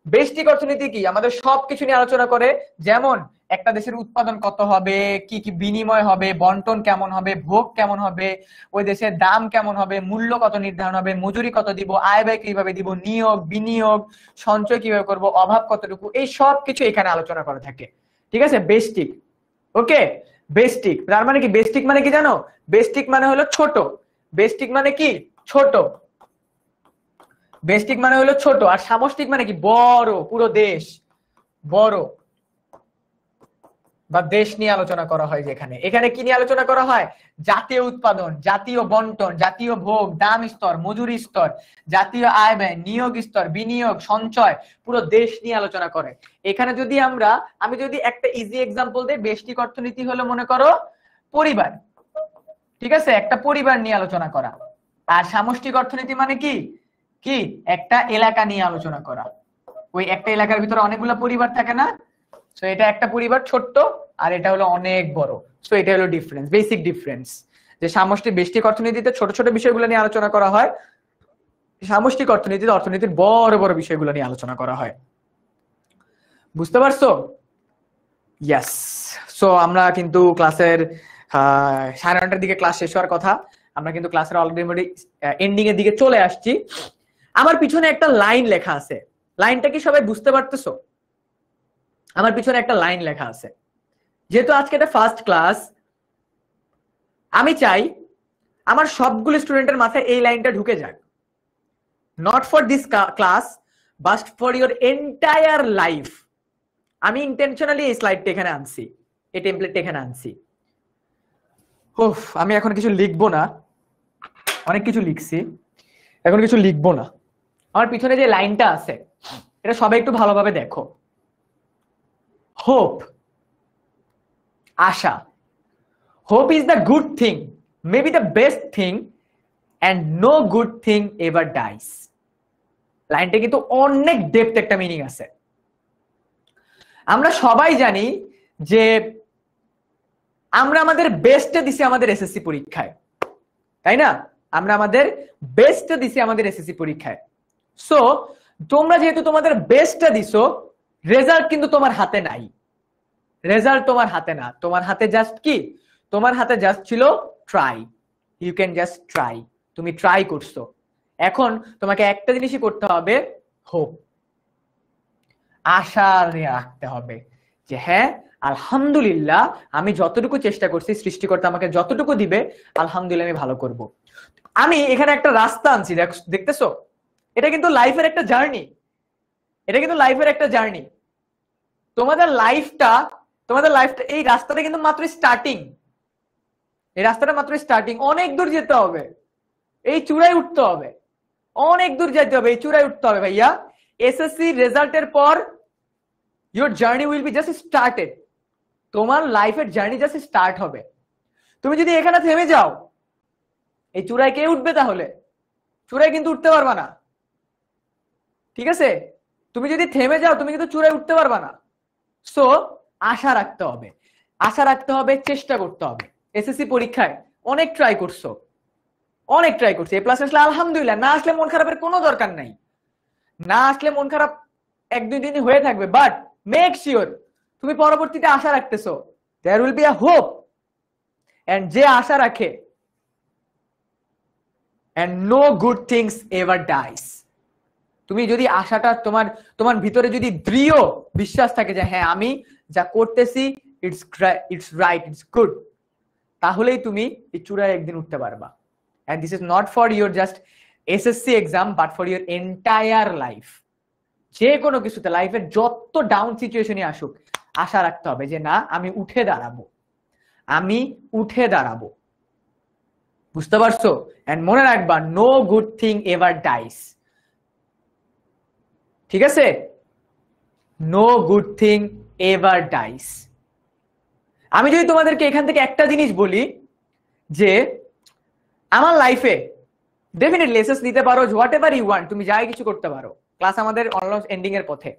Speaker 1: ব্যষ্টিক অর্থনীতি কি, আমাদের সবকিছু নিয়ে আলোচনা করে, যেমন একটা দেশের উৎপাদন কত হবে, কি কি বিনিময় হবে, বন্টন কেমন হবে, ভোগ কেমন হবে, ওই দেশের দাম কেমন হবে, মূল্য কত নির্ধারণ হবে, মজুরি কত দিব, আয় ব্যয় কিভাবে দিব, নিয়োগ বিনিয়োগ সঞ্চয় কিভাবে করব, অভাব কতটুকু, এই সব কিছু এখানে আলোচনা করা থাকে। ঠিক আছে, বেস্টিক। ওকে, বেস্টিক তার মানে কি? বেস্টিক মানে কি জানো? বেস্টিক মানে হলো ছোট। বেস্টিক মানে কি? ছোট। বেস্টিক মানে হলো ছোট। আর সামষ্টিক মানে কি? বড়, পুরো দেশ, বড় বা দেশ নিয়ে আলোচনা করা হয়। যেখানে এখানে কি নিয়ে আলোচনা করা হয়? জাতীয় উৎপাদন, জাতীয় বন্টন, জাতীয় ভোগ, দাম স্তর, মজুরি স্তর, জাতীয় আয় ব্যয়, নিয়োগ স্তর, বিনিয়োগ, সঞ্চয়, পুরো দেশ নিয়ে আলোচনা করে। এখানে যদি আমি যদি একটা ইজি এক্সাম্পল দিই, ব্যষ্টিক অর্থনীতি হলো মনে করো পরিবার। ঠিক আছে, একটা পরিবার নিয়ে আলোচনা করা। আর সামষ্টিক অর্থনীতি মানে কি? কি একটা এলাকা নিয়ে আলোচনা করা। ওই একটা এলাকার ভিতরে অনেকগুলো পরিবার থাকে না? সো এটা একটা পরিবার ছোট্ট, আর এটা হলো অনেক বড়। সো এটা হলো ডিফারেন্স, বেসিক ডিফারেন্স, যে সামষ্টিক ব্যষ্টিক অর্থনীতিতে ছোট ছোট বিষয়গুলো নিয়ে আলোচনা করা হয়, সামষ্টিক অর্থনীতিতে অর্থনীতির বড় বড় বিষয়গুলো নিয়ে আলোচনা করা হয়। বুঝতে পারছো? ইয়েস। সো আমরা কিন্তু ক্লাসের 9:30টার দিকে ক্লাস শেষ হওয়ার কথা, আমরা কিন্তু ক্লাসের অলরেডি এন্ডিং এর দিকে চলে আসছি। আমার পিছনে একটা লাইন লেখা আছে, লাইনটা কি সবাই বুঝতে পারতেছো? আমার পিছনে একটা লাইন লেখা আছে। যেহেতু আজকে এটা ফার্স্ট ক্লাস, আমি চাই আমার সবগুলো স্টুডেন্টের মাথায় এই লাইনটা ঢুকে যাক। Not for this class but for your entire life. আমি ইন্টেনশনালি এই স্লাইডটা এখানে আনছি, এই টেমপ্লেটটা এখানে আনছি। আমি এখন কিছু লিখবো না, অনেক কিছু লিখছি, এখন কিছু লিখবো না। আমার পিছনে যে লাইনটা আছে এটা সবাই একটু ভালোভাবে দেখো। হোপ, আশা। Hope is the good thing, maybe the best thing, and no good thing ever dies. লাইনটা কিন্তু অনেক ডেপথ একটা মিনিং আছে। আমরা সবাই জানি যে আমরা আমাদের বেস্টটা দিছি আমাদের এসএসসি পরীক্ষায়, তাই না? আমরা আমাদের বেস্টটা দিছি আমাদের এসএসসি পরীক্ষায়। সো তোমরা যেহেতু তোমাদের বেস্টটা দিছো, রেজাল্ট কিন্তু তোমার হাতে নাই। রেজাল্ট তোমার হাতে না, তোমার হাতে জাস্ট কি? তোমার হাতে জাস্ট ছিল try. You can just try. তুমি ট্রাই করছো। এখন তোমাকে একটা জিনিসই করতে হবে, হোপ, আশা রাখতে হবে যে হ্যাঁ আলহামদুলিল্লাহ আমি যতটুকু চেষ্টা করছি, সৃষ্টিকর্তা আমাকে যতটুকু দিবে আলহামদুলিল্লাহ আমি ভালো করব। আমি এখানে একটা রাস্তা আনছি, দেখতেছো? এটা কিন্তু লাইফের একটা জার্নি, এটা কিন্তু লাইফের একটা জার্নি। তোমাদের লাইফটা এই রাস্তাটা কিন্তু মাত্র স্টার্টিং। এই রাস্তাটা মাত্র স্টার্টিং, অনেক দূর যেতে হবে, এই চূড়ায় উঠতে হবে, অনেক দূর যেতে হবে, এই চূড়ায় উঠতে হবে ভাইয়া। এসএসসি রেজাল্টের পর your journey will be just started. তোমার লাইফের জার্নি জাস্ট স্টার্ট হবে। তুমি যদি এখানে থেমে যাও, এই চূড়ায় কে উঠবে? তাহলে চূড়ায় কিন্তু উঠতে পারবা না। ঠিক আছে, তুমি যদি থেমে যাও তুমি কিন্তু চূড়ায় উঠতে পারবা না। সো আশা রাখতে হবে, আশা রাখতে হবে, চেষ্টা করতে হবে। এসএসসি পরীক্ষায় অনেক ট্রাই করছো, অনেক ট্রাই করছো, এ প্লাস আসলে আলহামদুলিল্লাহ, না আসলে মন খারাপের কোনো দরকার নাই, না আসলে মন খারাপ 1-2 দিনই হয়ে থাকবে, বাট মেক শিওর তুমি পরবর্তীতে আশা রাখতেছো, there will be a hope. And যে আশা রাখে, and no good things ever dies. তুমি যদি আশাটা তোমার ভিতরে যদি দৃঢ় বিশ্বাস থাকে যে হ্যাঁ আমি যা করতেছি ইটস রাইট, ইটস গুড, তাহলেই তুমি এই চূড়ায় একদিন উঠতে পারবা। And this is not for your just SSC exam, but for your entire life. যে কোনো কিছুতে, লাইফের যত ডাউন সিচুয়েশনই আসুক, আশা রাখতে হবে যে না আমি উঠে দাঁড়াবো, আমি উঠে দাঁড়াবো। বুঝতে পারছো? এন্ড মনে রাখবা, no good thing ever dies. ঠিক আছে? No good thing ever dies. আমি যদি তোমাদেরকে এখান থেকে একটা জিনিস বলি যে আমার লাইফে ডেফিনেটলি এসএস দিতে পারো, হোয়াট এভার ইউ ওয়ান্ট, তুমি যাই কিছু করতে পারো, ক্লাস আমাদের অলমোস্ট এন্ডিং এর পথে।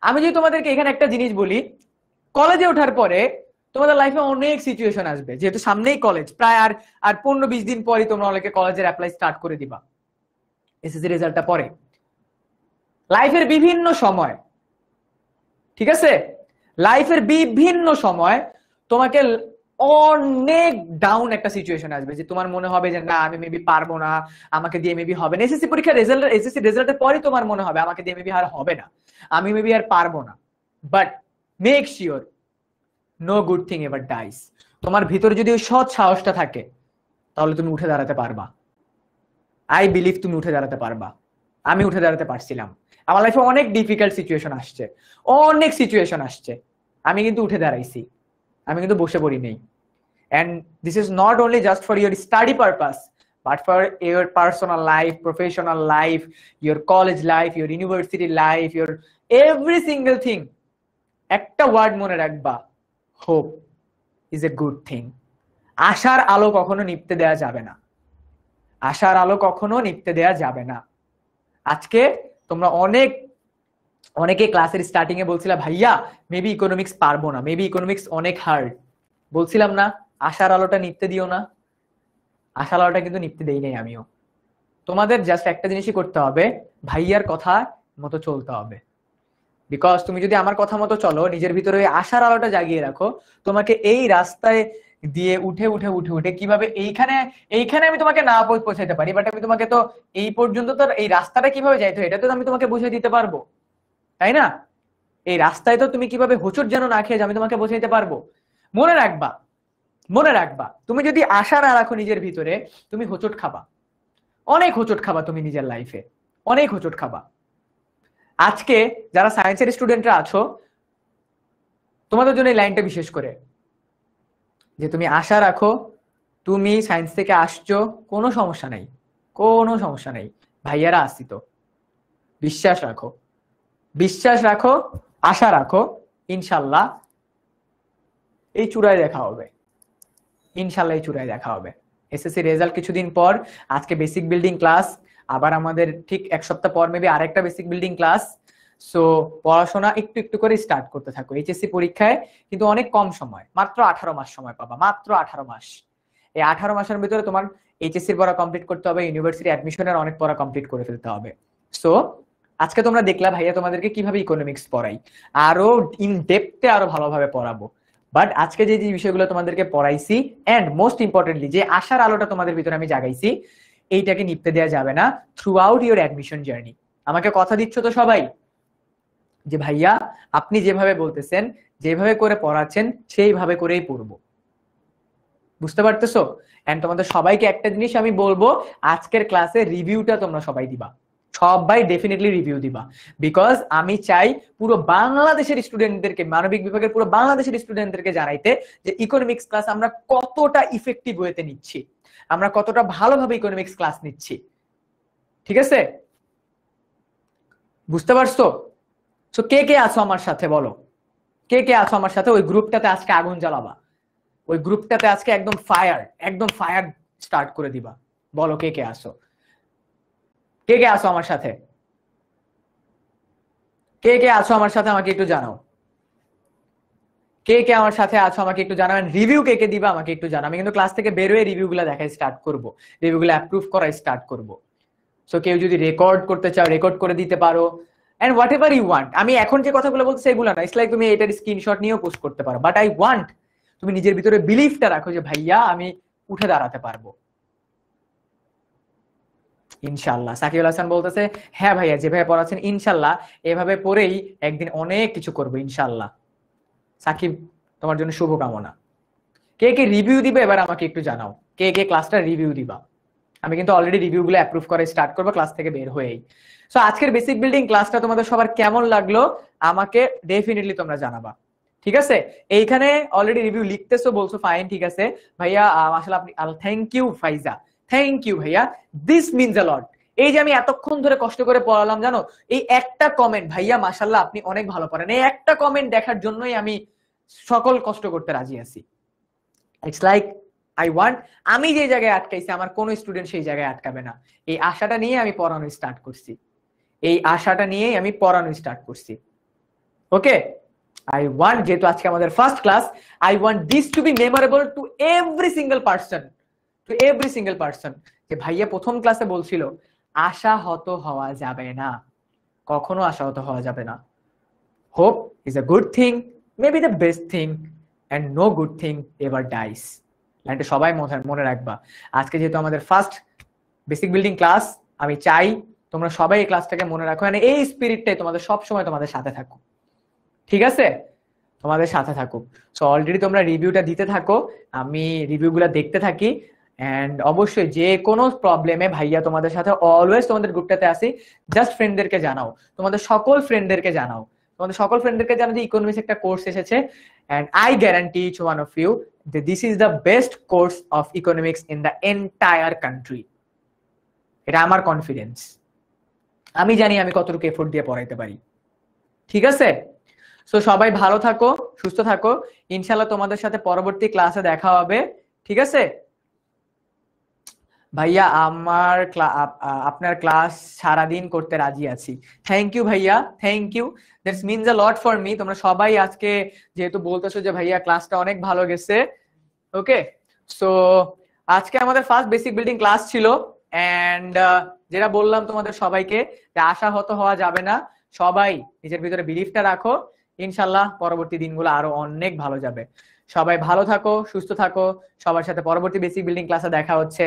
Speaker 1: আমি যদি তোমাদেরকে এখানে একটা জিনিস বলি, কলেজে ওঠার পরে তোমাদের লাইফে অনেক সিচুয়েশন আসবে, যেহেতু সামনেই কলেজ, প্রায় আর 15-20 দিন পরই তোমরা অনেকে কলেজের অ্যাপ্লাই স্টার্ট করে দিবা এসএসসি রেজাল্টটা পরে। লাইফের বিভিন্ন সময়, ঠিক আছে, লাইফের বিভিন্ন সময় তোমাকে অনেক ডাউন একটা সিচুয়েশন আসবে, যে তোমার মনে হবে যে না আমি মেবি পারবো না, আমাকে দিয়ে মেবি হবে না। এসএসসি পরীক্ষার রেজাল্ট, এসএসসি রেজাল্টের পরই তোমার মনে হবে আমাকে দিয়ে মেবি আর হবে না, আমি মেবি আর পারবো না। But make sure no good thing ever dies. তোমার ভিতরে যদি ওই সৎ সাহসটা থাকে, তাহলে তুমি উঠে দাঁড়াতে পারবা। আই বিলিভ তুমি উঠে দাঁড়াতে পারবা। আমি উঠে দাঁড়াতে পারছিলাম। আমার লাইফে অনেক ডিফিকাল্ট সিচুয়েশন আসছে, অনেক সিচুয়েশন আসছে, আমি কিন্তু উঠে দাঁড়াইছি, আমি কিন্তু বসে পড়ি নেই। and this is not only just for your study purpose, but for your personal life, professional life, your college life, your university life, your every single thing. একটা ওয়ার্ড মনে রাখবা, hope is a good thing. আশার আলো কখনো নিভতে দেয়া যাবে না, আশার আলো কখনো নিভতে দেয়া যাবে না। আজকে তোমরা অনেকে ক্লাসের স্টার্টিং এ বলছিলা ভাইয়া মেবি ইকোনমিক্স পারবো না, মেবি ইকোনমিক্স অনেক হার্ড। বলছিলাম না আশার আলোটা নিভতে দিও না? আশার আলোটা কিন্তু নিভতে দেই নাই আমিও। তোমাদের জাস্ট একটা জিনিসই করতে হবে, ভাইয়ার কথা মতো চলতে হবে। বিকজ তুমি যদি আমার কথা মতো চলো, নিজের ভিতরে ওই আশার আলোটা জাগিয়ে রাখো, তোমাকে এই রাস্তায় দিয়ে উঠে উঠে উঠে উঠে কিভাবে এইখানে আমি তোমাকে না পৌঁছাইতে পারি, বাট আমি তোমাকে তো এই পর্যন্ত তো এই রাস্তাটা কিভাবে যাইতো এটা তো আমি তোমাকে বুঝিয়ে দিতে পারবো, তাই না? এই রাস্তায় তো তুমি কিভাবে হোঁচট যেন না খেয়ে আমি তোমাকে বোঝাইতে পারবো। মনে রাখবা, মনে রাখবা, তুমি যদি আশা না রাখো নিজের ভিতরে, তুমি হোঁচট খাবা, অনেক হোঁচট খাবা তুমি নিজের লাইফে, অনেক হোঁচট খাবা। আজকে যারা সায়েন্সের স্টুডেন্টরা আছো, তোমাদের জন্য এই লাইনটা বিশেষ করে, যে তুমি আশা রাখো, তুমি সায়েন্স থেকে আসছো, কোনো সমস্যা নাই, কোনো সমস্যা নেই, ভাইয়ারা আসছি তো। বিশ্বাস রাখো, বিশ্বাস রাখো, আশা রাখো, ইনশাল্লাহ এই চূড়ায় দেখা হবে, ইনশাল্লাহ এই চূড়ায় দেখা হবে। এসএসসি রেজাল্ট কিছুদিন পর, আজকে বেসিক বিল্ডিং ক্লাস, আবার আমাদের ঠিক এক সপ্তাহ পর মেবি আরেকটা বেসিক বিল্ডিং ক্লাস। সো পড়াশোনা একটু একটু করে স্টার্ট করতে থাকো। এইচএসসি পরীক্ষায় কিন্তু অনেক কম সময়, মাত্র 18 মাস সময় পাবা, মাত্র 18 মাস। এই 18 মাসের ভিতরে তোমার এইচএসসির পড়া কমপ্লিট করতে হবে, ইউনিভার্সিটি অ্যাডমিশনের অনেক পড়া কমপ্লিট করে ফেলতে হবে। সো আজকে তোমরা দেখলা ভাইয়া তোমাদেরকে কিভাবে ইকোনমিক্স পড়াই, আরো ইন ডেপথে আরো ভালোভাবে পড়াবো। বাট আজকে যে বিষয়গুলো তোমাদেরকে পড়াইছি, এন্ড মোস্ট ইম্পর্টেন্টলি যে আশার আলোটা তোমাদের ভিতরে আমি জাগাইছি, এইটাকে নিভতে দেওয়া যাবে না through out your admission journey. আমাকে কথা দিচ্ছ তো সবাই যে ভাইয়া আপনি যেভাবে বলতেছেন, যেভাবে করে পড়াচ্ছেন, সেইভাবে করেই পড়বো। বুঝতে পারতেছো? এন্ড তোমাদের সবাইকে একটা জিনিস আমি বলবো, আজকের ক্লাসে রিভিউটা তোমরা সবাই দিবা, সবাই ডেফিনেটলি রিভিউ দিবা। বিকজ আমি চাই পুরো বাংলাদেশের স্টুডেন্টদেরকে, মানবিক বিভাগের পুরো বাংলাদেশের স্টুডেন্টদেরকে জানাইতে যে ইকোনমিক্স ক্লাস আমরা কতটা ইফেক্টিভ ওয়েতে নিচ্ছি, আমরা কতটা ভালোভাবে ইকোনমিক্স ক্লাস নিচ্ছি। ঠিক আছে? বুঝতে পারছো? সো কে কে আছো আমার সাথে বলো, কে কে আছো আমার সাথে? ওই গ্রুপটাতে আজকে আগুন জ্বালাবা, ওই গ্রুপটাতে আজকে একদম ফায়ার স্টার্ট করে দিবা। বলো কে কে আসো, কে কে আসো আমার সাথে, কে কে আছো আমার সাথে আমাকে একটু জানাও, কে কে আমার সাথে আছো আমাকে একটু জানাও। রিভিউ কে কে দিবা আমাকে একটু জানাও। আমি কিন্তু ক্লাস থেকে বের হয়ে রিভিউ গুলা দেখাই স্টার্ট করবো, রিভিউ গুলো অ্যাপ্রুভ করা স্টার্ট করবো। সো কেউ যদি রেকর্ড করতে চাও রেকর্ড করে দিতে পারো, and whatever you want. আমি এখন যে কথাগুলো বলছি সেগুলো না, ইটস লাইক তুমি এটার স্ক্রিনশট নিয়েও পোস্ট করতে পারো, বাট আই ওয়ান্ট তুমি নিজের ভিতরে বিলিফটা রাখো যে ভাইয়া আমি উঠে দাঁড়াতে পারবো ইনশাল্লাহ। সাকিবুল হাসান বলতেছে হ্যাঁ ভাইয়া যেভাবে পড়াচ্ছেন ইনশাল্লাহ এভাবে পড়েই একদিন অনেক কিছু করবো ইনশাল্লাহ। সাকিব তোমার জন্য শুভকামনা। কে কে রিভিউ দিবে এবার আমাকে একটু জানাও, কে কে ক্লাসটা রিভিউ দিবা। আমি কিন্তু অলরেডি রিভিউ গুলো অ্যাপ্রুভ করে স্টার্ট করবো ক্লাস থেকে বের হয়েই। সো আজকের বেসিক বিল্ডিং ক্লাসটা তোমাদের সবার কেমন লাগলো আমাকে ডেফিনেটলি তোমরা জানাবা, ঠিক আছে? এইখানে অলরেডি রিভিউ লিখতেছো, বলছো ফাইন, ঠিক আছে ভাইয়া আসলে আপনি thank you Faiza, thank you ভাইয়া, দিস মিনস আ লট। এই যে আমি এতক্ষণ ধরে কষ্ট করে পড়ালাম জানো, এই একটা কমেন্ট ভাইয়া মাশাআল্লাহ আপনি অনেক ভালো পড়েন, এই একটা কমেন্ট দেখার জন্যই আমি সকল কষ্ট করতে রাজি আছি। ইটস লাইক আই ওয়ান্ট, আমি যে জায়গায় আটকাইছি আমার কোন স্টুডেন্ট সেই জায়গায় আটকাবে না, এই আশাটা নিয়ে আমি পড়ানো স্টার্ট করছি, এই আশাটা নিয়ে আমি পড়ানো স্টার্ট করছি। ওকে, আই ওয়ান্ট, যেহেতু আজকে আমাদের first class, I want this to be memorable to every single person, to every single person, যে ভাইয়া প্রথম ক্লাসে বলছিল আশাহত হওয়া যাবে না, কখনো আশাহত হওয়া যাবে না। Hope is a good thing, maybe the best thing, and no good thing ever dies. লাইনটা সবাই মনে রাখবা। আজকে যেহেতু আমাদের ফার্স্ট বেসিক বিল্ডিং ক্লাস, আমি চাই তোমরা সবাই এই ক্লাসটাকে মনে রাখো, মানে এই স্পিরিটটাই তোমাদের সব সময় তোমাদের সাথে থাকো, ঠিক আছে? তোমাদের সাথে থাকো। সো অলরেডি তোমরা রিভিউটা দিতে থাকো, আমি রিভিউগুলো দেখতে থাকি, এন্ড অবশ্যই যে কোনো প্রবলেমে ভাইয়া তোমাদের সাথে অলওয়েজ তোমাদের গ্রুপটাতে আসি, জাস্ট ফ্রেন্ডদেরকে জানাও, তোমাদের সকল ফ্রেন্ডদেরকে জানাও, তোমাদের সকল ফ্রেন্ডদেরকে জানাও যে ইকোনমিক্স একটা কোর্স এসেছে, and I guarantee each one of you that this is the best course of economics in the entire country. এটা আমার কনফিডেন্স, আমি জানি আমি কতটুকু এফোর্ট দিয়ে পড়াইতে পারি, ঠিক আছে? সো সবাই ভালো থাকো, সুস্থ থাকো, ইনশাআল্লাহ তোমাদের সাথে পরবর্তী ক্লাসে দেখা হবে, ঠিক আছে? ভাইয়া আমার আপনার ক্লাস সারাদিন করতে রাজি আছি। থ্যাংক ইউ ভাইয়া, thank you, that's means a lot for me. তোমরা সবাই আজকে যেহেতু বলতেছো যে ভাইয়া ক্লাসটা অনেক ভালো গেছে, ওকে, সো আজকে আমাদের ফার্স্ট বেসিক বিল্ডিং ক্লাস ছিল, এন্ড যেটা বললাম তোমাদের সবাইকে যে আশাহত হওয়া যাবে না, সবাই নিজের ভিতরে বিলিফটা রাখো, ইনশাল্লাহ পরবর্তী দিনগুলো আরো অনেক ভালো যাবে। সবাই ভালো থাকো, সুস্থ থাকো, সবার সাথে পরবর্তী বেসিক বিল্ডিং ক্লাসে দেখা হচ্ছে।